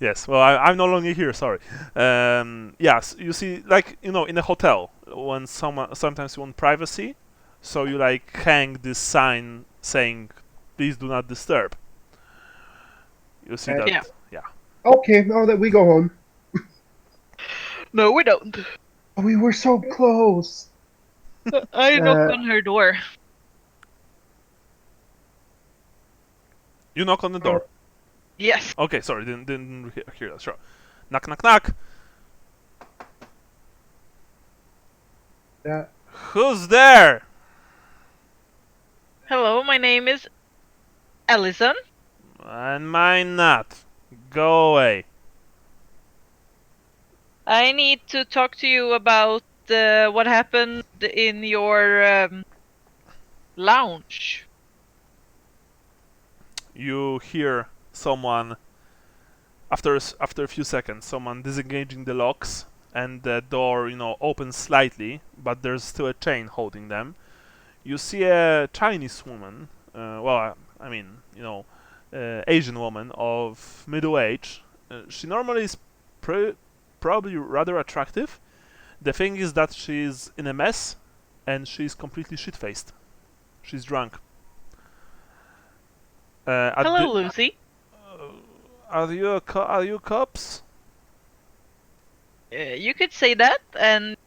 Yes. Well, I'm no longer here. Sorry. Yes. You see, in a hotel, when sometimes you want privacy, so you hang this sign saying, "Please do not disturb." You see that? Yeah. Yeah. Okay, now that we go home. No, we don't. We were so close. I knock on her door. You knock on the door. Yes. Okay. Sorry. Didn't hear that. Sure. Knock. Knock. Knock. Yeah. Who's there? Hello, my name is Allisson. And mine not. Go away. I need to talk to you about what happened in your lounge. You hear someone after a few seconds, someone disengaging the locks, and the door, opens slightly, but there's still a chain holding them. You see a Chinese woman, Asian woman of middle age. She normally is probably rather attractive. The thing is that she's in a mess, and she's completely shit-faced. She's drunk. Hello, Lucy. Are you cops? You could say that, and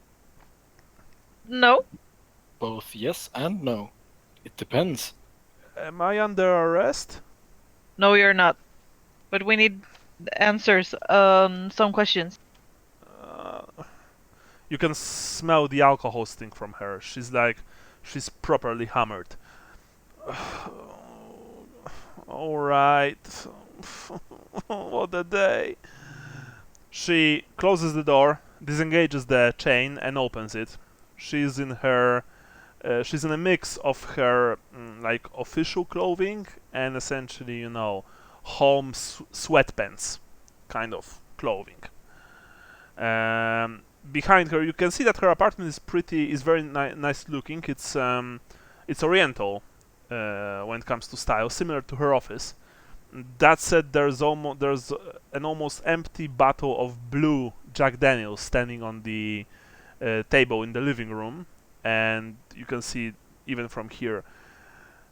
no. Both yes and no. It depends. Am I under arrest? No, you're not. But we need answers on some questions. You can smell the alcohol stink from her. She's properly hammered. Alright. What a day. She closes the door, disengages the chain, and opens it. She's in a mix of her official clothing and essentially, home sweatpants kind of clothing. Behind her, you can see that her apartment is very nice looking. It's Oriental when it comes to style, similar to her office. That said, there's an almost empty bottle of blue Jack Daniels standing on the table in the living room, and you can see even from here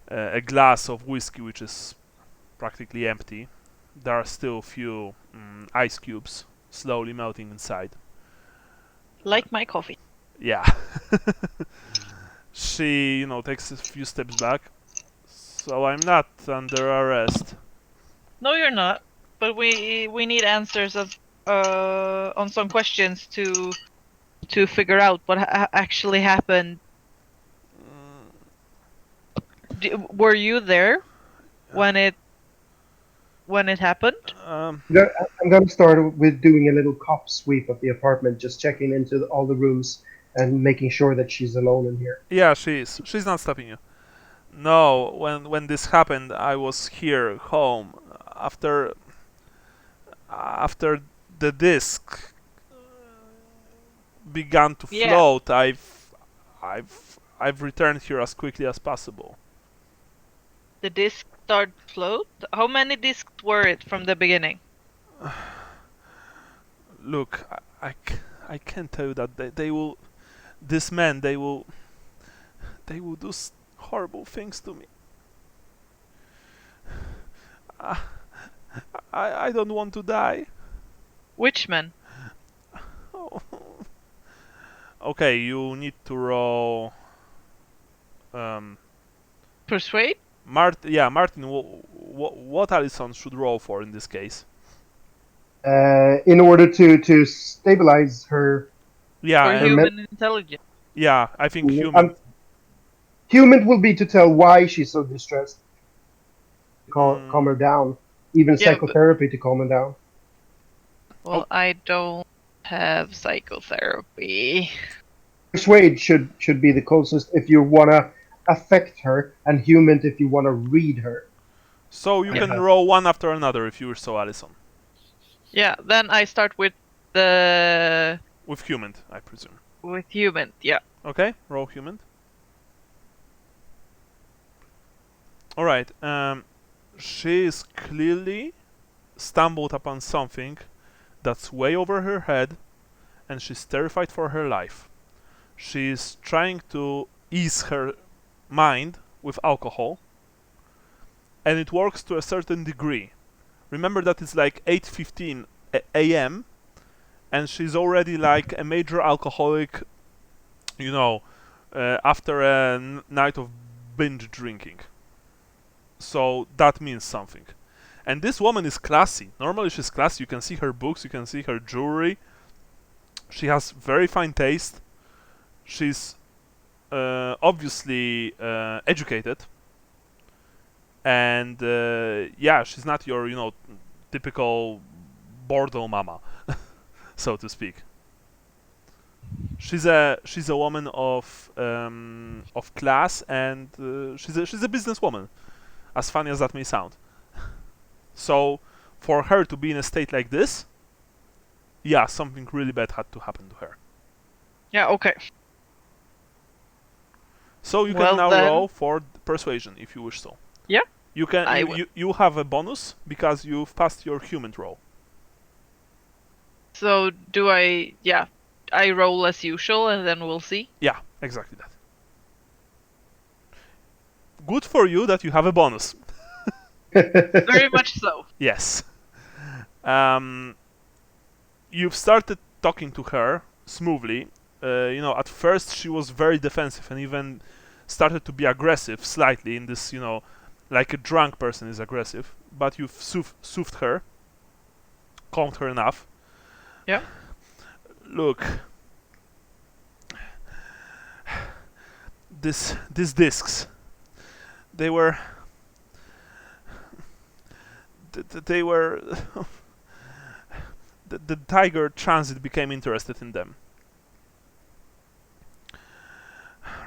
a glass of whiskey which is practically empty. There are still a few ice cubes slowly melting inside. Like my coffee. Yeah. She, takes a few steps back. So I'm not under arrest. No, you're not. But we need answers on some questions to figure out what actually happened. Were you there when it happened? I'm gonna start with doing a little cop sweep of the apartment, just checking into all the rooms and making sure that she's alone in here. Yeah, she is. She's not stopping you. No, when this happened, I was here home after the disc began to Yeah. float, I've returned here as quickly as possible. The disc started to float? How many discs were it from the beginning? Look, I can't tell you that they will. This man, they will do horrible things to me. I don't want to die. Which man? Oh. Okay, you need to roll. Persuade? Martin, what Allisson should roll for in this case? In order to stabilize her. Or Yeah, human intelligence? yeah, I think human. Human will be to tell why she's so distressed. Calm her down. Even Yeah, psychotherapy to calm her down. Well, I don't have psychotherapy. Persuade should be the closest if you wanna affect her, and human if you wanna read her. So you can roll one after another if you wish so, Allisson. Yeah, then I start with the... With human, I presume. With human, yeah. Okay, roll human. Alright, she is clearly stumbled upon something that's way over her head, and she's terrified for her life. She's trying to ease her mind with alcohol, and it works to a certain degree. Remember that it's like 8:15 a.m. and she's already like a major alcoholic, after a night of binge drinking. So that means something. And this woman is classy. Normally she's classy. You can see her books, you can see her jewelry. She has very fine taste. She's obviously educated. And she's not your, typical Bordeaux mama, so to speak. She's a woman of class, and she's a businesswoman, as funny as that may sound. So, for her to be in a state like this, something really bad had to happen to her. Yeah, okay. So you Well, can now then- roll for persuasion if you wish so. Yeah. You can. I You, will. you have a bonus because you've passed your human roll. So do I... Yeah, I roll as usual and then we'll see. Yeah, exactly that. Good for you that you have a bonus. Very much so. Yes. You've started talking to her smoothly. At first she was very defensive and even started to be aggressive slightly in this, like a drunk person is aggressive. But you've soothed her, calmed her enough. Yeah. Look, these discs, they were the Tiger Transit became interested in them,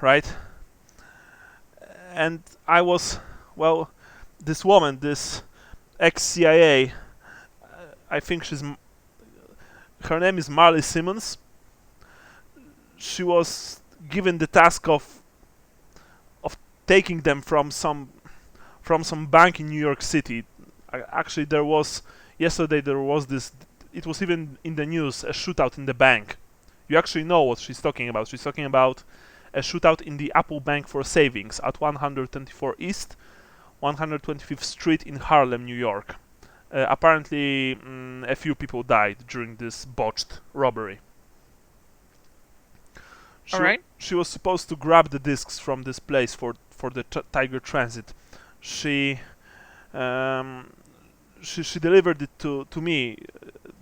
right? And I was, this woman, this ex-CIA, I think her name is Marley Simmons. She was given the task of taking them from some bank in New York City. Actually, yesterday there was this. It was even in the news, a shootout in the bank. You actually know what she's talking about. She's talking about a shootout in the Apple Bank for Savings at 124 East, 125th Street in Harlem, New York. Apparently, a few people died during this botched robbery. Alright. She was supposed to grab the discs from this place for the Tiger Transit. She delivered it to me.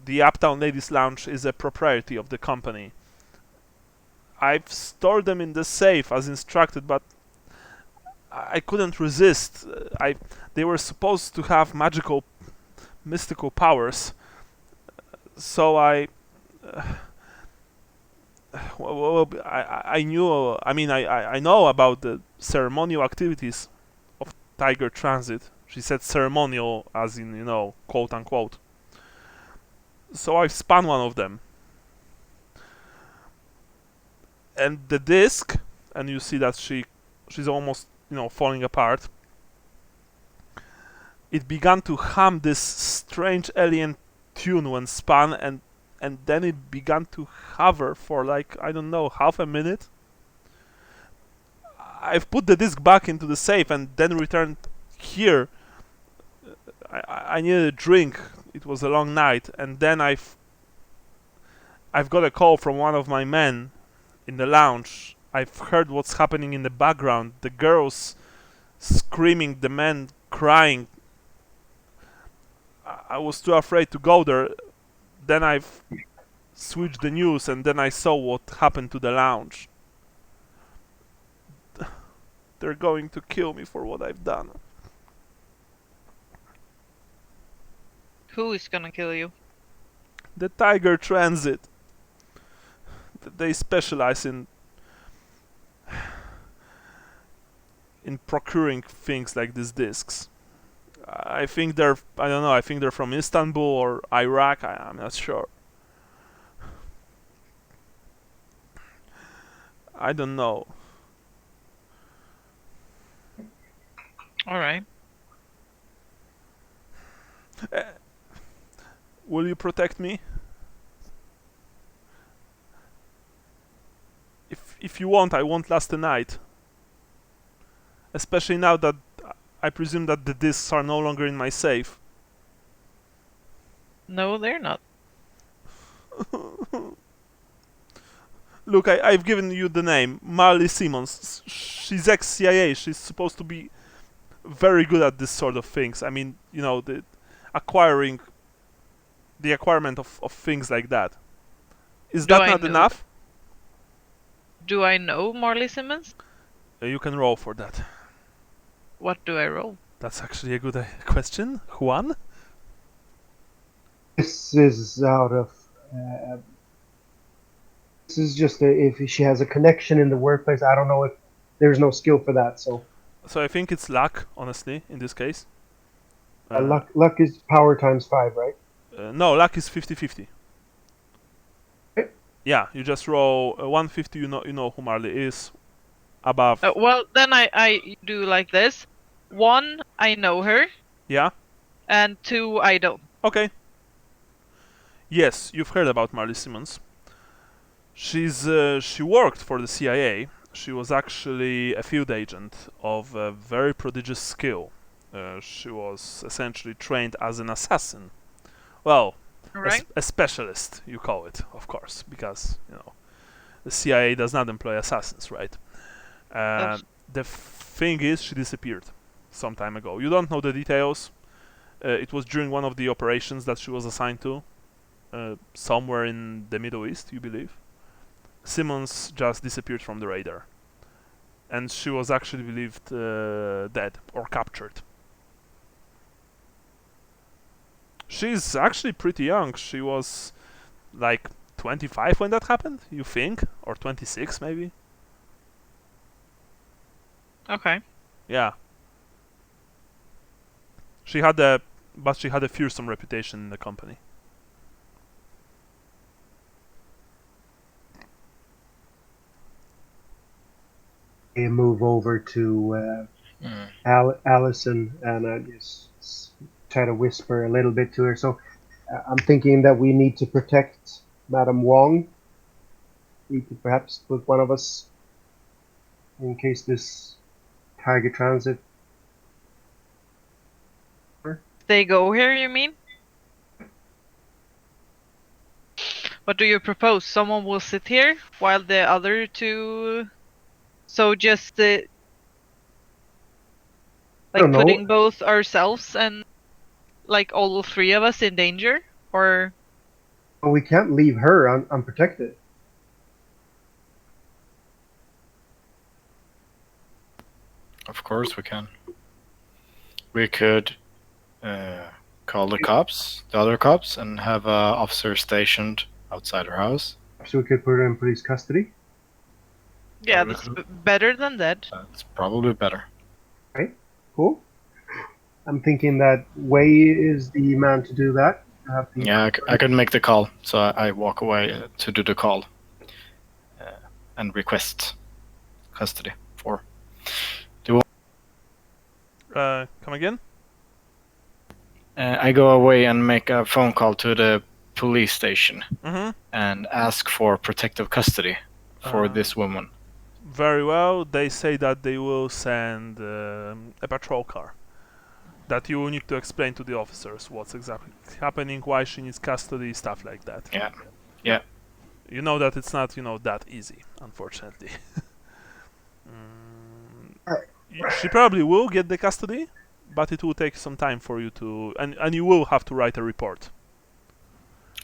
The Uptown Ladies Lounge is a propriety of the company. I've stored them in the safe as instructed, but I couldn't resist. They were supposed to have mystical powers. So I knew. I mean, I know about the ceremonial activities of Tiger Transit. She said ceremonial, as in, quote unquote. So I spun one of them. And the disc, and you see that she's almost, falling apart. It began to hum this strange alien tune when spun, and then it began to hover for like, I don't know, half a minute. I've put the disc back into the safe and then returned here. I needed a drink. It was a long night, and then I've got a call from one of my men in the lounge. I've heard what's happening in the background. The girls screaming, the men crying. I was too afraid to go there. Then I've switched the news, and then I saw what happened to the lounge. They're going to kill me for what I've done. Who is gonna kill you? The Tiger Transit. They specialize in procuring things like these discs. I think they're, I don't know, I think they're from Istanbul or Iraq, I'm not sure. I don't know. Alright. Will you protect me? If you want, I won't last the night. Especially now that I presume that the discs are no longer in my safe. No, they're not. Look, I've given you the name, Marley Simmons. She's ex-CIA. She's supposed to be very good at this sort of things. I mean, the acquirement of things like that. Is Do that I not know- enough? Do I know Marley Simmons? You can roll for that. What do I roll? That's actually a good question. Juan? This is out of. This is just if she has a connection in the workplace. I don't know if there's no skill for that. So So I think it's luck, honestly, in this case. luck is power times 5, right? No, luck is 50-50. Okay. Yeah, you just roll 150. You know who Marley is. Above. Well, then I do like this. 1, I know her, Yeah. and 2, I don't. Okay. Yes, you've heard about Marley Simmons. She worked for the CIA. She was actually a field agent of very prodigious skill. She was essentially trained as an assassin. Well, Alright? a specialist, you call it, of course, because the CIA does not employ assassins, right? The thing is, she disappeared some time ago. You don't know the details. It was during one of the operations that she was assigned to, somewhere in the Middle East, you believe. Simmons just disappeared from the radar, and she was actually believed dead or captured. She's actually pretty young. She was like 25 when that happened, you think? Or 26 maybe? Okay. Yeah. She had a fearsome reputation in the company. I move over to Allisson and I just try to whisper a little bit to her. So I'm thinking that we need to protect Madame Wong. We could perhaps put one of us in case this Tiger Transit. They go here, you mean? What do you propose? Someone will sit here while the other two. So just I like don't know. putting both ourselves and like all 3 of us in danger, or We can't leave her unprotected. Of course we can. We could call the cops, the other cops, and have an officer stationed outside her house. So we could put her in police custody. yeah, we that's could- better than that. That's probably better. Cool. I'm thinking that Wei is the man to do that. have the... Yeah, I could make the call, so I walk away to do the call and request custody for. Come again? I go away and make a phone call to the police station Mm-hmm. and ask for protective custody for this woman. Very well. They say that they will send a patrol car. That you will need to explain to the officers what's exactly happening, why she needs custody, stuff like that. Yeah. You know that it's not, that easy, unfortunately. She probably will get the custody, but it will take some time for you to... And you will have to write a report.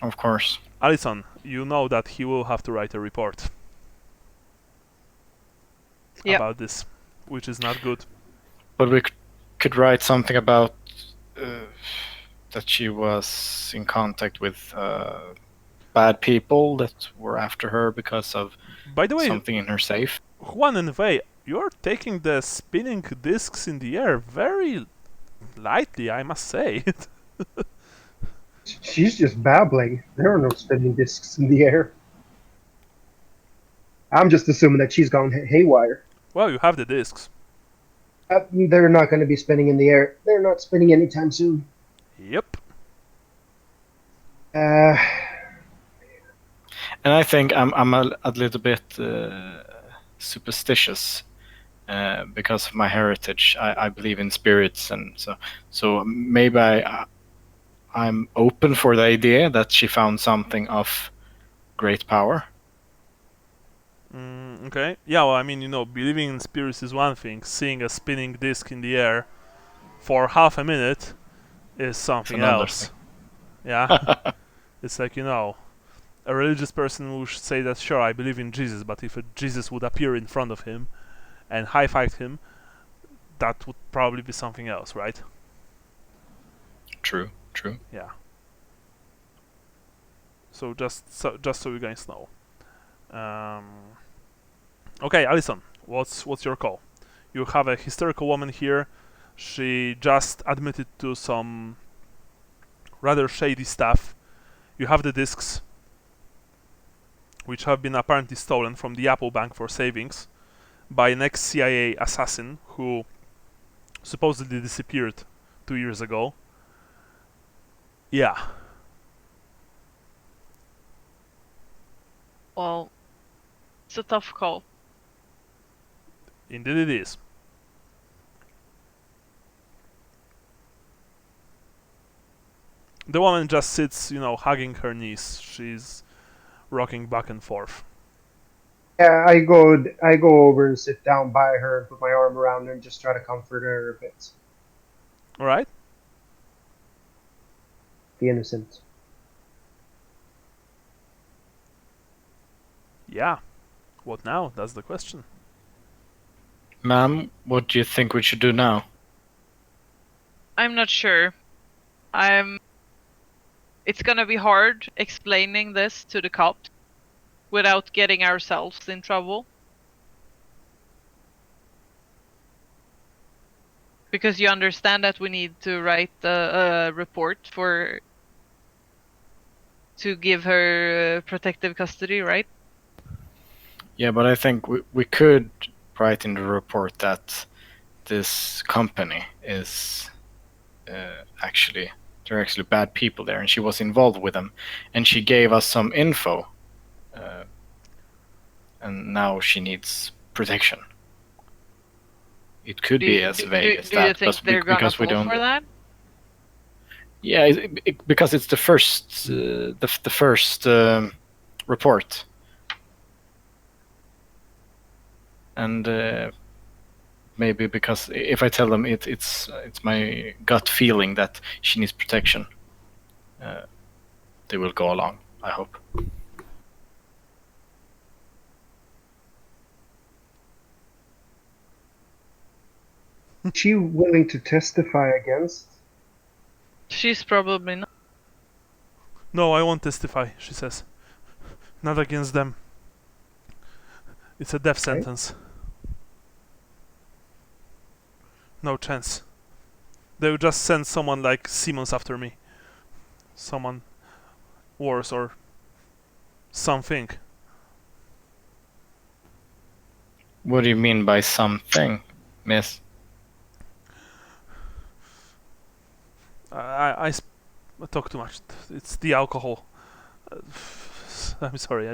Of course. Allisson, you know that he will have to write a report about this, which is not good. But we could write something about that she was in contact with bad people that were after her because of By the way, something in her safe. Juan and Vey, you're taking the spinning discs in the air very lightly, I must say. She's just babbling. There are no spinning discs in the air. I'm just assuming that she's gone haywire. Well, you have the discs. They're not going to be spinning in the air. They're not spinning anytime soon. Yep. Uh, And I think I'm a little bit superstitious because of my heritage. I believe in spirits, and so maybe I'm open for the idea that she found something of great power. Okay. Yeah, well, I mean, believing in spirits is one thing. Seeing a spinning disc in the air for half a minute is something else. Yeah. It's like, a religious person would say that, sure, I believe in Jesus, but if Jesus would appear in front of him and high-five him, that would probably be something else, right? True. Yeah. So just so you guys know. Okay, Allisson, what's your call? You have a hysterical woman here. She just admitted to some rather shady stuff. You have the discs, which have been apparently stolen from the Apple Bank for savings by an ex-CIA assassin who supposedly disappeared 2 years ago. Yeah. Well, it's a tough call. Indeed it is. The woman just sits, hugging her knees. She's rocking back and forth. yeah, I go over and sit down by her and put my arm around her and just try to comfort her a bit. Alright? The innocent. Yeah. What now? That's the question. Ma'am, what do you think we should do now? I'm not sure. It's gonna be hard explaining this to the cops without getting ourselves in trouble. Because you understand that we need to write a report to give her protective custody, right? Yeah, but I think we could write in the report that this company is they're actually bad people there, and she was involved with them, and she gave us some info, and now she needs protection. It could be as vague as that. Do you think they're gonna fall for that? Yeah, because it's the first report, and maybe because if I tell them it's my gut feeling that she needs protection, they will go along, I hope. Is she willing to testify against? She's probably not. No, I won't testify, she says. Not against them. It's a death sentence. No chance. They will just send someone like Simmons after me. someone worse or something. What do you mean by something, miss? I talk too much. It's the alcohol. I'm sorry.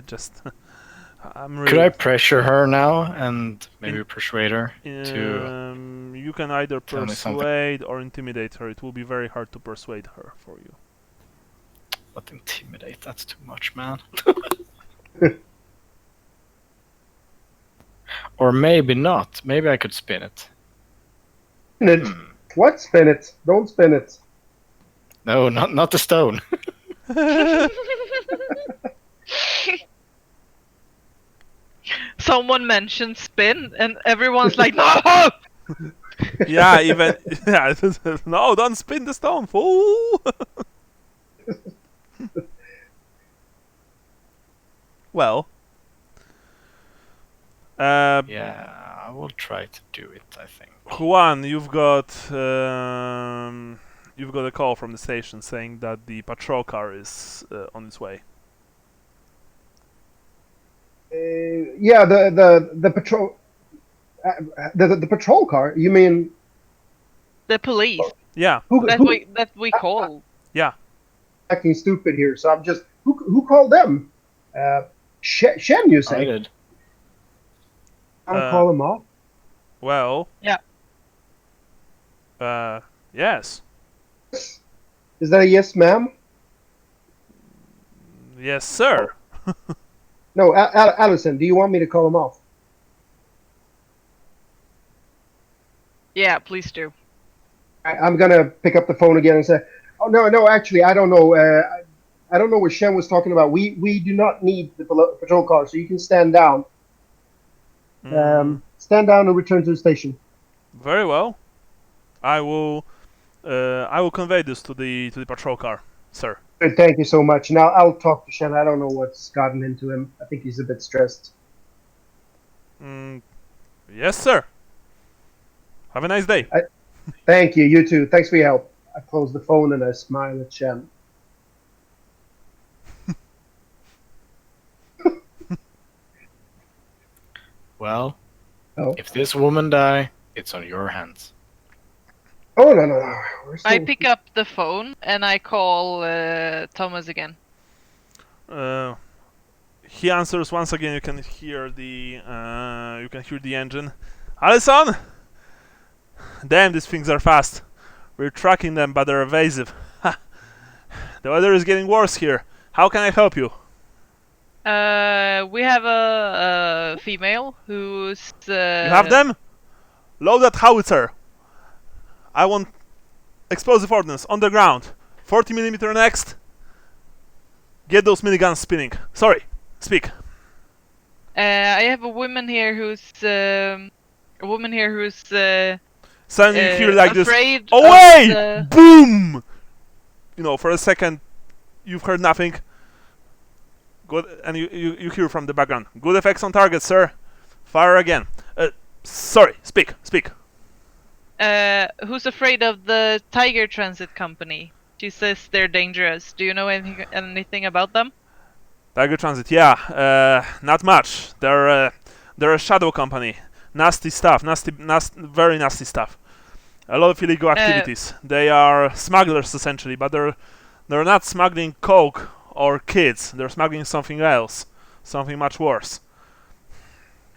I'm really. Could I pressure her now and maybe persuade her to You can either tell me something? persuade or intimidate her. It will be very hard to persuade her for you. But intimidate, that's too much, man. Or maybe not. Maybe I could spin it. Spin it. What? Spin it. Don't spin it. No, not the stone. Someone mentioned spin, and everyone's like, no! Yeah, even no, don't spin the stone, fool. Well, Yeah, I will try to do it, I think. Juan, you've got a call from the station saying that the patrol car is on its way. Yeah, the patrol. The patrol car. You mean The police Yeah, who that we called. yeah. acting stupid here? So I'm just who called them? Shen, you I say? did. I'll call him off. Well. Yeah. Yes. Is that a yes, ma'am? Yes, sir. No, Allisson. Do you want me to call him off? Yeah, please do. I'm gonna pick up the phone again and say, "Oh no, actually, I don't know. I don't know what Shen was talking about. We do not need the patrol car, so you can stand down. Stand down and return to the station." Very well. I will convey this to the patrol car, sir. Good, thank you so much. Now I'll talk to Shen. I don't know what's gotten into him. I think he's a bit stressed. Yes, sir. Have a nice day. Thank you. You too. Thanks for your help. I close the phone and I smile at Shen. Well, Oh. if this woman die, it's on your hands. Oh no. We're I still... pick up the phone and I call Thomas again. He answers once again. You can hear the engine. Allisson! Damn, these things are fast. We're tracking them, but they're evasive. The weather is getting worse here. How can I help you? We have a female who's. You have them? Load that howitzer. I want explosive ordnance on the ground. 40mm next. Get those miniguns spinning. Sorry, speak. I have a woman here who's. Suddenly you hear like this. afraid Away! of the- Boom! You know, for a second, you've heard nothing. Good, and you hear from the background. Good effects on target, sir. Fire again. Sorry, speak. Who's afraid of the Tiger Transit Company? She says they're dangerous. Do you know anything about them? Tiger Transit, yeah. Not much. They're a shadow company. Nasty stuff. Very nasty stuff. A lot of illegal activities. They are smugglers essentially, but they're not smuggling coke or kids. They're smuggling something else, something much worse.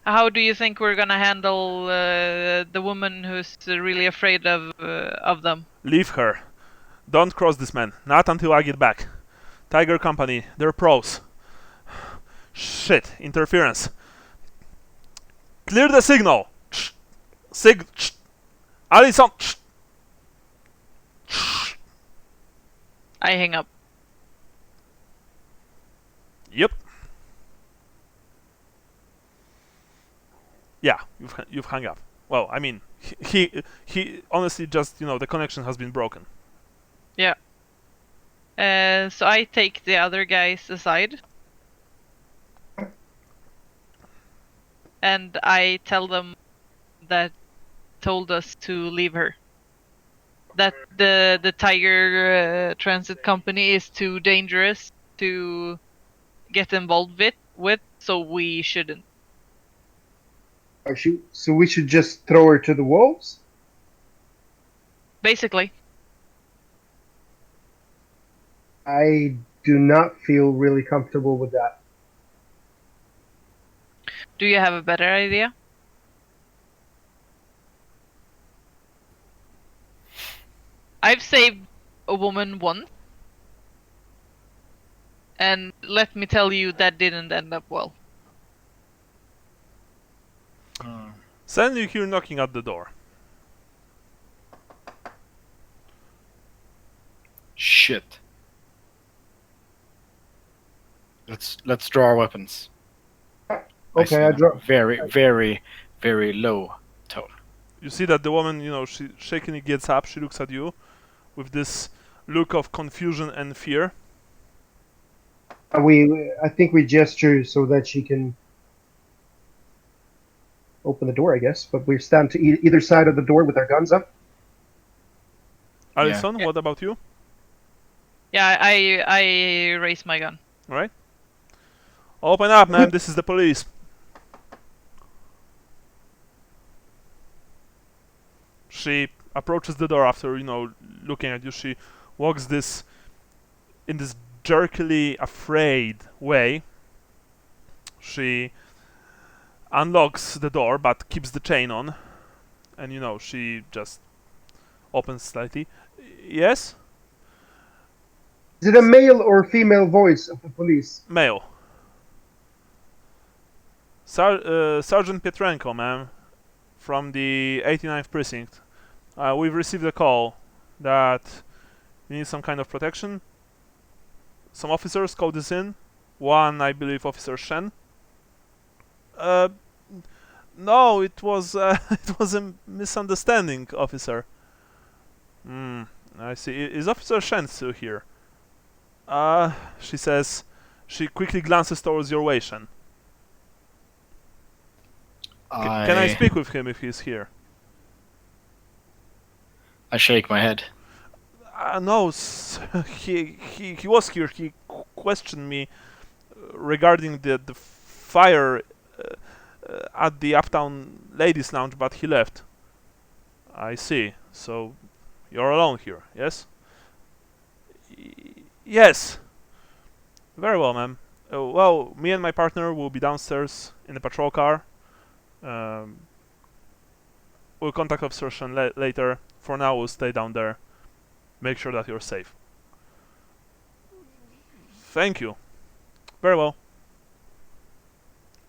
How do you think we're gonna handle the woman who's really afraid of them? Leave her. Don't cross this man. Not until I get back. Tiger Company, they're pros. Shit, interference. Clear the signal. Allisson. I hang up. Yep. Yeah, you've hung up. Well, I mean, he honestly just, the connection has been broken. Yeah. So I take the other guys aside. And I tell them that told us to leave her. that the Tiger Transit Company is too dangerous to get involved with, so we shouldn't. So we should just throw her to the wolves? Basically. I do not feel really comfortable with that. Do you have a better idea? I've saved a woman once, and let me tell you, that didn't end up well. Suddenly you hear knocking at the door. Shit. Let's draw our weapons. Okay, I draw. Very, very low tone. You see that the woman, she shakily gets up, she looks at you with this look of confusion and fear. I think we gesture so that she can open the door, I guess. But we stand to either side of the door with our guns up. Allisson, what about you? Yeah, I raise my gun. Alright. Open up, man, this is the police. She approaches the door after, looking at you. She walks in this jerkily afraid way. She unlocks the door but keeps the chain on. And, she just opens slightly. Yes? Is it a male or female voice of the police? Male. Sergeant Petrenko, ma'am, from the 89th precinct. We've received a call that you need some kind of protection. Some officers called this in. One, I believe, Officer Shen. No, it was it was a misunderstanding, officer. I see. Is Officer Shen still here? She says. She quickly glances towards your way, Shen. Can I speak with him if he's here? I shake my head. No, he was here. He questioned me regarding the fire at the Uptown Ladies Lounge, but he left. I see. So you're alone here, yes? Yes. Very well, ma'am. Well, me and my partner will be downstairs in the patrol car. We'll contact Officer Shen later. For now, we'll stay down there. Make sure that you're safe. Thank you. Very well.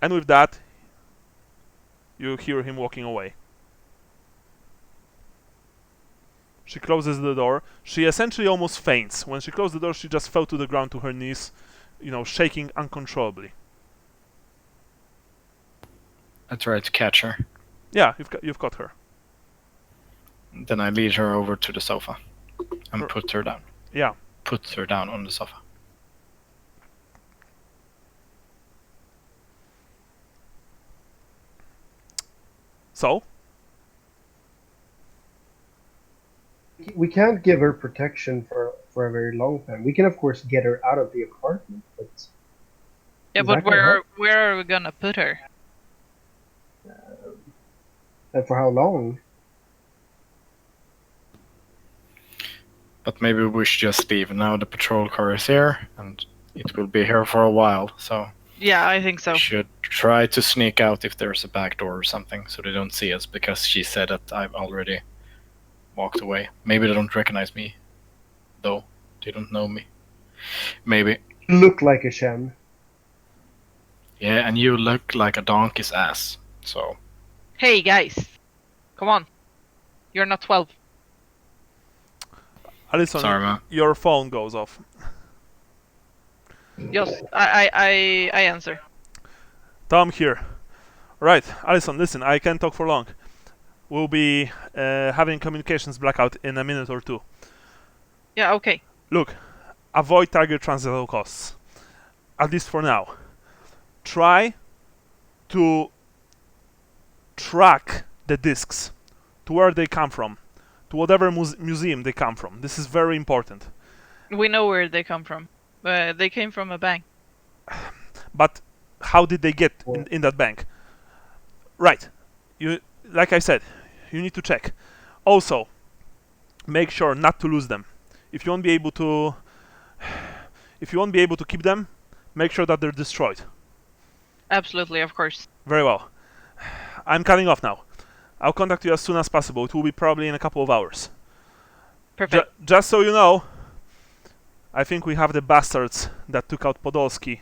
And with that, you hear him walking away. She closes the door. She essentially almost faints. When she closed the door, she just fell to the ground to her knees, shaking uncontrollably. I try to catch her. Yeah, you've caught her. Then I lead her over to the sofa and put her down. Yeah. Put her down on the sofa. So? We can't give her protection for a very long time. We can, of course, get her out of the apartment, but... Yeah, but where are we gonna put her? And for how long? But maybe we should just leave. Now the patrol car is here, and it will be here for a while, so... Yeah, I think so. We should try to sneak out if there's a back door or something, so they don't see us, because she said that I've already walked away. Maybe they don't recognize me, though. They don't know me. Maybe. Look like a Shen. Yeah, and you look like a donkey's ass, so... Hey, guys. Come on. You're not 12. Allisson, sorry, man. Your phone goes off. Yes, I answer. Tom here. Right, Allisson, listen, I can't talk for long. We'll be having communications blackout in a minute or two. Yeah, okay. Look, avoid target transit at all costs. At least for now. Try to track the discs to where they come from. to whatever museum they come from. This is very important. We know where they come from. They came from a bank. But how did they get in that bank? Right. You, like I said, you need to check. Also, make sure not to lose them. If you won't be able to keep them, make sure that they're destroyed. Absolutely, of course. Very well. I'm cutting off now. I'll contact you as soon as possible. It will be probably in a couple of hours. Perfect. Just so you know, I think we have the bastards that took out Podolski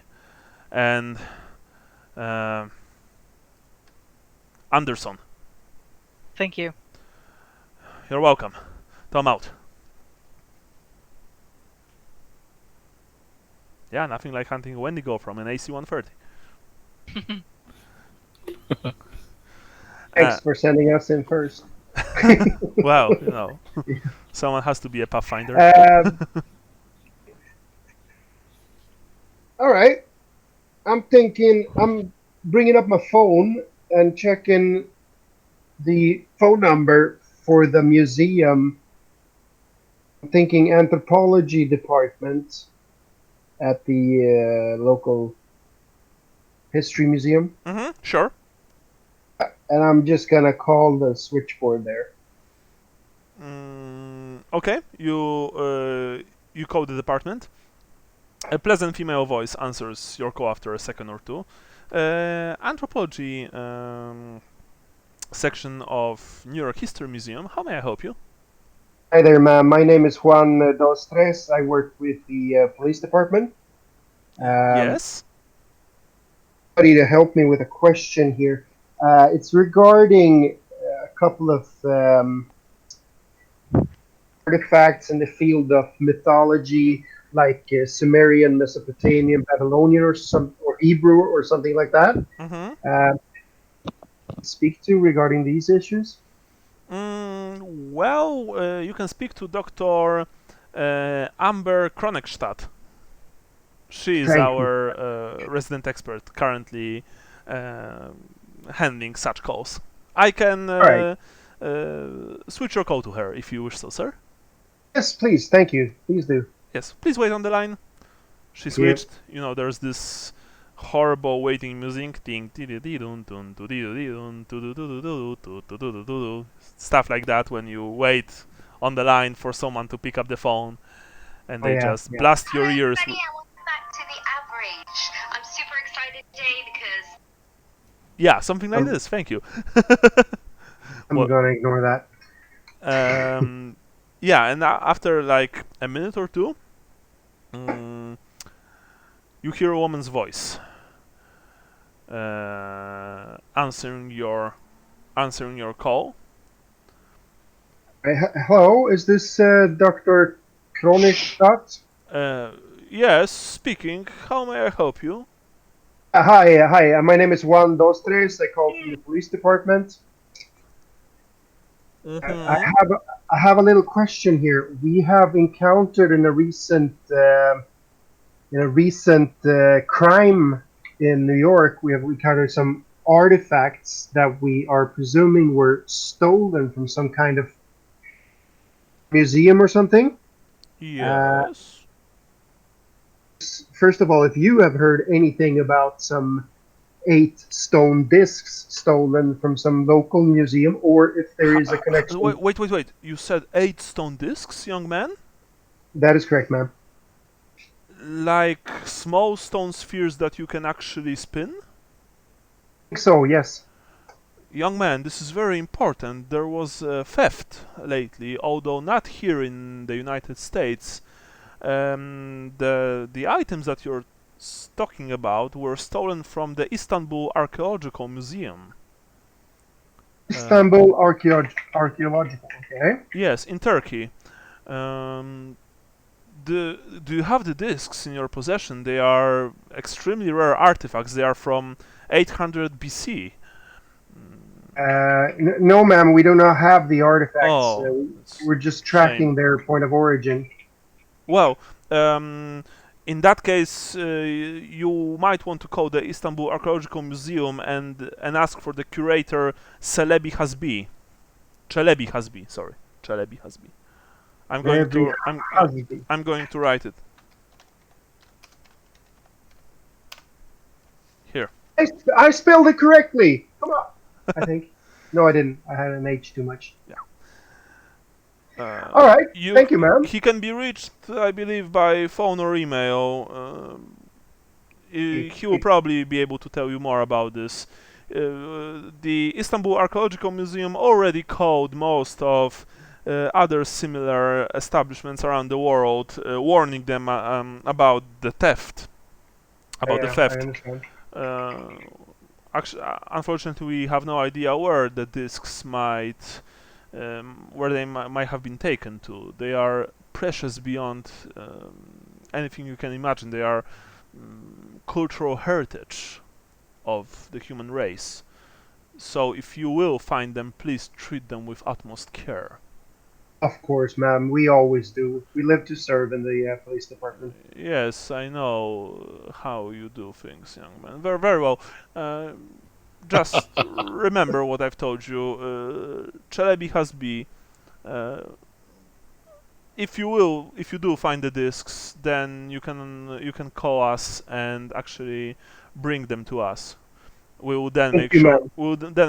and Andersson. Thank you. You're welcome. Tom out. Yeah, nothing like hunting a Wendigo from an AC-130. Thanks for sending us in first. Well, you know, someone has to be a pathfinder. All right. I'm bringing up my phone and checking the phone number for the museum. I'm thinking anthropology department at the local history museum. Mm-hmm, sure. And I'm just gonna call the switchboard there. Okay, you call the department. A pleasant female voice answers your call after a second or two. Anthropology section of New York History Museum. How may I help you? Hi there, ma'am. My name is Juan Dos Tres. I work with the police department. Yes. Somebody to help me with a question here. It's regarding a couple of artifacts in the field of mythology, like Sumerian, Mesopotamian, Babylonian, or Hebrew, or something like that. Mm-hmm. Speak to regarding these issues. Well, you can speak to Dr. Amber Kronekstadt. She is our resident expert currently handling such calls. I can switch your call to her if you wish so, sir. Yes, please. Thank you. Please do. Yes, please wait on the line. She switched. You know, there's this horrible waiting music, stuff like that when you wait on the line for someone to pick up the phone, and they just blast your ears. Welcome back to the average. I'm super excited today because yeah, something like this. Thank you. I'm gonna ignore that. Yeah, and after like a minute or two, you hear a woman's voice answering your call. Hello, is this Dr. Kronekstadt? Yes, speaking. How may I help you? Hi. My name is Juan Dos Tres. I call from the police department. Mm-hmm. I have a little question here. We have encountered in a recent crime in New York. We have encountered some artifacts that we are presuming were stolen from some kind of museum or something. Yes. First of all, if you have heard anything about some 8 stone discs stolen from some local museum, or if there is a connection. Wait. You said 8 stone discs, young man? That is correct, ma'am. Like small stone spheres that you can actually spin? I think so, yes. Young man, this is very important. There was theft lately, although not here in the United States. The items that you're talking about were stolen from the Istanbul Archaeological Museum. Istanbul Archaeological, okay. Yes, in Turkey. Do you have the discs in your possession? They are extremely rare artifacts. They are from 800 BC. No, ma'am, we do not have the artifacts. Oh, we're just tracking their point of origin. Well, in that case, you might want to call the Istanbul Archaeological Museum and ask for the curator Çelebi Hasbi. Chalebi Hasbi. I'm going to Hasbi. I'm going to write it here. I spelled it correctly. Come on. I think. No, I didn't. I had an H too much. All right. Thank you, ma'am. He can be reached, I believe, by phone or email. He will probably be able to tell you more about this. The Istanbul Archaeological Museum already called most of other similar establishments around the world, warning them about the theft. About the theft. I understand. Actually, unfortunately, we have no idea where the discs might, where they might have been taken to. They are precious beyond anything you can imagine. They are cultural heritage of the human race. So if you will find them, please treat them with utmost care. Of course, ma'am. We always do. We live to serve in the police department. Yes, I know how you do things, young man. Very, very well. Just remember what I've told you. Chalebi Hasbi. If you do find the discs, then you can call us and actually bring them to us. We will then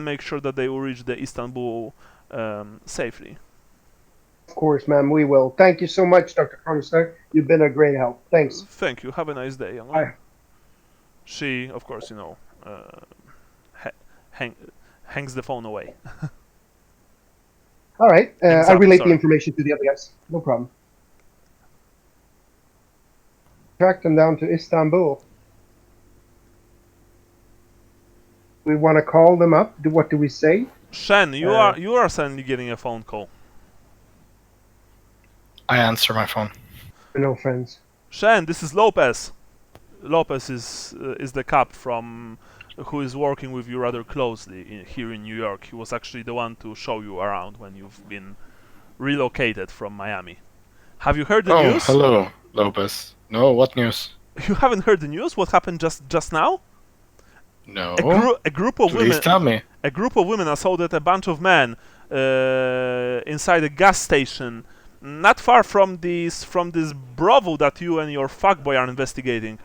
make sure that they will reach the Istanbul safely. Of course, ma'am, we will. Thank you so much, Dr. Kronstar. You've been a great help. Thanks. Thank you. Have a nice day, young Bye. man. She, of course, hangs the phone away. All right. I Exactly, relate sorry. the information to the other guys. No problem. Track them down to Istanbul. We want to call them up. What do we say? Shen, you are suddenly getting a phone call. I answer my phone. We're no friends. Shen, this is Lopez. Lopez is the cop from who is working with you rather closely here in New York. He was actually the one to show you around when you've been relocated from Miami. Have you heard the news? Oh, hello, Lopez. No, what news? You haven't heard the news? What happened just now? No. A group of Please women. tell me. A group of women assaulted a bunch of men inside a gas station, not far from this brothel that you and your fuckboy are investigating.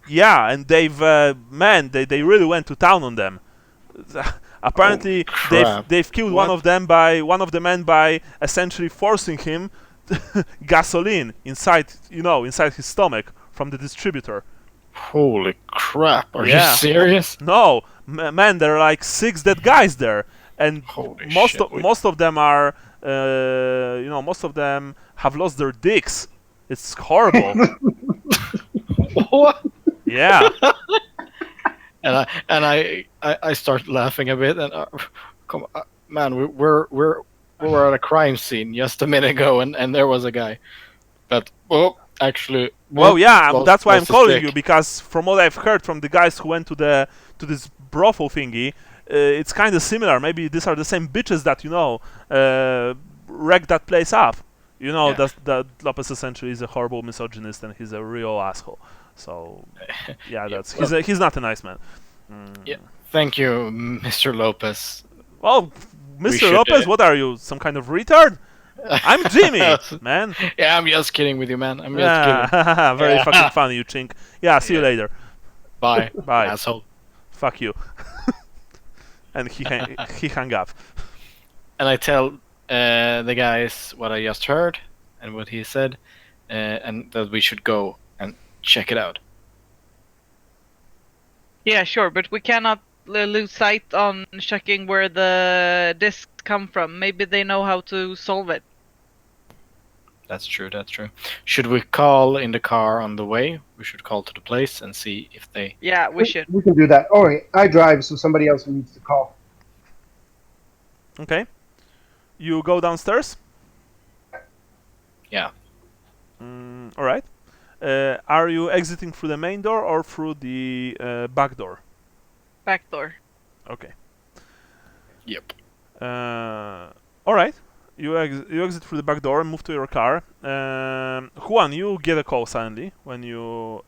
Yeah, and they've they really went to town on them. Apparently, they've killed one of the men by essentially forcing him gasoline inside his stomach from the distributor. Holy crap! Are you Yeah. serious? No, man, there are like 6 dead guys there, and Holy most shit. most of them are, most of them have lost their dicks. It's horrible. What? Yeah. And I start laughing a bit, and come on, man, we were at a crime scene just a minute ago, and there was a guy that actually. Well, yeah, that's why I'm lost his calling dick. you, because from what I've heard from the guys who went to this brothel thingy, it's kind of similar. Maybe these are the same bitches that wrecked that place up. Yeah. That Lopez essentially is a horrible misogynist and he's a real asshole. So yeah, he's not a nice man. Yeah. Thank you, Mr. Lopez. Well, We Mr. should, Lopez, what are you, some kind of retard? I'm Jimmy, man. Yeah, I'm just kidding with you, man. I'm just kidding. Yeah, very Yeah. fucking funny, you chink. Yeah, see you Yeah. later. Bye, Bye. asshole. Fuck you. And he hung up. And I tell the guys what I just heard and what he said, and that we should go and check it out. Yeah, sure, but we cannot lose sight on checking where the discs come from. Maybe they know how to solve it. That's true. That's true. Should we call in the car on the way? We should call to the place and see if they. Yeah, we should. We can do that. All right. I drive, so somebody else needs to call. Okay. You go downstairs? Yeah. Alright. Are you exiting through the main door or through the back door? Back door. Okay. Yep. Alright. You exit through the back door and move to your car. Juan, you get a call suddenly when you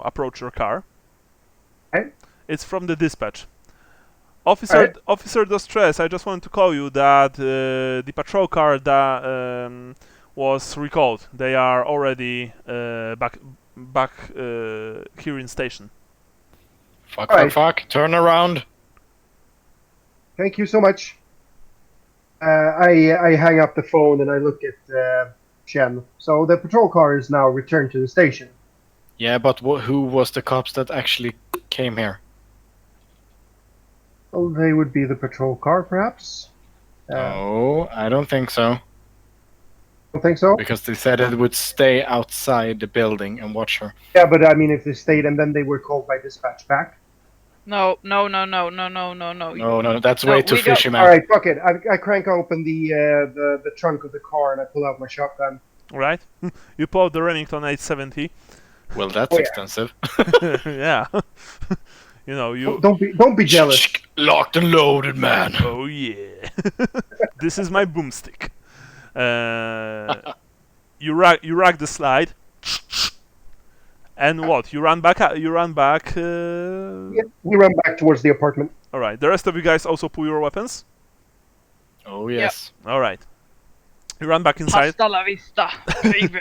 approach your car. Okay. It's from the dispatch. Officer Distress, I just wanted to call you that the patrol car that was recalled. They are already back here in station. Fuck, All fuck, right. fuck. Turn around. Thank you so much. I hang up the phone and I look at Shen. So the patrol car is now returned to the station. Yeah, but who was the cops that actually came here? Well, they would be the patrol car, perhaps. No, I don't think so. Don't think so. Because they said it would stay outside the building and watch her. Yeah, but I mean, if they stayed and then they were called by dispatch back. No. No, that's way too we don't- fishy, All man. right, fuck it. I crank open the trunk of the car and I pull out my shotgun. All right. You pull out the Remington 870. Well, that's Oh, yeah. expensive. Yeah. You know you. Don't be jealous. Locked and loaded, man. Oh yeah. This is my boomstick. You rack the slide. And what? You run back. Yeah, we run back towards the apartment. All right. The rest of you guys also pull your weapons. Oh, yes. All right. You run back inside. Hasta la vista, baby.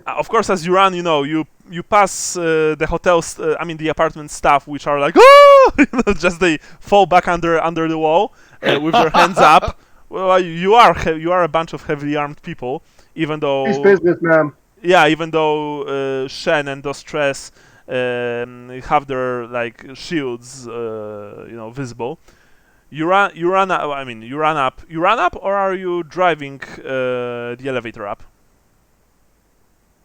Of course, as you run, you know you pass the hotels. The apartment staff, which are like, oh, just they fall back under the wall with their hands up. Well, you are a bunch of heavily armed people, even though. It's business, ma'am. Yeah, even though Shen and Distress have their like shields, visible. You run up, or are you driving the elevator up?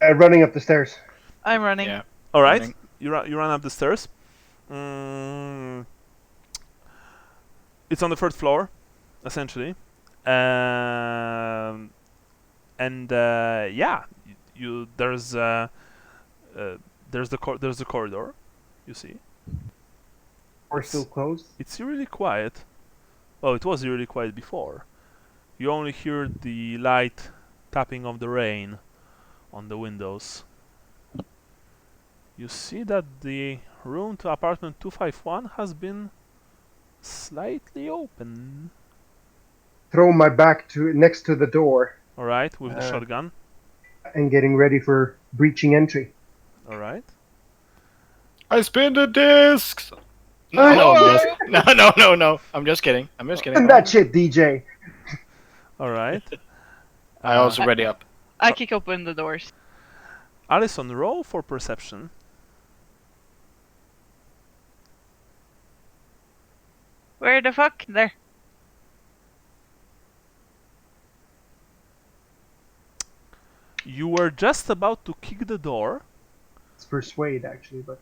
Running up the stairs. I'm running. Yeah. All right, Running. you run up the stairs. It's on the third floor, essentially, and there's the corridor. You see, Or still closed. it's really quiet. Well, it was really quiet before. You only hear the light tapping of the rain on the windows. You see that the room to apartment 251 has been slightly open. Throw my back to next to the door Alright, with the shotgun. and getting ready for breaching entry. Alright. I spin the discs. No, I'm just kidding. And that shit, DJ. Alright. I also ready up. I kick open the doors. Allisson, roll for perception. Where the fuck? There. You were just about to kick the door. It's persuade, actually, but...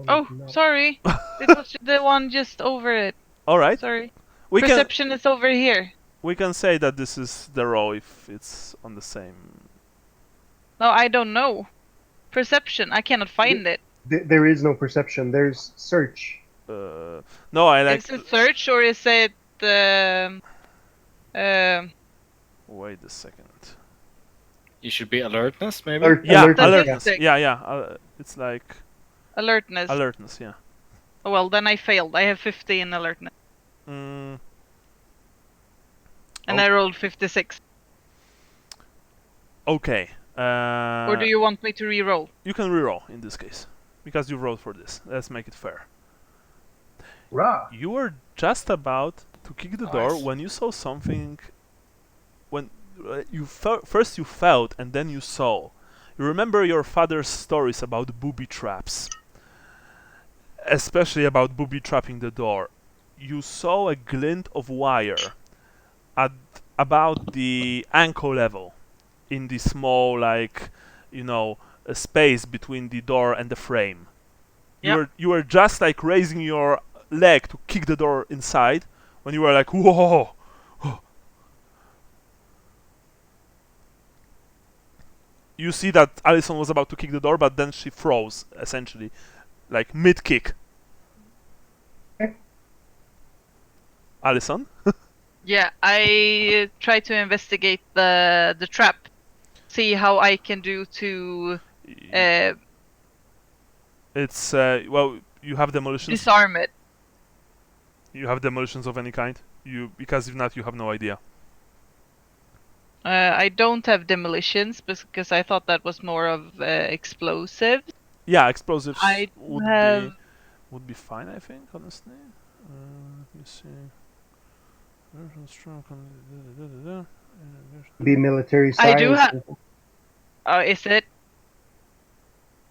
Oh, no. sorry. It was the one just over it. Alright. Sorry. We Perception is over here. can say that this is the roll if it's on the same. No, I don't know. Perception. I cannot find it. There is no perception. There's search. No, I like. Is it search or is it Wait a second. You should be alertness, maybe? Yeah, Alertness, alertness. yeah. Yeah. It's like alertness? alertness. Yeah. Oh, well, then I failed. I have 50 in alertness. Mm, And Oh. I rolled 56. okay. Or do you want me to re-roll? You can reroll in this case because you rolled for this. Let's make it fair. Rah. You were just about to kick the door Nice. when you saw something. When you first you felt and then you saw. You remember your father's stories about booby traps, especially about booby trapping the door. You saw a glint of wire at about the ankle level in the small, like, a space between the door and the frame. Yep. You were just like raising your leg to kick the door inside when you were like, whoa. You see that Allisson was about to kick the door, but then she froze, essentially, like mid-kick. Allisson? Yeah, I try to investigate the trap. See how I can do to It's, well, you have demolition... disarm it. You have demolitions of any kind? Because if not, you have no idea. I don't have demolitions because I thought that was more of explosives. Yeah, explosives I would be fine, I think, honestly. Let me see. Be military I science. do have. Oh, is it?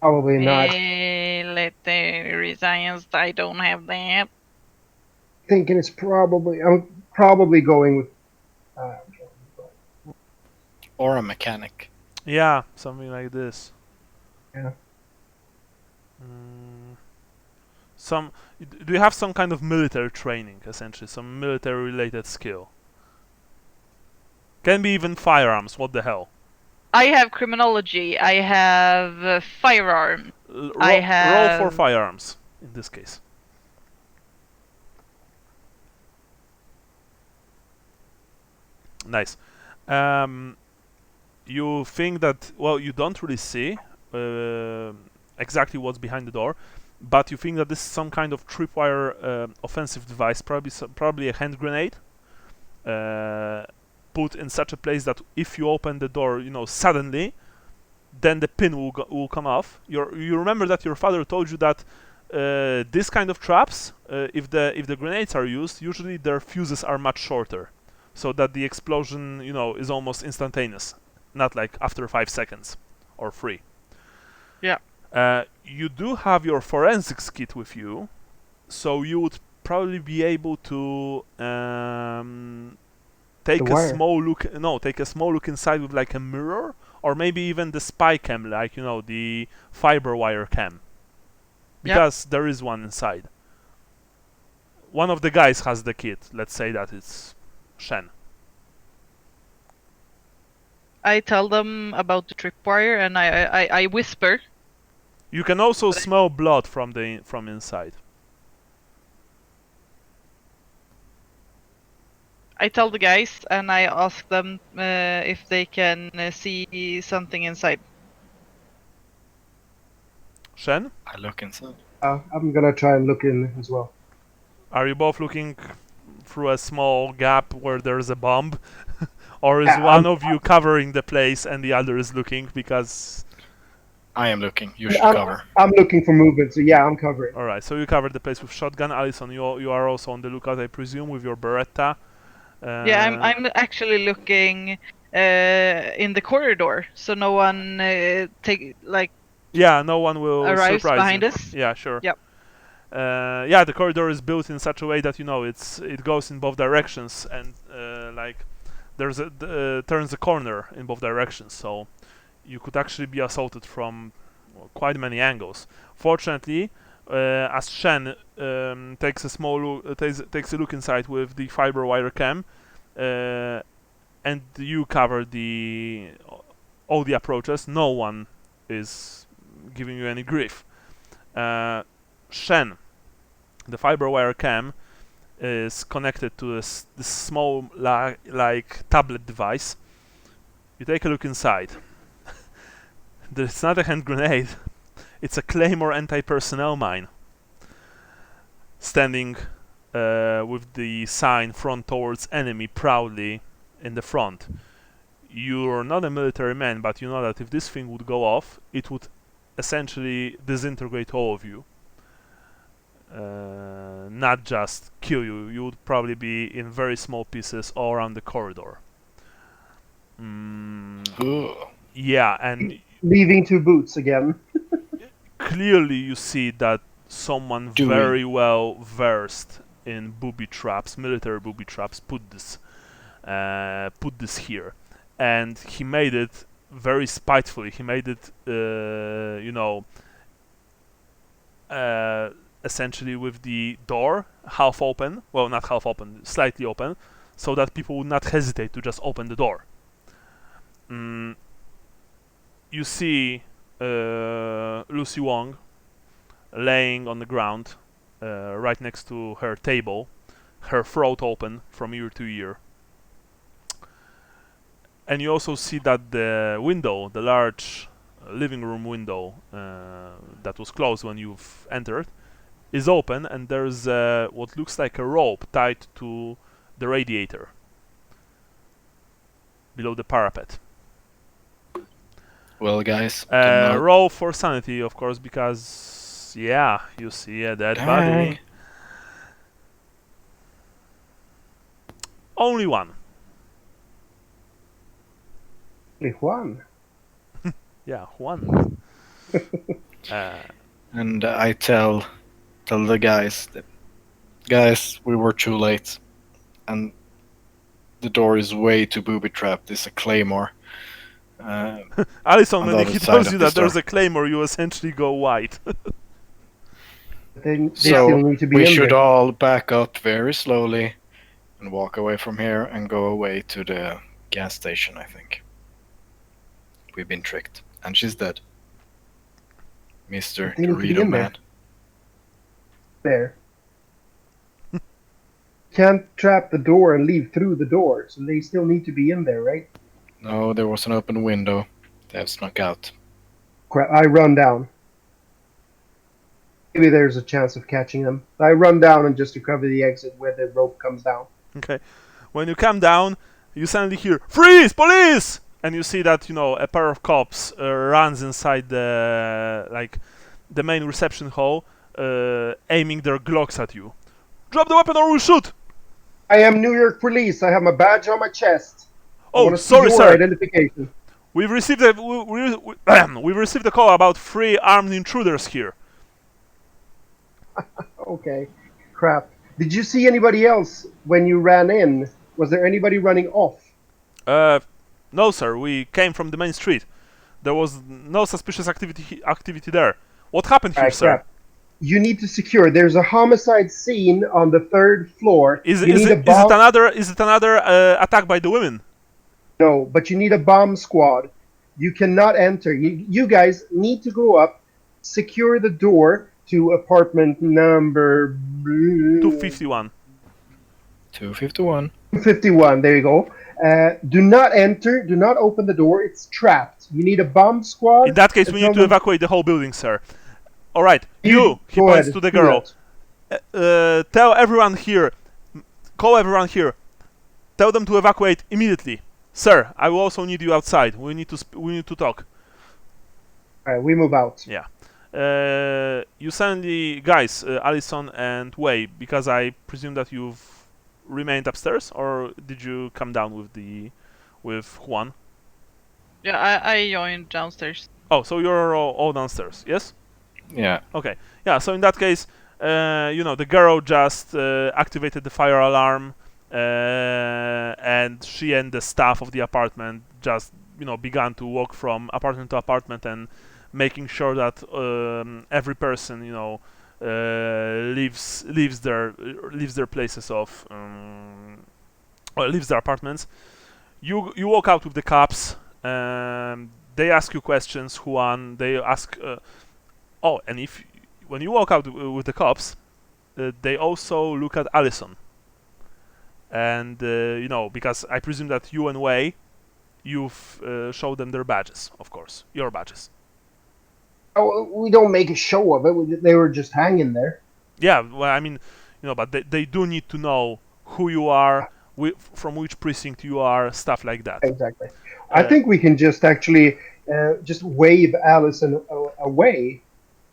Probably not. Military science. I don't have that. Thinking it's probably. I'm probably going with. Or a mechanic. Yeah, something like this. Yeah. Do you have some kind of military training, essentially, some military-related skill? Can be even firearms. What the hell? I have criminology. I have firearm. Roll for firearms in this case. Nice. You think that, well, you don't really see exactly what's behind the door, but you think that this is some kind of tripwire offensive device, probably a hand grenade, put in such a place that if you open the door, suddenly, then the pin will come off. You remember that your father told you that this kind of traps, if the grenades are used, usually their fuses are much shorter, so that the explosion, is almost instantaneous, not like after 5 seconds or 3. Yeah. You do have your forensics kit with you, so you would probably be able to take a small look. No, take a small look inside with like a mirror, or maybe even the spy cam, like the fiber wire cam, because there is one inside. One of the guys has the kit. Let's say that it's Shen. I tell them about the tripwire and I whisper. You can also smell blood from inside. I tell the guys and I ask them if they can see something inside. Shen? I look inside. I'm gonna try and look in as well. Are you both looking through a small gap where there's a bomb? Or is one of you covering the place and the other is looking? Because I am looking. You should cover. I'm looking for movement, so yeah, I'm covering. Alright, so you covered the place with shotgun. Allisson, you are also on the lookout, I presume, with your Beretta. Yeah, I'm actually looking in the corridor, so no one Yeah, no one will arrives surprise behind you. us. Yeah, sure. Yep. Yeah, the corridor is built in such a way that it goes in both directions, and there's turns a corner in both directions, so you could actually be assaulted from quite many angles. Fortunately, as Shen takes a look inside with the fiber wire cam, and you cover all the approaches, no one is giving you any grief. Shen, the fiber wire cam is connected to this small like tablet device. You take a look inside. It's not a hand grenade. It's a Claymore anti-personnel mine. Standing with the sign "Front towards enemy" proudly in the front. You're not a military man, but you know that if this thing would go off, it would essentially disintegrate all of you. Not just kill you. You would probably be in very small pieces all around the corridor. Yeah, and leaving 2 boots again. Clearly you see that someone very well versed in booby traps, military booby traps, put this here, and he made it very spitefully. He made it, essentially with the door half open, well, not half open, slightly open, so that people would not hesitate to just open the door. You see Lucy Wong laying on the ground right next to her table, her throat open from ear to ear. And you also see that the window, the large living room window that was closed when you've entered, is open, and there's what looks like a rope tied to the radiator below the parapet. Well, guys, don't know. Roll for sanity, of course, because yeah, you see a dead body. Dang. Only one. Only one. Yeah, one. And I tell the guys that, guys, we were too late, and the door is way too booby-trapped. It's a claymore. Allisson, On when the he other side tells of you the that there's store. a claymore, you essentially go white. They So still need to be we in should there. all back up very slowly and walk away from here and go away to the gas station, I think. We've been tricked. And she's dead. Mr. They need to be Dorito in there. Man. There. Can't trap the door and leave through the door, so they still need to be in there, right? No, there was an open window. They have snuck out. Crap, I run down. Maybe there's a chance of catching them. I run down and just to cover the exit where the rope comes down. Okay. When you come down, you suddenly hear "Freeze! Police!" and you see that a pair of cops runs inside the main reception hall, aiming their Glocks at you. Drop the weapon or we'll shoot! I am New York Police. I have my badge on my chest. I Oh, wanna see sorry, your sir. Identification. We've received we've received a call about 3 armed intruders here. Okay. Crap. Did you see anybody else when you ran in? Was there anybody running off? No, sir. We came from the main street. There was no suspicious activity there. What happened here, Alright, sir? crap. You need to secure. There's a homicide scene on the 3rd floor. Is You need a it bomb- another attack by the women? No, but you need a bomb squad. You cannot enter. You guys need to go up, secure the door to apartment number 251. 251. 51. There you go. Do not enter. Do not open the door. It's trapped. You need a bomb squad. In that case, we and need to tell them- evacuate the whole building, sir. All right, you. He Go points ahead, to the do girl. that. Tell everyone here. Call everyone here. Tell them to evacuate immediately, sir. I will also need you outside. We need to talk. All right, we move out. Yeah. You suddenly, guys, Allisson and Wei, because I presume that you've remained upstairs, or did you come down with Juan? Yeah, I joined downstairs. Oh, so you're all downstairs, yes? Yeah. Okay. Yeah. So in that case, the girl just activated the fire alarm, and she and the staff of the apartment just began to walk from apartment to apartment and making sure that every person leaves their places of or leaves their apartments. You walk out with the cops. They ask you questions, Juan. They ask. And when you walk out with the cops, they also look at Allisson. And because I presume that you and Wei, you've showed them their badges, of course, your badges. Oh, we don't make a show of it. They were just hanging there. Yeah, well, I mean, but they do need to know who you are, from which precinct you are, stuff like that. Exactly. I think we can just actually just wave Allison away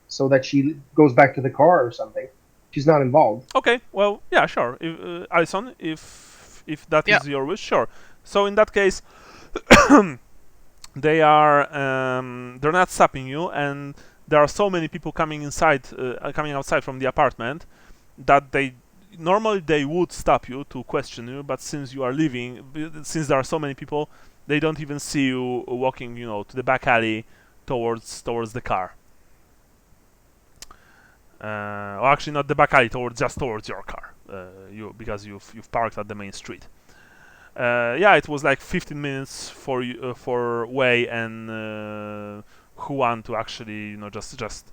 so that she goes back to the car or something. She's not involved. Okay, well, yeah, sure. Allisson, if that is your wish, sure. So in that case, they're not stopping you, and there are so many people coming outside from the apartment that they would stop you to question you, but since you are leaving, since there are so many people, they don't even see you walking, to the back alley towards the car. Or actually, not the back alley, just towards your car, because you've parked at the main street. It was like 15 minutes for Wei and Juan to actually, just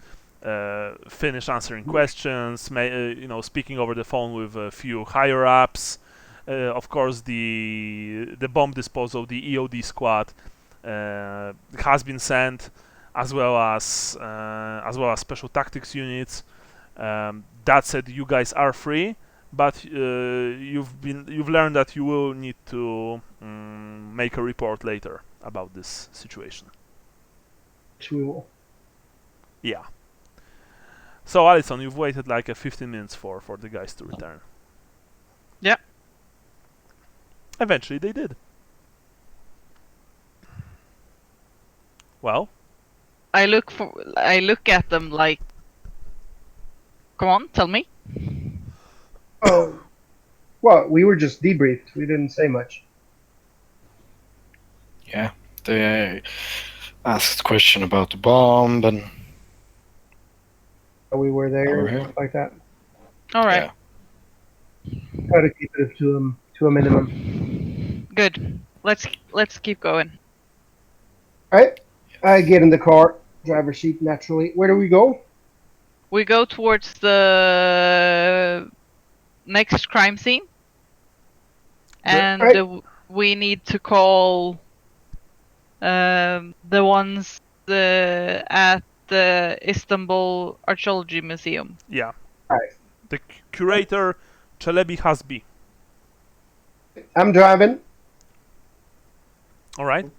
finish answering questions, speaking over the phone with a few higher ups. Of course, the bomb disposal, the EOD squad, has been sent, as well as special tactics units. That said, you guys are free, but you've learned that you will need to make a report later about this situation. Which we will. Yeah. So, Allisson, you've waited like 15 minutes for the guys to return. Yeah. Eventually, they did. Well, I look at them like, come on, tell me. Oh, well, we were just debriefed. We didn't say much. Yeah, they asked question about the bomb and We were there, Over and here. stuff like that. All right, Try to keep it to a minimum. good. Let's keep going. All right. I get in the car, driver's seat naturally. Where do we go? We go towards the next crime scene, and Right. we need to call the ones at the Istanbul Archaeology Museum. yeah. Alright. The curator, Çelebi Hasbi. I'm driving. All right.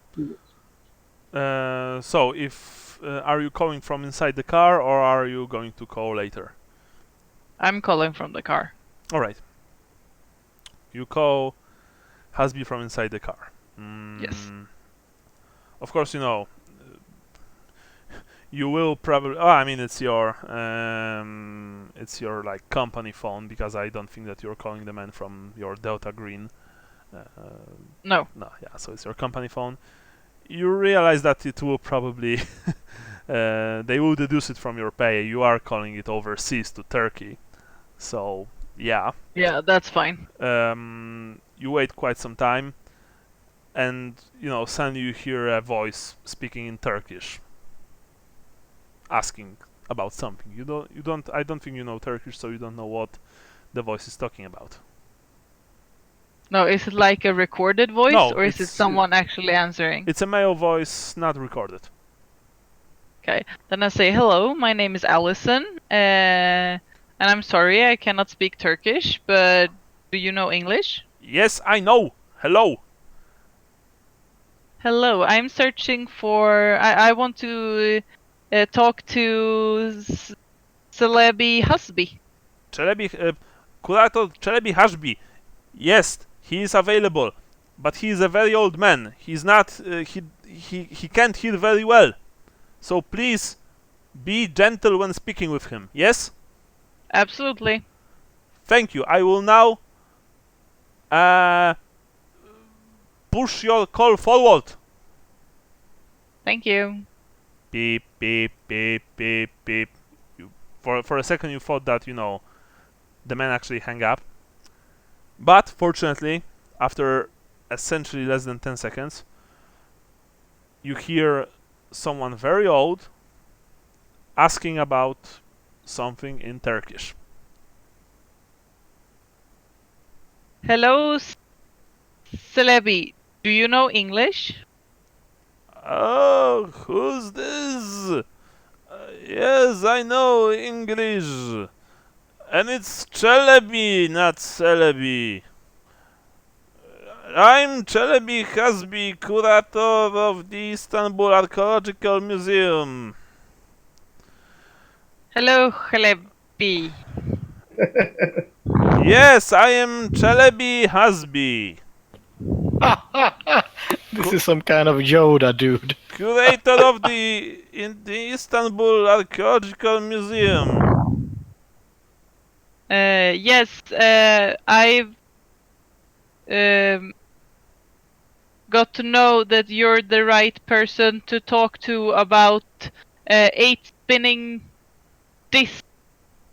So, if are you calling from inside the car, or are you going to call later? I'm calling from the car. All right. You call Hasbi from inside the car. Yes. Of course, you know. You will probably. Oh, I mean, it's your like company phone, because I don't think that you're calling the man from your Delta Green. No. No, yeah. So it's your company phone. You realize that it will probably they will deduce it from your pay. You are calling it overseas to Turkey, so yeah. Yeah, that's fine. You wait quite some time, and suddenly you hear a voice speaking in Turkish, asking about something. I don't think you know Turkish, so you don't know what the voice is talking about. No, is it like a recorded voice, No, or is it someone actually answering? It's a male voice, not recorded. Okay, then I say, hello, my name is Allisson, and I'm sorry I cannot speak Turkish, but do you know English? Yes, I know. Hello. Hello, I'm searching for... I want to talk to Celebi Hasbi. Curator Çelebi Hasbi. Yes, he is available, but he is a very old man. He's not. He can't hear very well. So please, be gentle when speaking with him. Yes. Absolutely. Thank you. I will now push your call forward. Thank you. Beep beep beep beep beep. For a second you thought that the man actually hung up. But fortunately, after essentially less than 10 seconds, you hear someone very old asking about something in Turkish. Hello, Celebi. Do you know English? Oh, who's this? Yes, I know English. And it's Çelebi, not Celebi. I'm Çelebi Hasbi, curator of the Istanbul Archaeological Museum. Hello, Celebi. Yes, I am Çelebi Hasbi, This is some kind of Yoda dude. curator of the Istanbul Archaeological Museum. Yes, I've got to know that you're the right person to talk to about 8 spinning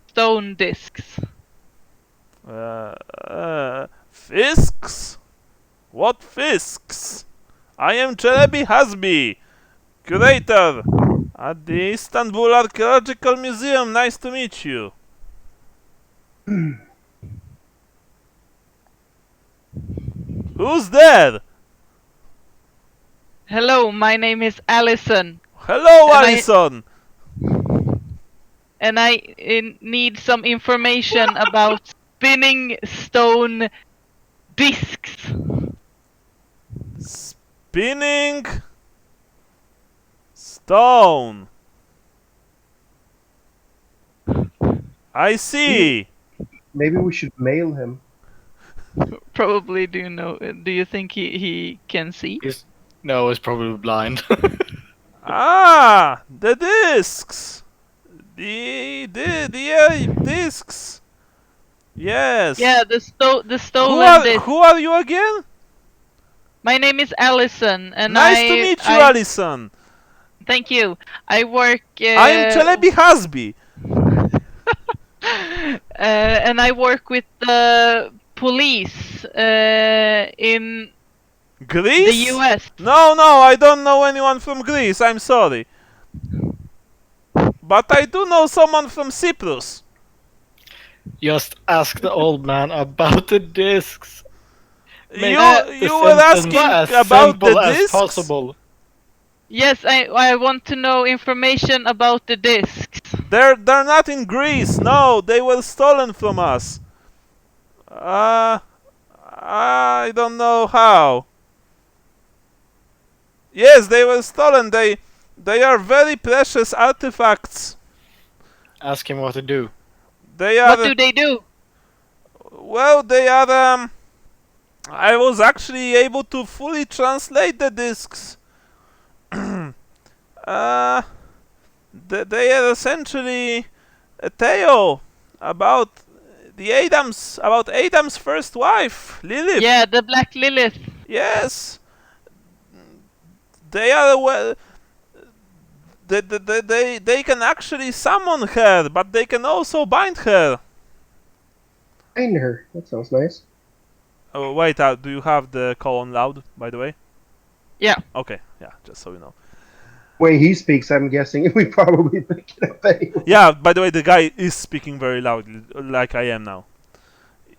stone discs. Fisks? What fisks? I am Çelebi Hasbi, curator at the Istanbul Archaeological Museum. Nice to meet you. Who's there? Hello, my name is Allisson. Hello, And Allisson. and I need some information about spinning stone discs. Spinning stone. I see. Maybe we should mail him. Probably. Do you think he can see? No, he's probably blind. Ah, the discs. The discs. Yes. Yeah, the Who stolen disc. who are you again? My name is Allisson, and Nice to meet you, Allisson. Thank you. I work. I am Chelebi Hasbi. And I work with the police in Greece? the U.S. No, I don't know anyone from Greece. I'm sorry. But I do know someone from Cyprus. Just ask the old man about the discs. You were asking about the discs? Possible. Yes, I want to know information about the discs. They're not in Greece. No, they were stolen from us. I don't know how. Yes, they were stolen. They are very precious artifacts. Ask him what to do. They are. What do they do? Well, they are. I was actually able to fully translate the discs. They are essentially a tale about Adam's first wife, Lilith. Yeah, the Black Lilith. Yes. They are they can actually summon her, but they can also bind her. Bind her. That sounds nice. Oh wait, do you have the call on loud, by the way? Yeah. Okay, yeah, just so you know. Way he speaks, I'm guessing we probably pick it up anyway. Yeah, by the way, the guy is speaking very loudly, like I am now.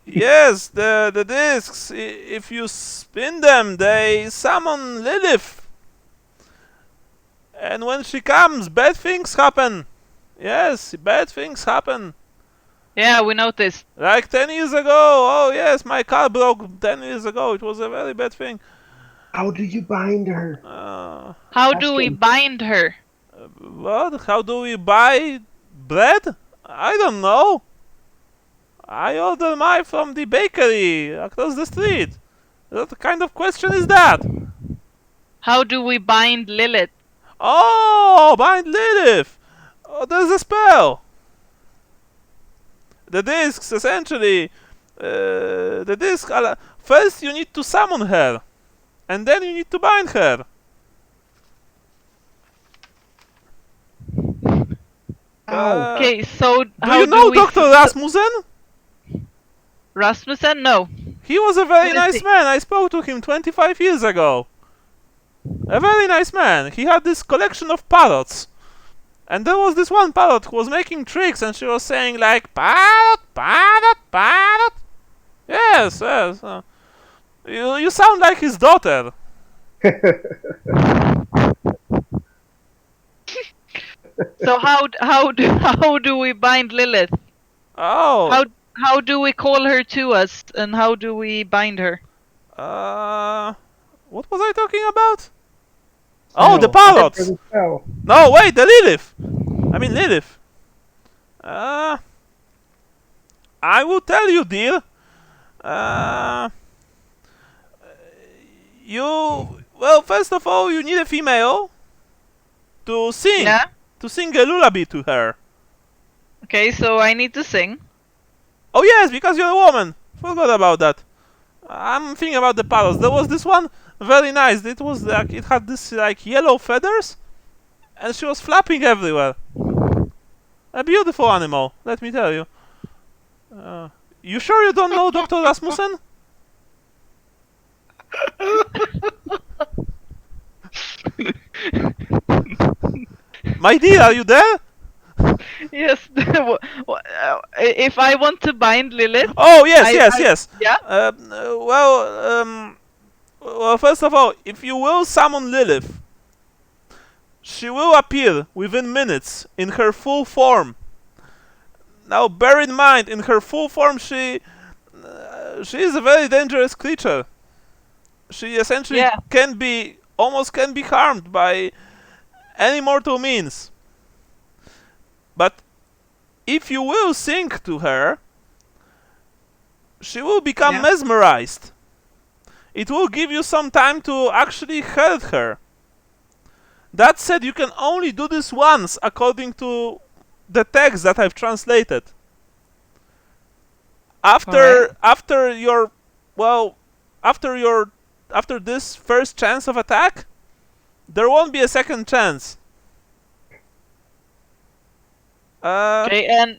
Yes, the discs, if you spin them, they summon Lilith. And when she comes, bad things happen. Yes, bad things happen. Yeah, we noticed. Like 10 years ago. Oh yes, my car broke 10 years ago. It was a very bad thing. How do you bind her? How do we bind her? What? How do we buy bread? I don't know. I order mine from the bakery across the street. What kind of question is that? How do we bind Lilith? Oh, bind Lilith! Oh, there's a spell! The discs, essentially. The disc. First, you need to summon her. And then you need to bind her. Okay, so Do how you know we Dr. Rasmussen? Rasmussen? No. He was a very Who is nice he? man. I spoke to him 25 years ago. A very nice man. He had this collection of parrots. And there was this one parrot who was making tricks, and she was saying like, parrot, parrot, parrot. Yes. You sound like his daughter. So how do we bind Lilith? Oh. How do we call her to us, and how do we bind her? What was I talking about? Oh, the Spell. parrots. Spell. No, wait, the Lilith. I mean Lilith. I will tell you, dear. Well, first of all, you need a female to sing. Yeah. To sing a lullaby to her. Okay, so I need to sing. Oh yes, because you're a woman. Forgot about that. I'm thinking about the parrots. There was this one, very nice. It was like it had this like yellow feathers, and she was flapping everywhere. A beautiful animal, let me tell you. You sure you don't know Dr. Rasmussen? My dear, are you there? Yes. If I want to bind Lilith. Oh yes. Yeah. Well, first of all, if you will summon Lilith, she will appear within minutes in her full form. Now, bear in mind, in her full form, she is a very dangerous creature. She essentially Yeah. can be harmed by any mortal means. But if you will sing to her, she will become mesmerized. It will give you some time to actually hurt her. That said, you can only do this once, according to the text that I've translated. After this first chance of attack, there won't be a second chance. Okay, and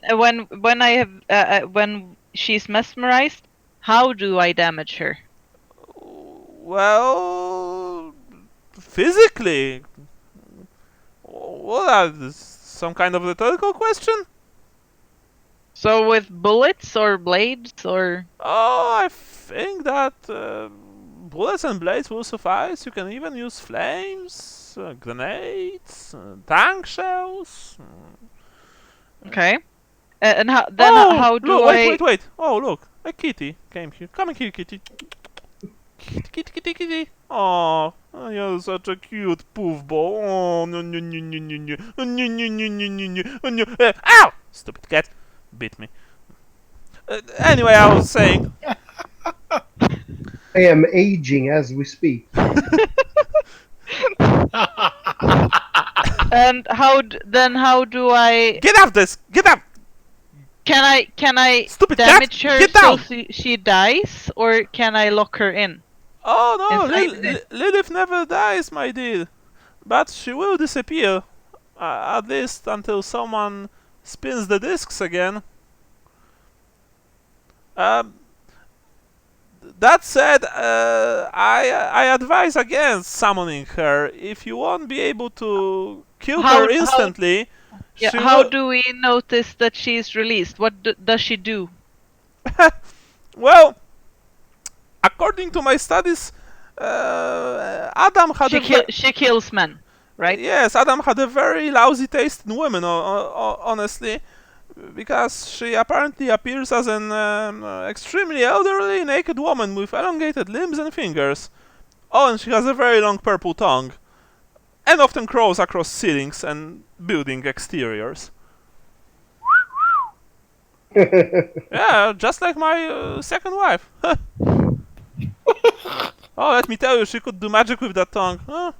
when she's mesmerized, how do I damage her? Well, physically. What is some kind of rhetorical question? So with bullets or blades or? Oh, I think that bullets and blades will suffice. You can even use flames, grenades, tank shells. Okay. And how then? How do look, I? Wait! Oh, look, a kitty came here. Come here, kitty. Kitty. Oh, you're such a cute poof ball. Oh, no. Ow! Stupid cat. Bit me. Anyway, I was saying. I am aging as we speak. And how do I? Get up this! Get up! Can I Stupid damage cat! her Get so down! she dies, or can I lock her in? Oh no, Inside Lilith never dies, my dear. But she will disappear. At least until someone spins the discs again. That said, I advise against summoning her. If you won't be able to kill her instantly, how do we notice that she's released? What does she do? Well, according to my studies, Adam had she kills men, right? Yes, Adam had a very lousy taste in women, honestly, because she apparently appears as an extremely elderly naked woman with elongated limbs and fingers. Oh, and she has a very long purple tongue, and often crawls across ceilings and building exteriors. Yeah, just like my second wife. Oh, let me tell you, she could do magic with that tongue. Huh?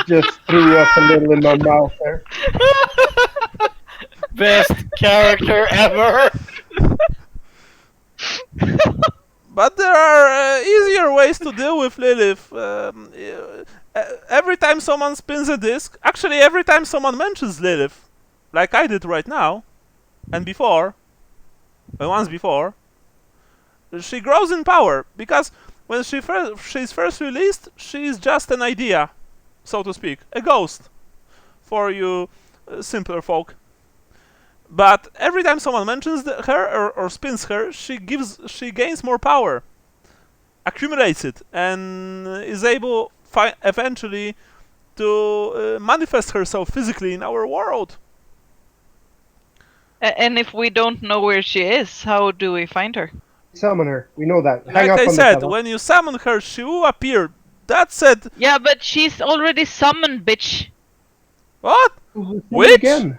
Just threw up a little in my mouth there. Best character ever. But there are easier ways to deal with Lilith. Every time someone spins a disc, actually every time someone mentions Lilith, like I did right now, and before, once before, she grows in power, because when she's first released, she's just an idea, so to speak, a ghost, for you simpler folk. But every time someone mentions her or spins her, she gains more power, accumulates it, and is able eventually to manifest herself physically in our world. And if we don't know where she is, how do we find her? Summon her. We know that. Like I said, when you summon her, she will appear. That said... Yeah, but she's already summoned, bitch. What? Witch? Again.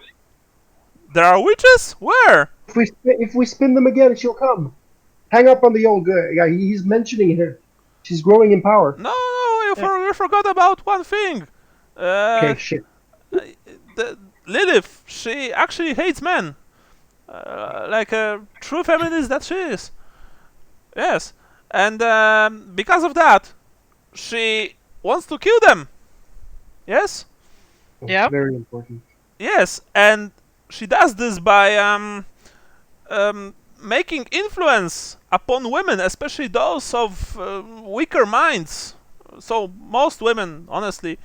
There are witches? Where? If we spin them again, she'll come. Hang up on the old guy. He's mentioning her. She's growing in power. No, you forgot about one thing. Okay, shit. Lilith, she actually hates men. Like a true feminist that she is. Yes. And because of that, she wants to kill them. Yes? Yeah. Very important. Yes, and she does this by making influence upon women, especially those of weaker minds. So most women, honestly,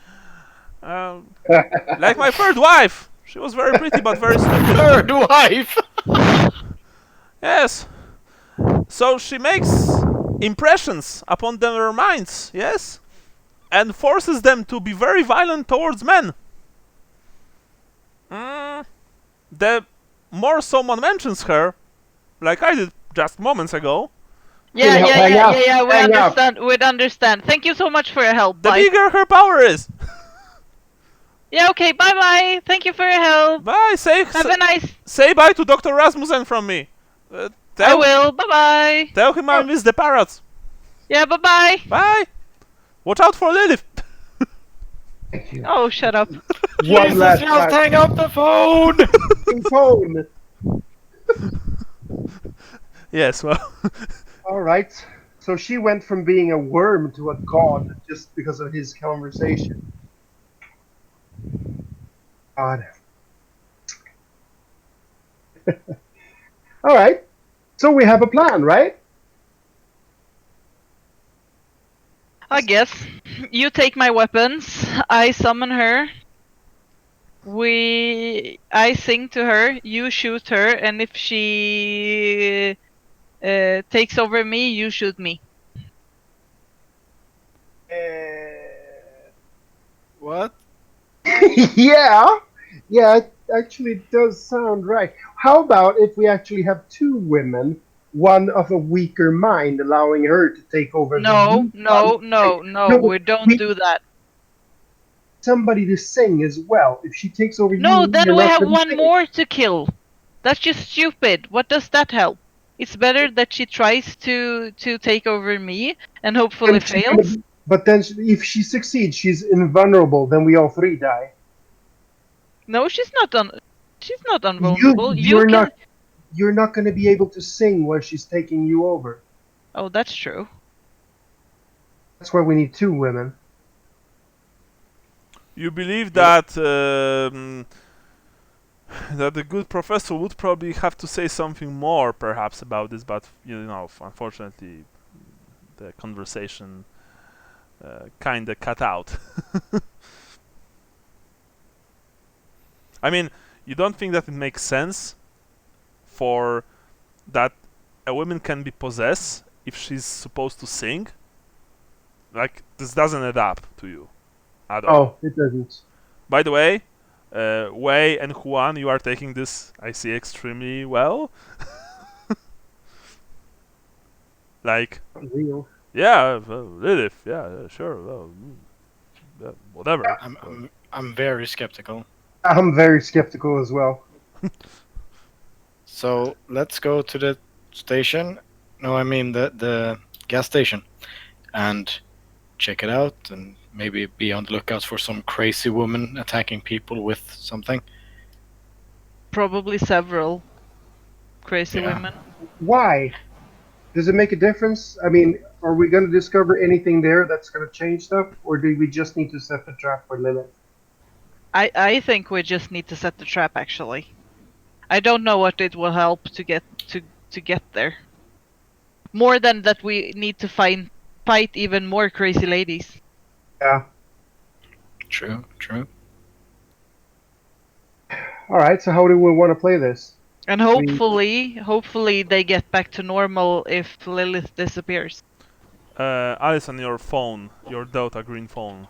like my third wife, she was very pretty but very stupid. Third wife. Yes. So she makes impressions upon their minds, yes, and forces them to be very violent towards men. the more someone mentions her, like I did just moments ago, Yeah, Hang yeah, yeah, up, yeah, yeah. We hang up. understand. We understand. Thank you so much for your help. the Bye. bigger her power is. Yeah. Okay. Bye. Bye. Thank you for your help. Bye. Have a nice. Say bye to Dr. Rasmussen from me. I Tell, will. Bye. Bye. tell him I miss the parrots. Yeah. Bye. Bye. Bye. Watch out for Lilith. Thank you. Oh, shut up. One Jesus, last just time. hang up the phone! Phone. Yes, well. All right. So she went from being a worm to a god just because of his conversation. God. All right. So we have a plan, right? I guess. You take my weapons. I summon her. I sing to her. You shoot her, and if she takes over me, you shoot me. What? Yeah. Yeah, it actually does sound right. How about if we actually have two women, one of a weaker mind, allowing her to take over No, the no, one? no, no. We don't do that. Somebody to sing as well. If she takes over No, you, then you're we not have gonna one sing. more to kill. That's just stupid. What does that help? It's better that she tries to take over me and hopefully And she's gonna fails. be- But then, if she succeeds, she's invulnerable. Then we all three die. No, she's not invulnerable. You're can. not going to be able to sing while she's taking you over. Oh, that's true. That's why we need two women. You believe that that the good professor would probably have to say something more, perhaps, about this, but unfortunately, the conversation kinda cut out. I mean, you don't think that it makes sense for that a woman can be possessed if she's supposed to sing? Like, this doesn't add up to you at all. Oh, it doesn't. By the way, Wei and Juan, you are taking this, I see, extremely well. Like, Real. yeah, Lilith, yeah, sure, well, whatever. I'm very skeptical. I'm very skeptical as well. So let's go to the station. No, I mean the gas station, and check it out, and maybe be on the lookout for some crazy woman attacking people with something. Probably several crazy Yeah. women. Why? Does it make a difference? I mean, are we going to discover anything there that's going to change stuff, or do we just need to set the trap for Lilith? I think we just need to set the trap. Actually, I don't know what it will help to get there. More than that, we need to fight even more crazy ladies. Yeah. True. All right. So how do we want to play this? And hopefully they get back to normal if Lilith disappears. Allisson, your phone, your Delta green phone,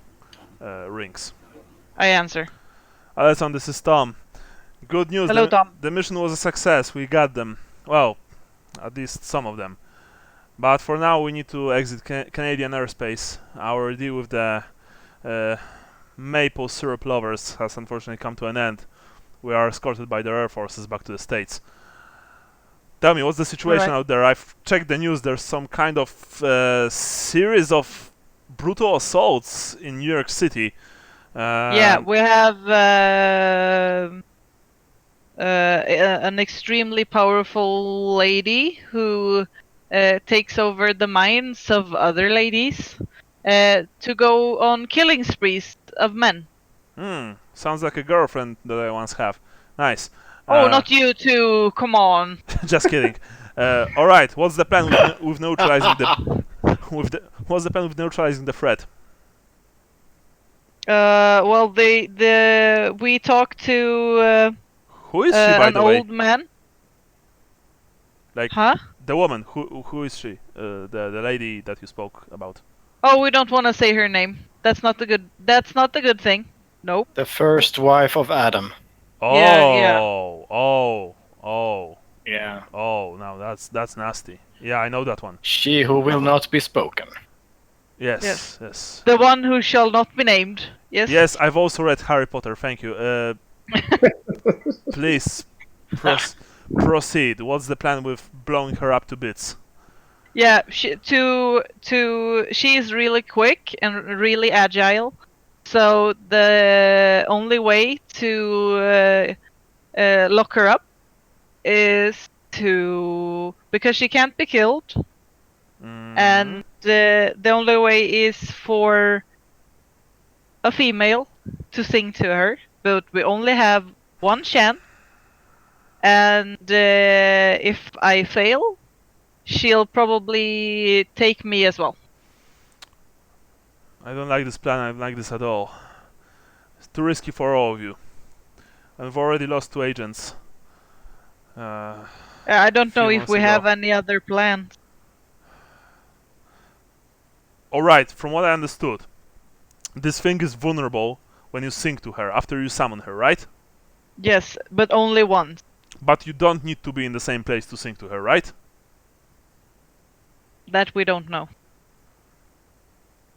rings. I answer. Allisson, this is Tom. Good news. Hello, Tom. The mission was a success. We got them. Well, at least some of them. But for now, we need to exit Canadian airspace. Our deal with the maple syrup lovers has unfortunately come to an end. We are escorted by their air forces back to the States. Tell me, what's the situation out there? I've checked the news. There's some kind of series of brutal assaults in New York City. Yeah, we have an extremely powerful lady who takes over the minds of other ladies to go on killing sprees of men. Sounds like a girlfriend that I once have. Nice. Oh, not you too! Come on. Just kidding. All right. What's the plan with neutralizing what's the plan with neutralizing the threat? Well, we talked to Who is she, by an the way? old man. Like, Huh? the woman. Who is she? The lady that you spoke about. Oh, we don't want to say her name. That's not the good thing. Nope. The first wife of Adam. Oh, Yeah, yeah. Oh, oh, Yeah. oh! Now that's nasty. Yeah, I know that one. She who will not be spoken. Yes, Yes. yes. The one who shall not be named. Yes. Yes, I've also read Harry Potter. Thank you. Please proceed. What's the plan with blowing her up to bits? Yeah, she is really quick and really agile. So the only way to lock her up is because she can't be killed, and the only way is for a female to sing to her. But we only have one chance, and if I fail, she'll probably take me as well. I don't like this plan. I don't like this at all. It's too risky for all of you. I've already lost 2 agents. I don't know Few if months we ago. have any other plan. Alright, from what I understood, this thing is vulnerable when you sing to her, after you summon her, right? Yes, but only once. But you don't need to be in the same place to sing to her, right? That we don't know.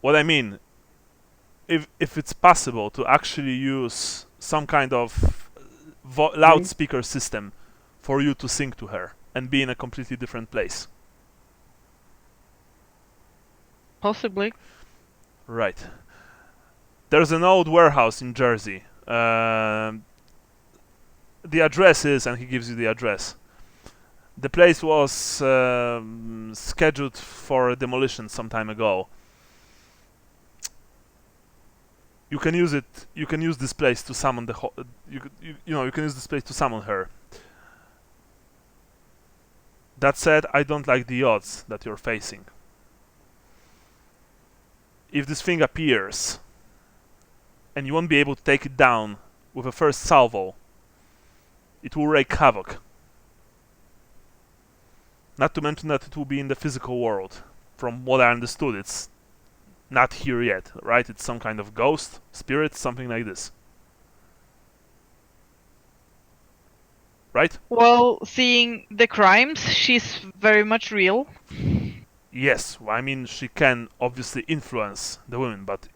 What I mean, if it's possible to actually use some kind of loudspeaker system for you to sing to her and be in a completely different place. Possibly. Right. There's an old warehouse in Jersey. The address is, and he gives you the address. The place was scheduled for demolition some time ago. You can use it. You can use this place to summon the. You can use this place to summon her. That said, I don't like the odds that you're facing. If this thing appears, and you won't be able to take it down with a first salvo, it will wreak havoc. Not to mention that it will be in the physical world. From what I understood, it's not here yet, right? It's some kind of ghost, spirit, something like this. Right? Well, seeing the crimes, she's very much real. Yes, I mean she can obviously influence the women, but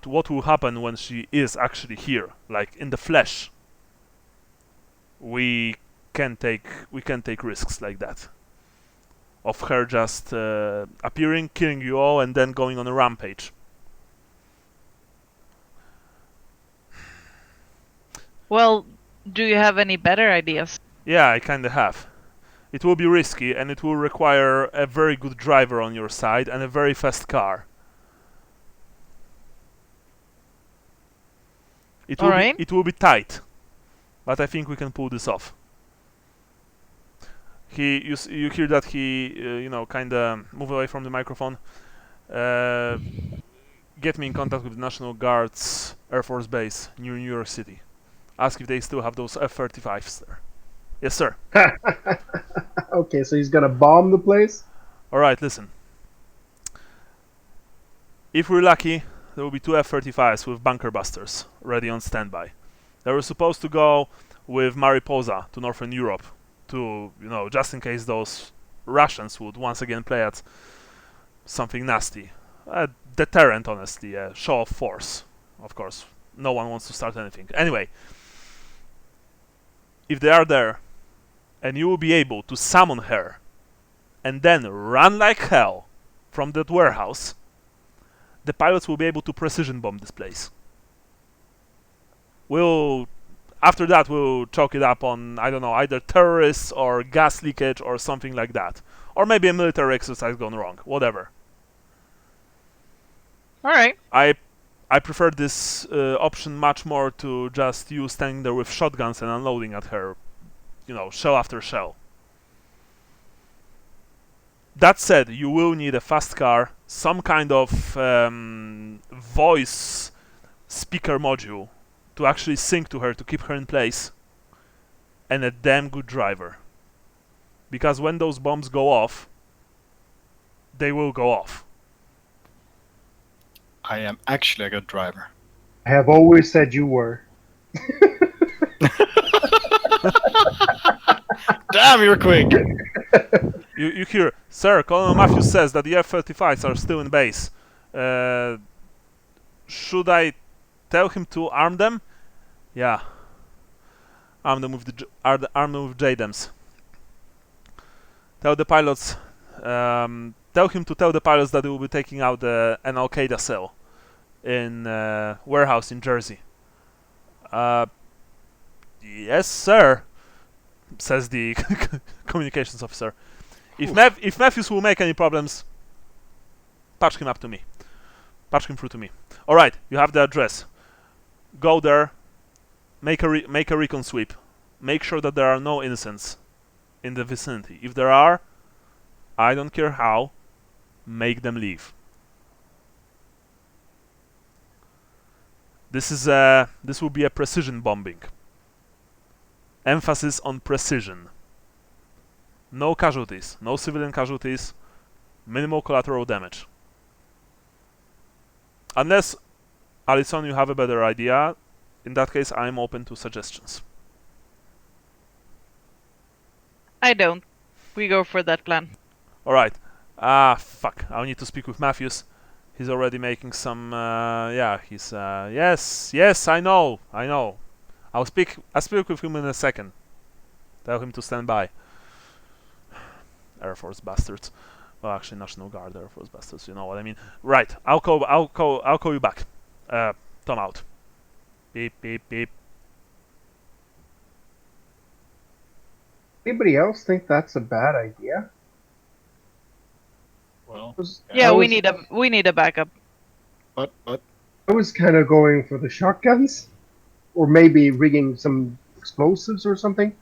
what will happen when she is actually here, like in the flesh? We can take risks like that. Of her just appearing, killing you all, and then going on a rampage. Well, do you have any better ideas? Yeah, I kinda have. It will be risky, and it will require a very good driver on your side and a very fast car. It will be tight, but I think we can pull this off. You hear that he, kinda move away from the microphone. Get me in contact with the National Guard's Air Force Base near New York City. Ask if they still have those F-35s there. Yes, sir. Okay, so he's gonna bomb the place? Alright, listen. If we're lucky, there will be 2 F-35s with bunker busters ready on standby. They were supposed to go with Mariposa to Northern Europe to, just in case those Russians would once again play at something nasty. A deterrent, honestly, a show of force. Of course, no one wants to start anything. Anyway, if they are there, and you will be able to summon her, and then run like hell from that warehouse, the pilots will be able to precision bomb this place. After that, we'll chalk it up on, I don't know, either terrorists or gas leakage or something like that. Or maybe a military exercise gone wrong. Whatever. Alright. I prefer this option much more to just you standing there with shotguns and unloading at her, shell after shell. That said, you will need a fast car, some kind of voice speaker module to actually sing to her to keep her in place, and a damn good driver. Because when those bombs go off, they will go off. I am actually a good driver. I have always said you were. Damn, you're quick! You hear, Sir, Colonel Matthews says that the F-35s are still in base. Should I tell him to arm them? Yeah. Arm them with arm them with JDAMs. Tell the pilots. Tell him to tell the pilots that they will be taking out an Al Qaeda cell in warehouse in Jersey. Yes, sir, says the communications officer. If Matthews will make any problems, patch him up to me. Patch him through to me. All right, you have the address. Go there. Make a recon sweep. Make sure that there are no innocents in the vicinity. If there are, I don't care how, make them leave. This will be a precision bombing. Emphasis on precision. No casualties, no civilian casualties, minimal collateral damage. Unless, Allisson, you have a better idea. In that case, I'm open to suggestions. I don't. We go for that plan. Alright. Fuck. I'll need to speak with Matthews. He's already making some, yeah, he's, yes, I know. I'll speak with him in a second. Tell him to stand by. Air Force bastards. Well, actually, National Guard Air Force bastards, you know what I mean. Right, I'll call you back. Tom out. Beep, beep, beep. Anybody else think that's a bad idea? Well, Yeah, I we was- need a backup. but I was kind of going for the shotguns, or maybe rigging some explosives or something.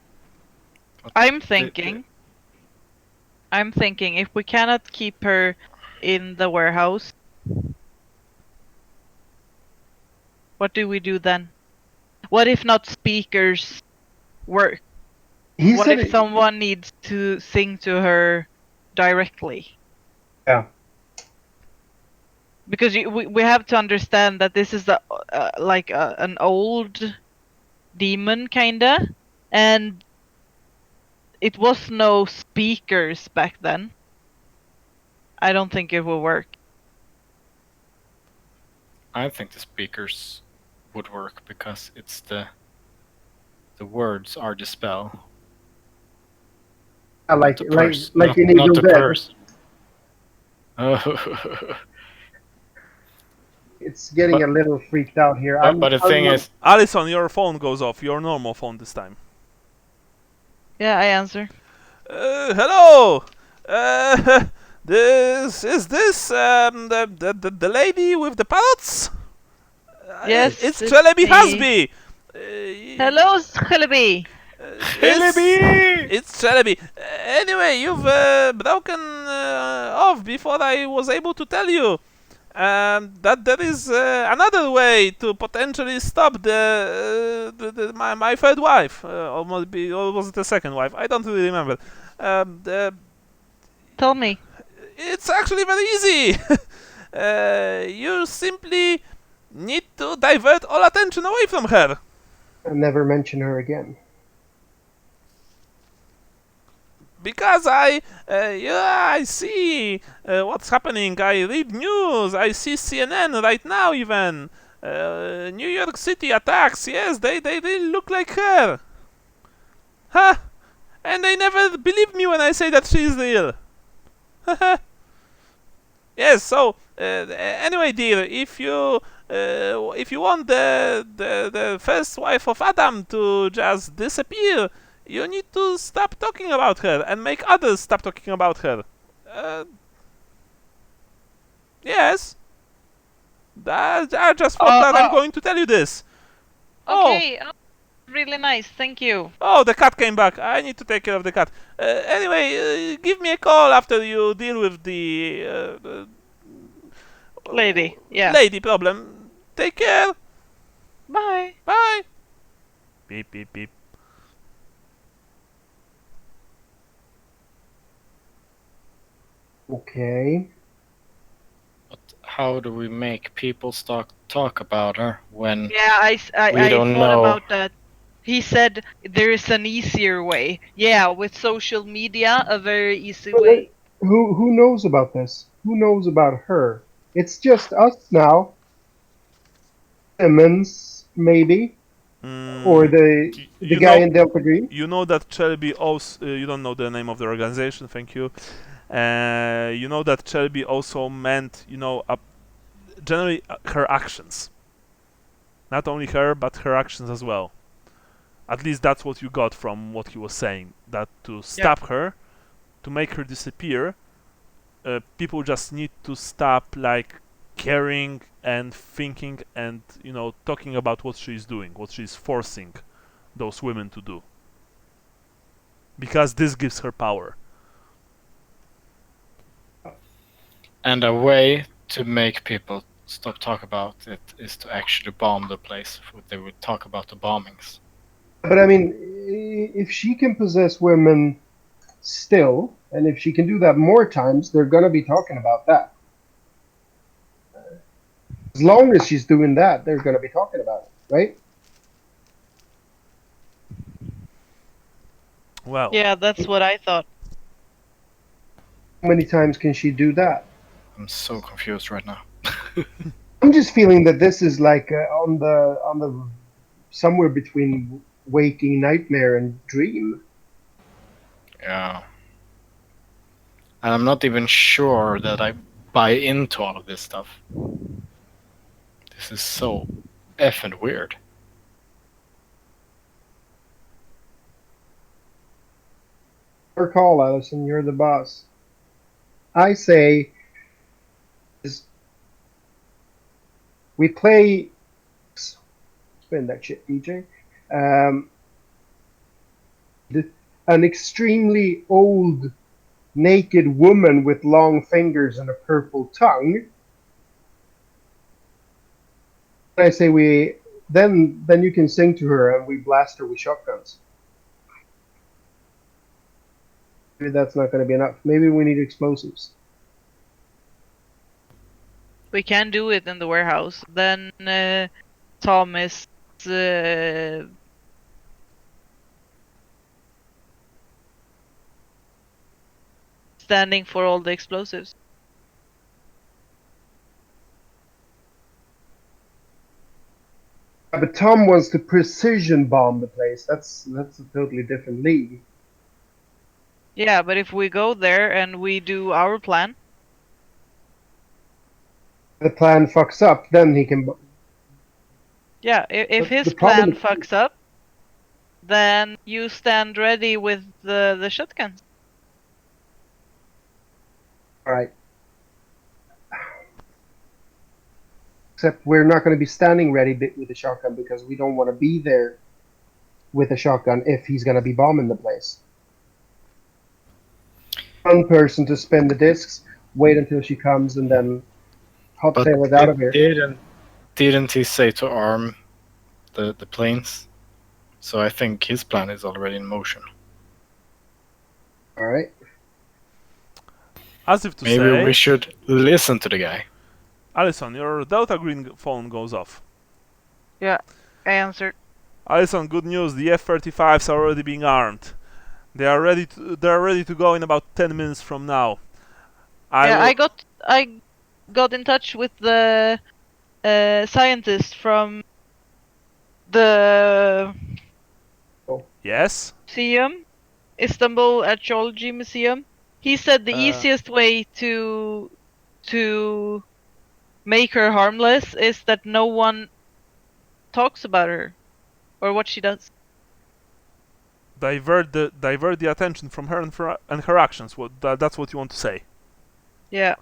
I'm thinking if we cannot keep her in the warehouse, what do we do then? What if not speakers work? He What said if someone needs to sing to her directly? Yeah. Because we have to understand that this is an old demon kinda, and it was no speakers back then. I don't think it will work. I think the speakers would work because it's the words are the spell. like the like pers- like not, in not Evil the Dead. person. Oh. It's getting But- a little freaked out here. but the thing is, Allisson, your phone goes off. Your normal phone this time. Yeah, I answer. Hello. Is this the lady with the parrots? Yes, it's it's Celebi me. Hasby. Hello, Celebi. It's Celebi. Anyway, you've broken off before I was able to tell you that there is another way to potentially stop my third wife, or was it the second wife? I don't really remember. Tell me. It's actually very easy. You simply need to divert all attention away from her. I'll never mention her again. Because I see what's happening. I read news. I see CNN right now even. New York City attacks. Yes, they really look like her. Huh? And they never believe me when I say that she's real. Yes, so anyway, dear, if you want the first wife of Adam to just disappear, you need to stop talking about her and make others stop talking about her. Yes. I just thought that I'm going to tell you this. Okay, really nice. Thank you. Oh, the cat came back. I need to take care of the cat. Anyway, give me a call after you deal with the Lady, yeah. lady problem. Take care. Bye. Bye. Beep, beep, beep. Okay. but how do we make people talk about her when Yeah, I We don't thought know. about that. He said there is an easier way. Yeah, with social media, a very easy But way. who knows about this? Who knows about her? It's just us now. Simmons, maybe, or Mm, the you guy know, in Delta Green. you know that Shelby also. You don't know the name of the organization. Thank you. You know that Shelby also meant, generally her actions. Not only her, but her actions as well. At least that's what you got from what he was saying. That to stop her, to make her disappear, people just need to stop like caring and thinking and talking about what she's doing, what she's forcing those women to do. Because this gives her power. And a way to make people stop talk about it is to actually bomb the place. They would talk about the bombings. But I mean, if she can possess women still, and if she can do that more times, they're gonna be talking about that. As long as she's doing that, they're gonna be talking about it, right? Well, Yeah, that's what I thought. How many times can she do that? I'm so confused right now. I'm just feeling that this is like on the somewhere between waking nightmare and dream. Yeah. And I'm not even sure that I buy into all of this stuff. This is so effing weird. Your call, Allisson. You're the boss. I say is we play. Spin that shit, DJ. Um, an extremely old naked woman with long fingers and a purple tongue. I say we then you can sing to her and we blast her with shotguns. Maybe that's not going to be enough. Maybe we need explosives. We can do it in the warehouse. Then Tom is standing for all the explosives. But Tom wants to precision bomb the place. That's a totally different league. Yeah, but if we go there and we do our plan. The plan fucks up, then he can. Yeah, if But his the problem plan fucks up, then you stand ready with the shotguns. All right. Except we're not going to be standing ready with a shotgun because we don't want to be there with a shotgun if he's going to be bombing the place. One person to spin the discs, wait until she comes, and then hot-tail it out of here. Didn't he say to arm the planes? So I think his plan is already in motion. All right. as if to Maybe say, we should listen to the guy. Allisson, your Delta Green phone goes off. Yeah, I answered. Allisson, good news. The F-35s are already being armed. They are ready to go in about 10 minutes from now. I got in touch with the scientist from the Yes? museum, Istanbul Archaeology Museum. He said the easiest way to make her harmless is that no one talks about her or what she does. Divert the attention from her and her actions. That's what you want to say. Yeah.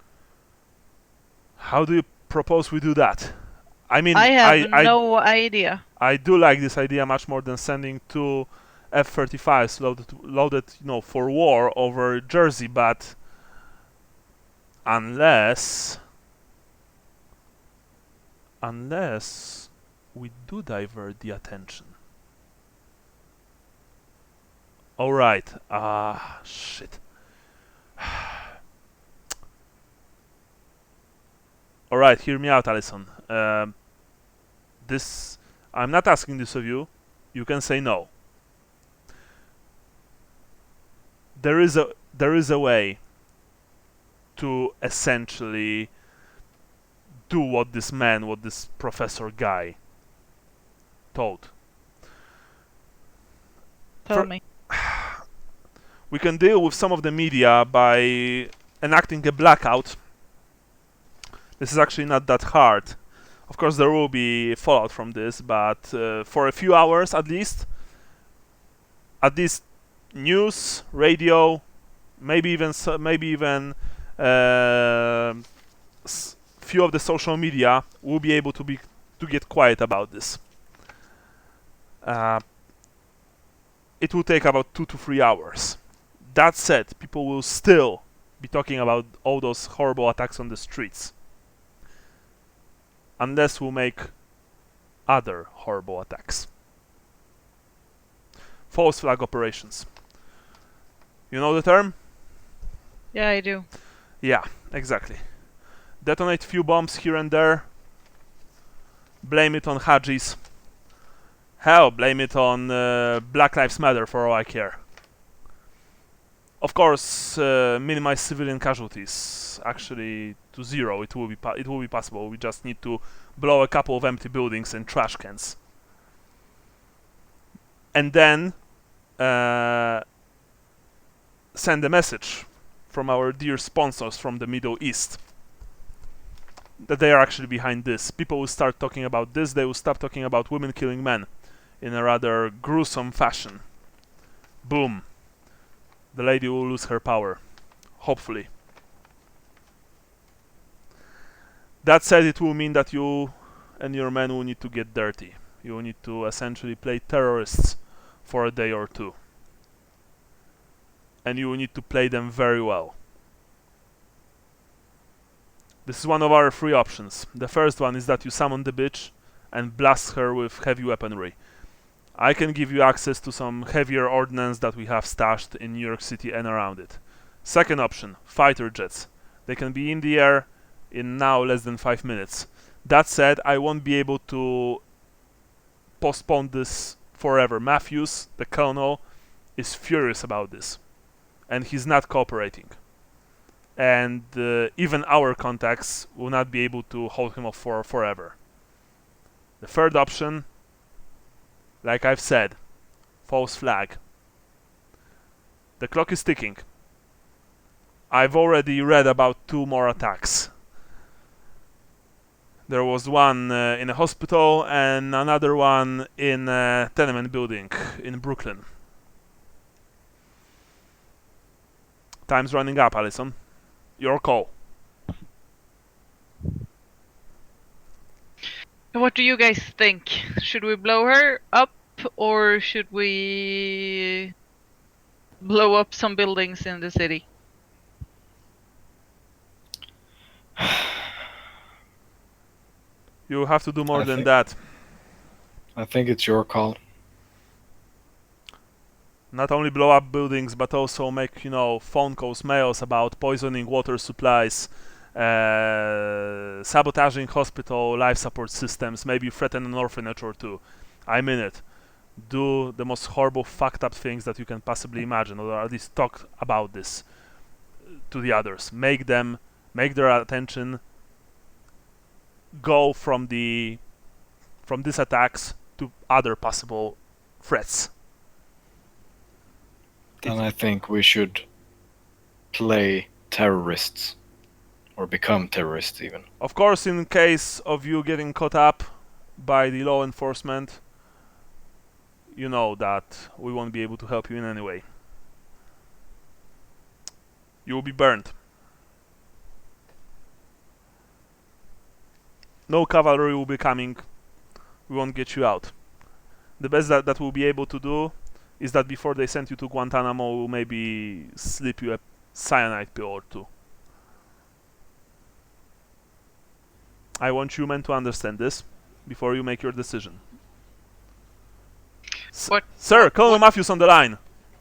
How do you propose we do that? I mean, I have no idea. I do like this idea much more than sending two F-35s loaded, for war over Jersey, but unless we do divert the attention. Alright, shit. Alright, hear me out, Allisson. I'm not asking this of you. you can say no. There is a way to essentially do what this professor guy told. Tell me. We can deal with some of the media by enacting a blackout. This is actually not that hard. Of course, there will be fallout from this, but for a few hours at least, news, radio, maybe even few of the social media will be able to get quiet about this. It will take about 2 to 3 hours. That said, people will still be talking about all those horrible attacks on the streets, unless we make other horrible attacks. False flag operations. You know the term? Yeah, I do. Yeah, exactly. Detonate few bombs here and there. Blame it on Hajis. Hell, blame it on Black Lives Matter for all I care. Of course, minimize civilian casualties actually to 0. It will be possible. We just need to blow a couple of empty buildings and trash cans, and then send a message from our dear sponsors from the Middle East that they are actually behind this. People will start talking about this. They will stop talking about women killing men in a rather gruesome fashion. Boom. The lady will lose her power. Hopefully. That said, it will mean that you and your men will need to get dirty. You will need to essentially play terrorists for a day or two. And you will need to play them very well. This is one of our 3 options. The first one is that you summon the bitch and blast her with heavy weaponry. I can give you access to some heavier ordnance that we have stashed in New York City and around it. Second option, fighter jets. They can be in the air in now less than 5 minutes. That said, I won't be able to postpone this forever. Matthews, the colonel, is furious about this, and he's not cooperating. And even our contacts will not be able to hold him off forever. The third option, like I've said, false flag. The clock is ticking. I've already read about 2 more attacks. There was one in a hospital and another one in a tenement building in Brooklyn. Time's running up, Allisson. Your call. What do you guys think? Should we blow her up or should we blow up some buildings in the city? You have to do more I than think- that. I think it's your call. Not only blow up buildings, but also make, phone calls, mails about poisoning water supplies, sabotaging hospital life support systems, maybe threaten an orphanage or 2. I mean it. Do the most horrible, fucked up things that you can possibly imagine, or at least talk about this to the others. Make their attention go from these attacks to other possible threats. And I think we should play terrorists. Or become terrorists even. Of course, in case of you getting caught up by the law enforcement, you know that we won't be able to help you in any way. You will be burned. No cavalry will be coming. We won't get you out. The best that we'll be able to do is that before they send you to Guantanamo, we'll maybe slip you a cyanide pill or 2. I want you men to understand this before you make your decision. Sir, Colonel Matthews on the line.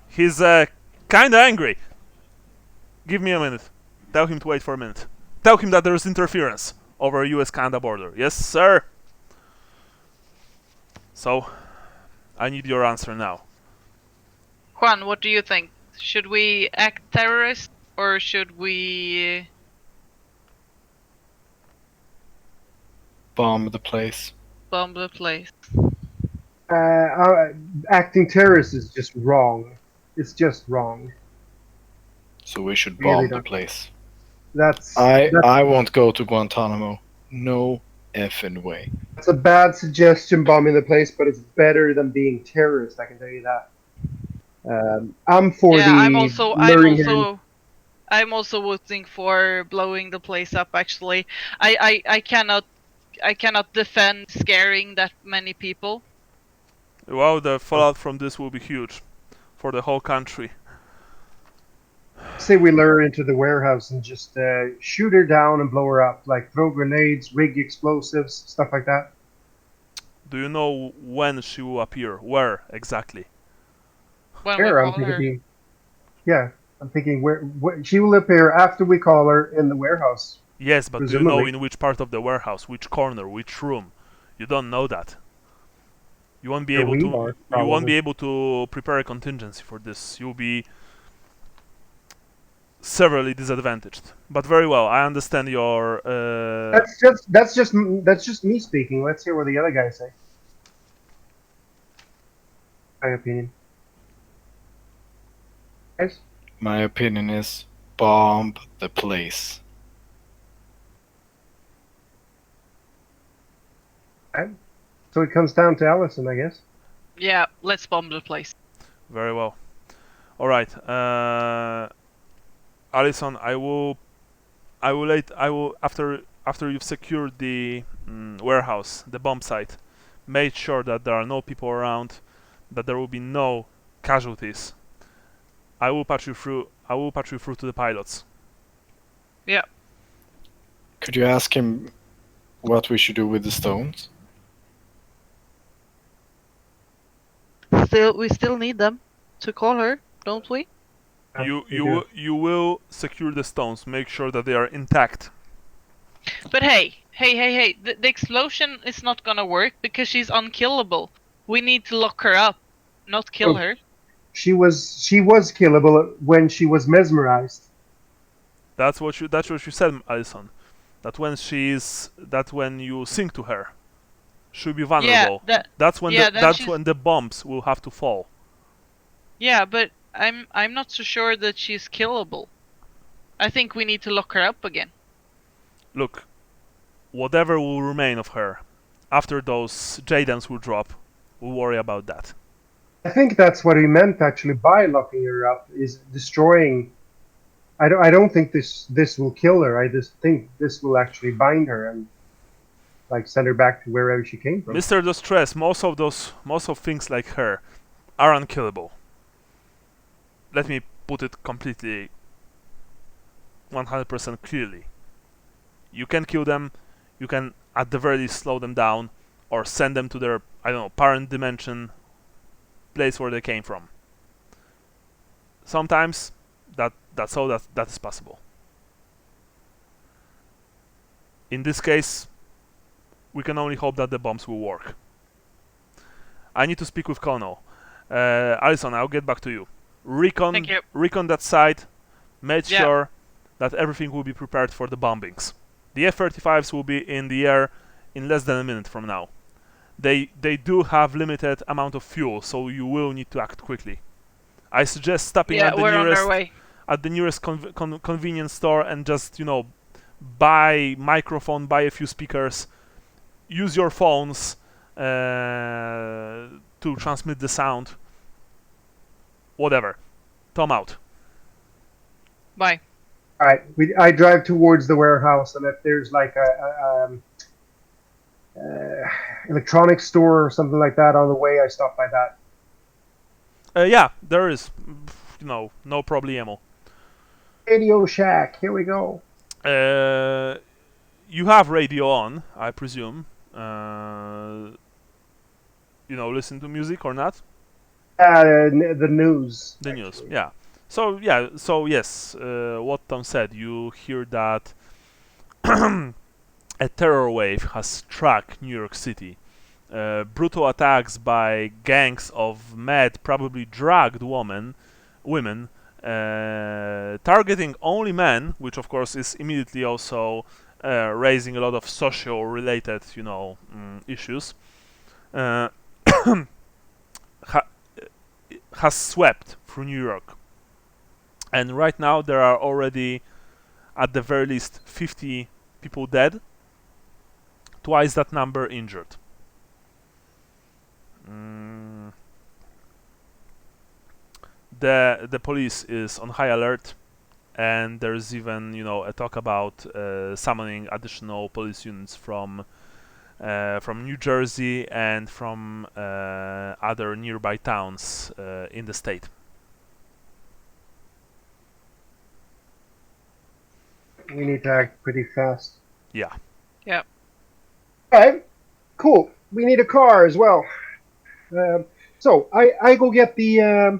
He's kinda angry. Give me a minute. Tell him to wait for a minute. Tell him that there is interference over US-Canada border. Yes, sir. So, I need your answer now. Juan, what do you think? Should we act terrorist or should we? Bomb the place. Bomb the place? Acting terrorist is just wrong. It's just wrong. So we should Really bomb the don't. place. That's I won't go to Guantanamo. No effing way. that's a bad suggestion, bombing the place, but it's better than being terrorist. I can tell you that. I'm for Yeah, the luring her. I'm also voting for blowing the place up. Actually, I cannot defend scaring that many people. Well, the fallout from this will be huge for the whole country. Say we lure her into the warehouse and just shoot her down and blow her up, like throw grenades, rig explosives, stuff like that. Do you know when she will appear? Where exactly? When Here, we call her. Yeah, I'm thinking where she will appear after we call her in the warehouse. Yes, but do you know Presumably. in which part of the warehouse, which corner, which room? You don't know that. You won't be Here able we to. are, You won't be probably. able to prepare a contingency for this. You'll be severely disadvantaged. But very well, I understand your. That's just me speaking. Let's hear what the other guys say. My opinion. Guys? My opinion is bomb the place. So it comes down to Allisson, I guess. Yeah, let's bomb the place. Very well. All right, Allisson, I will after you've secured the warehouse, the bomb site, make sure that there are no people around, that there will be no casualties. I will patch you through to the pilots. Yeah. Could you ask him what we should do with the stones? We still need them to call her, don't we? You will secure the stones. Make sure that they are intact. But hey, the explosion is not gonna work because she's unkillable. We need to lock her up, not kill her. She was killable when she was mesmerized. That's what you said, Allisson. That when you sink to her, she'll be vulnerable. That's when the bombs will have to fall. Yeah, but I'm not so sure that she's killable. I think we need to lock her up again. Look, whatever will remain of her after those Jadens will drop, we'll worry about that. I think that's what he meant actually by locking her up, is destroying. I don't think this will kill her. I just think this will actually bind her and like send her back to wherever she came from. Mr. Distress, most of things like her are unkillable. Let me put it completely 100% clearly. You can kill them, you can at the very least slow them down, or send them to their, I don't know, parent dimension, place where they came from. Sometimes that is possible. In this case, we can only hope that the bombs will work. I need to speak with Colonel. Allisson, I'll get back to you. Recon that site, make sure that everything will be prepared for the bombings. The F-35s will be in the air in less than a minute from now. They do have limited amount of fuel, so you will need to act quickly. I suggest stopping at the nearest convenience store and just, buy microphone, buy a few speakers, use your phones to transmit the sound. Whatever. Tom out. Bye. All right, I drive towards the warehouse, and if there's like a electronics store or something like that on the way, I stop by that. Yeah, there is. No problemo. Radio Shack, here we go. You have radio on, I presume. Listen to music or not? The news. The news, yeah. So yes, what Tom said, you hear that a terror wave has struck New York City, brutal attacks by gangs of mad, probably drugged women, targeting only men, which of course is immediately also raising a lot of social-related, issues. Uh, ha- has swept through New York, and right now there are already, at the very least, 50 people dead, twice that number injured. The police is on high alert, and there's even a talk about summoning additional police units from New Jersey and from other nearby towns in the state. We need to act pretty fast. Yeah. Yeah. All right, cool. We need a car as well. So I go get the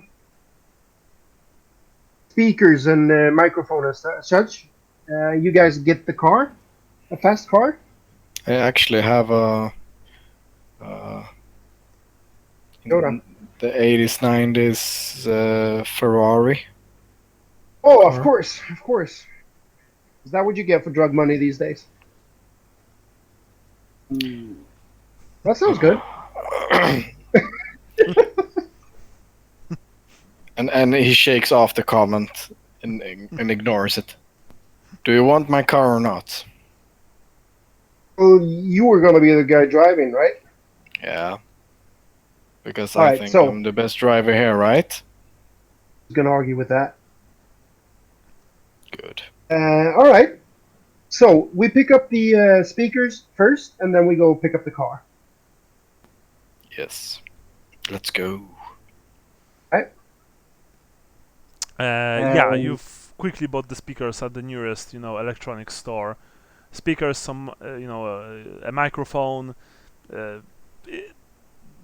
speakers and microphone and such. You guys get the car, a fast car. I actually have a Yoda. the 80s, 90s Ferrari. Oh, Car. of course, of course. Is that what you get for drug money these days? That sounds good. And he shakes off the comment and ignores it. Do you want my car or not? Well, you were going to be the guy driving, right? Yeah. Because All I right, think so- I'm the best driver here, right? I was going to argue with that. Good. All right. So we pick up the speakers first, and then we go pick up the car. Yes. Let's go. Yeah, you've quickly bought the speakers at the nearest, electronics store. Speakers, some, a microphone.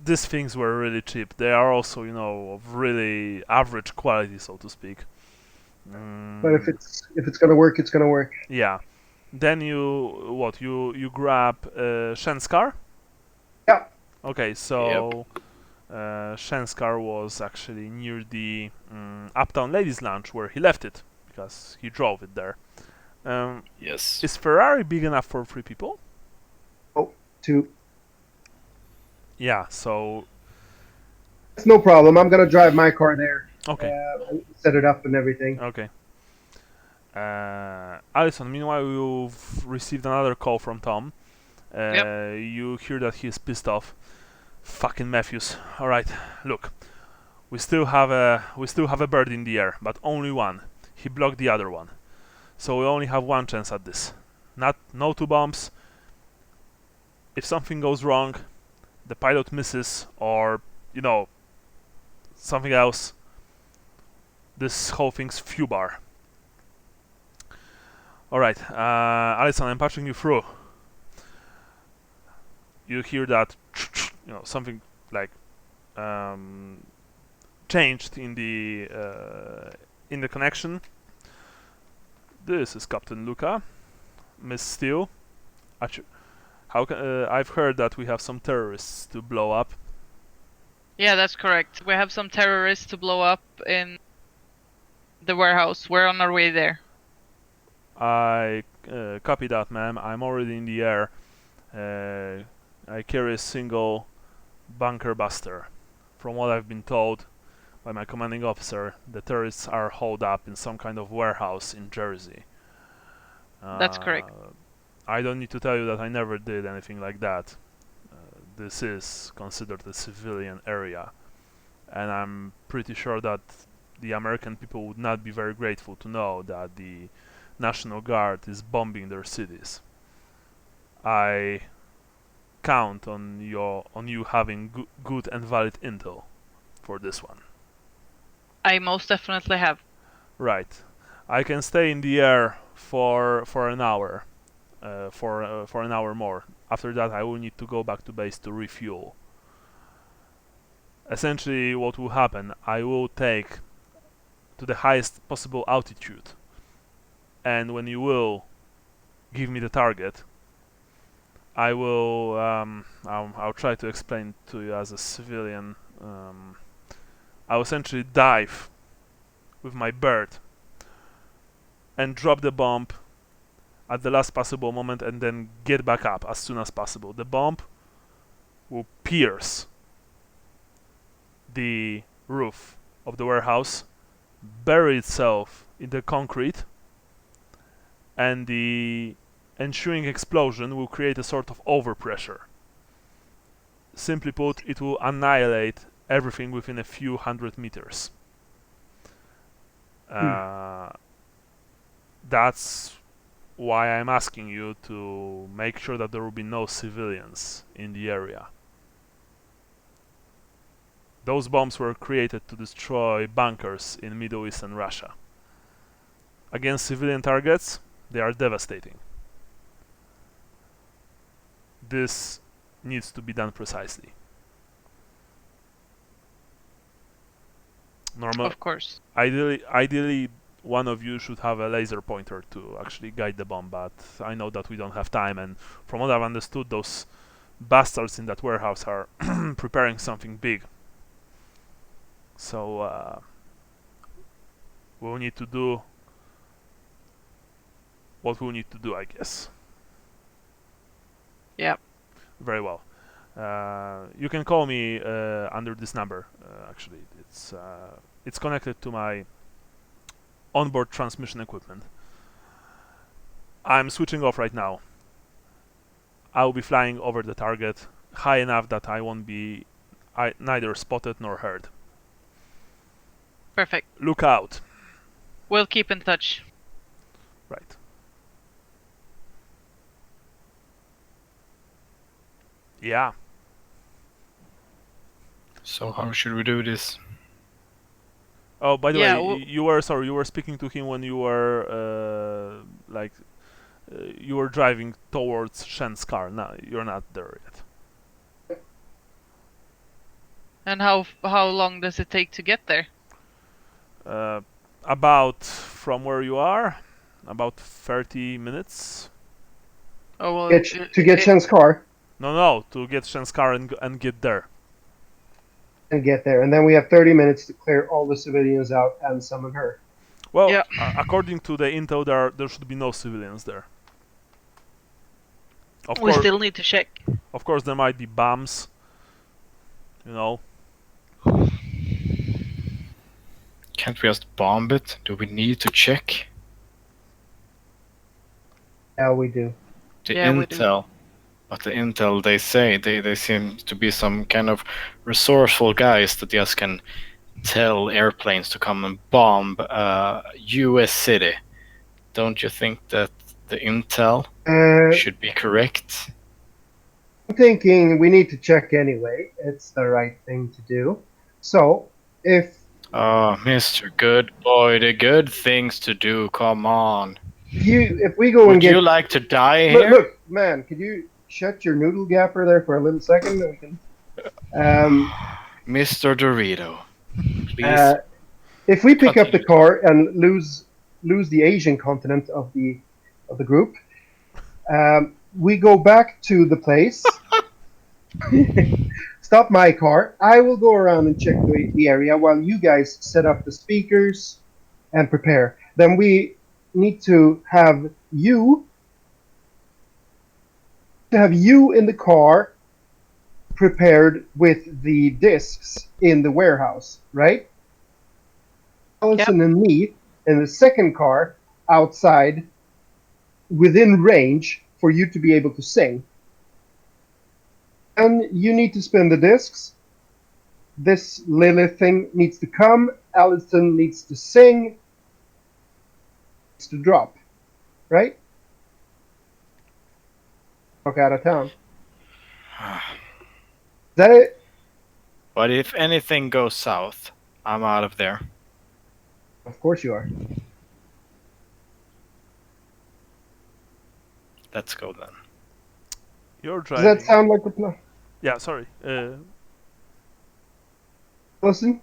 These things were really cheap. They are also, of really average quality, so to speak. But if it's gonna work, it's gonna work. Yeah. Then you grab Shen's car? Yeah. Okay, so Shen's car was actually near the Uptown Ladies Lounge where he left it because he drove it there. Yes. Is Ferrari big enough for 3 people? Two. Yeah, so It's no problem. I'm gonna drive my car there. okay. Set it up and everything. Okay. Allisson, meanwhile, you've received another call from Tom. Yep. You hear that he's pissed off. Fucking Matthews. All right, look, we still have a bird in the air, but only one. He blocked the other one, so we only have one chance at this. No 2 bombs. If something goes wrong, the pilot misses, or something else, this whole thing's foobar. Alright, Allisson, I'm patching you through. You hear that, something like changed in the connection. This is Captain Luca. Miss Steele. I've heard that we have some terrorists to blow up. Yeah, that's correct. We have some terrorists to blow up in the warehouse. We're on our way there. I copy that, ma'am. I'm already in the air. I carry a single bunker buster. From what I've been told by my commanding officer, the terrorists are holed up in some kind of warehouse in Jersey. That's correct. I don't need to tell you that I never did anything like that. This is considered a civilian area, and I'm pretty sure that the American people would not be very grateful to know that the National Guard is bombing their cities. I count on you having good and valid intel for this one. I most definitely have. Right. I can stay in the air for an hour, for an hour more. After that, I will need to go back to base to refuel. Essentially, what will happen, I will take to the highest possible altitude, and when you will give me the target, I will. I'll try to explain to you as a civilian. I'll essentially dive with my bird and drop the bomb at the last possible moment, and then get back up as soon as possible. The bomb will pierce the roof of the warehouse, bury itself in the concrete, and the ensuing explosion will create a sort of overpressure. Simply put, it will annihilate everything within a few hundred meters. That's why I'm asking you to make sure that there will be no civilians in the area. Those bombs were created to destroy bunkers in Middle East and Russia. Against civilian targets, they are devastating. This needs to be done precisely. Of course. Ideally, one of you should have a laser pointer to actually guide the bomb, but I know that we don't have time, and from what I've understood, those bastards in that warehouse are preparing something big. So we'll need to do what we'll need to do, I guess. Yeah. Very well. You can call me under this number. Actually, it's connected to my onboard transmission equipment. I'm switching off right now. I'll be flying over the target high enough that I won't be neither spotted nor heard. Perfect. Look out. We'll keep in touch. Right. Yeah. So how should we do this? Oh, by the Yeah, way, you were speaking to him when you were you were driving towards Shen's car. No, you're not there yet. And how long does it take to get there? About from where you are, about 30 minutes. Oh well. To get Shen's car No, to get Shen's car and get there. and get there, and then we have 30 minutes to clear all the civilians out and summon her. Well, Yeah. According to the intel, there should be no civilians there. We still need to check. Of course, there might be bombs. You know. Can't we just bomb it? Do we need to check Yeah, we do. the Yeah, we do. intel? But the intel, they say they seem to be some kind of resourceful guys that just can tell airplanes to come and bomb U.S. city. Don't you think that the intel should be correct? I'm thinking we need to check anyway. It's the right thing to do. So, if Oh, Mr. Good Boy, the good things to do. Come on. if we go and Would get you like to die look, here? look, man, could you shut your noodle gapper there for a little second? We can, Mr. Dorito, please. if we pick up the Continue. car and lose the Asian continent of the group, we go back to the place. Stop my car. I will go around and check the area while you guys set up the speakers and prepare. Then we need to have you in the car prepared with the discs in the warehouse, right? Allisson and me in the second car outside within range for you to be able to sing. And you need to spin the discs. This Lilith thing needs to come. Allisson needs to sing. Needs to drop. Right? Walk out of town. Is that it? But if anything goes south, I'm out of there. Of course you are. Let's go then. You're Does driving. that sound like the plan? Yeah, sorry. Listen,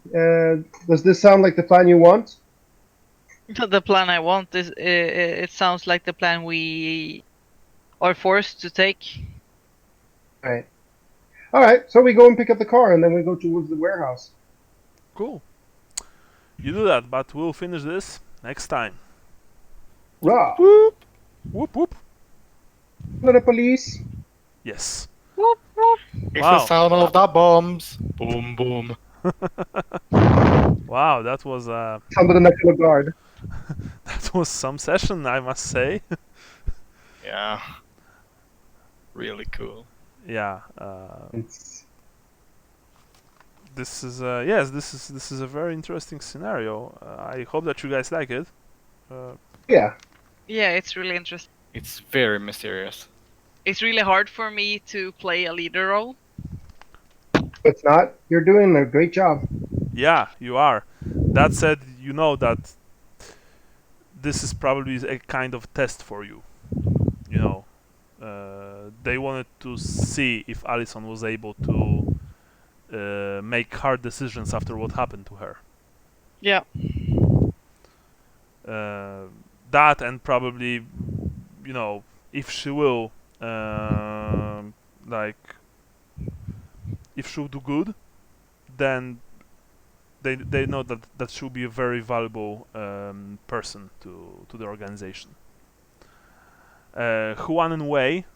does this sound like the plan you want? The plan I want is it sounds like the plan we are forced to take. Right. All right. So we go and pick up the car, and then we go towards the warehouse. Cool. You do that, but we'll finish this next time. Rah! Whoop. Whoop whoop. To the police. Yes. Whoop, whoop. It's Wow. the sound of the bombs. Boom, boom. Wow, that was Sound of the National Guard. that was some session, I must say. Yeah. Really cool. Yeah. It's This is yes, this is a very interesting scenario. I hope that you guys like it. yeah. Yeah, it's really interesting. It's very mysterious. It's really hard for me to play a leader role. It's not. You're doing a great job. Yeah, you are. That said, you know that this is probably a kind of test for you. You know, they wanted to see if Allisson was able to make hard decisions after what happened to her. Yeah. That and probably, you know, if she will, like, if she'll do good, then they know that she'll be a very valuable person to the organization. Juan and Wei,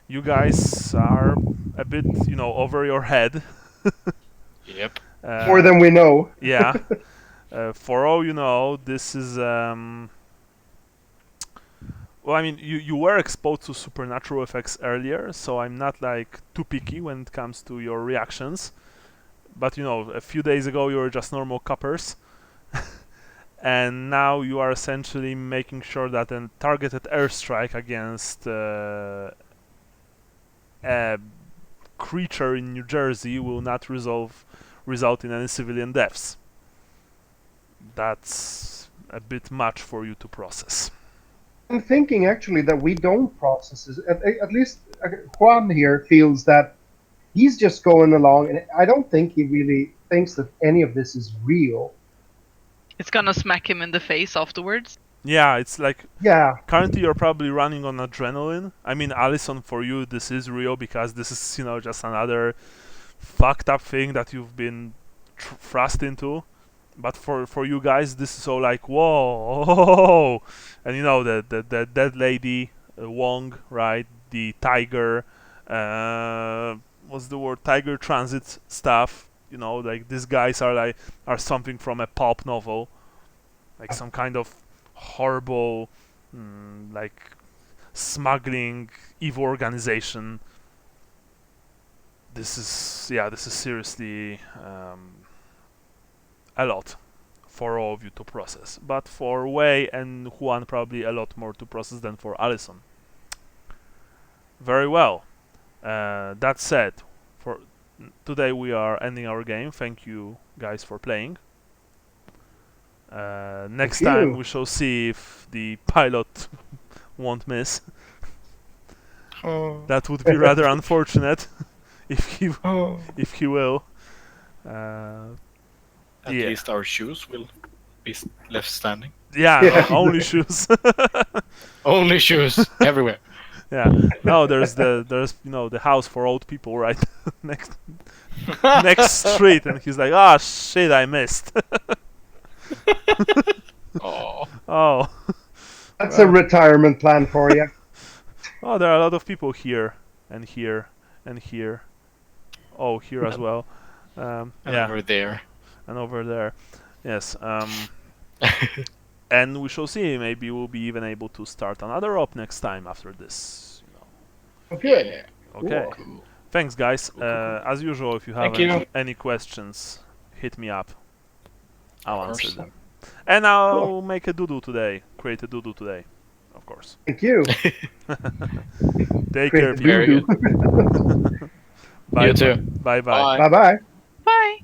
you guys are a bit, you know, over your head. Yep. More than we know. Yeah. For all you know, this is well, I mean, you were exposed to supernatural effects earlier, so I'm not like too picky when it comes to your reactions. But you know, a few days ago you were just normal coppers, and now you are essentially making sure that a targeted airstrike against a creature in New Jersey will not result in any civilian deaths. That's a bit much for you to process. I'm thinking actually that we don't process this. At least Juan here feels that he's just going along, and I don't think he really thinks that any of this is real. It's gonna smack him in the face afterwards. Yeah, it's like Yeah. currently you're probably running on adrenaline. I mean, Allisson, for you this is real because this is, you know, just another fucked up thing that you've been thrust into. But for you guys, this is all like whoa, and you know the dead lady Wong, right? The tiger, what's the word? Tiger transit stuff. You know, like these guys are something from a pulp novel, like some kind of horrible, like smuggling evil organization. This is seriously a lot for all of you to process. But for Wei and Juan, probably a lot more to process than for Allisson. Very well. That said, for today we are ending our game. Thank you guys for playing. Next Thank time you. we shall see if the pilot won't miss. Oh. That would be rather unfortunate if he Oh. will. At Yeah. least our shoes will be left standing. Yeah, Yeah. only shoes. Only shoes everywhere. Yeah. No, there's you know the house for old people right next street, and he's like, ah, shit, I missed. Oh. Oh. That's a retirement plan for you. Oh, there are a lot of people here and here and here. Oh, here as well. And Yeah, over there. and over there. Yes. And we shall see. Maybe we'll be even able to start another op next time after this. You know. Okay. Okay. Cool. Thanks, guys. Cool. As usual, if you have Thank you. any questions, hit me up. I'll Of answer course. them. And I'll make a doodle today. Create a doodle today, of course. Thank you. Take Great care, to people. Very do. Bye. You too. Bye. Bye. Bye. Bye bye. Bye.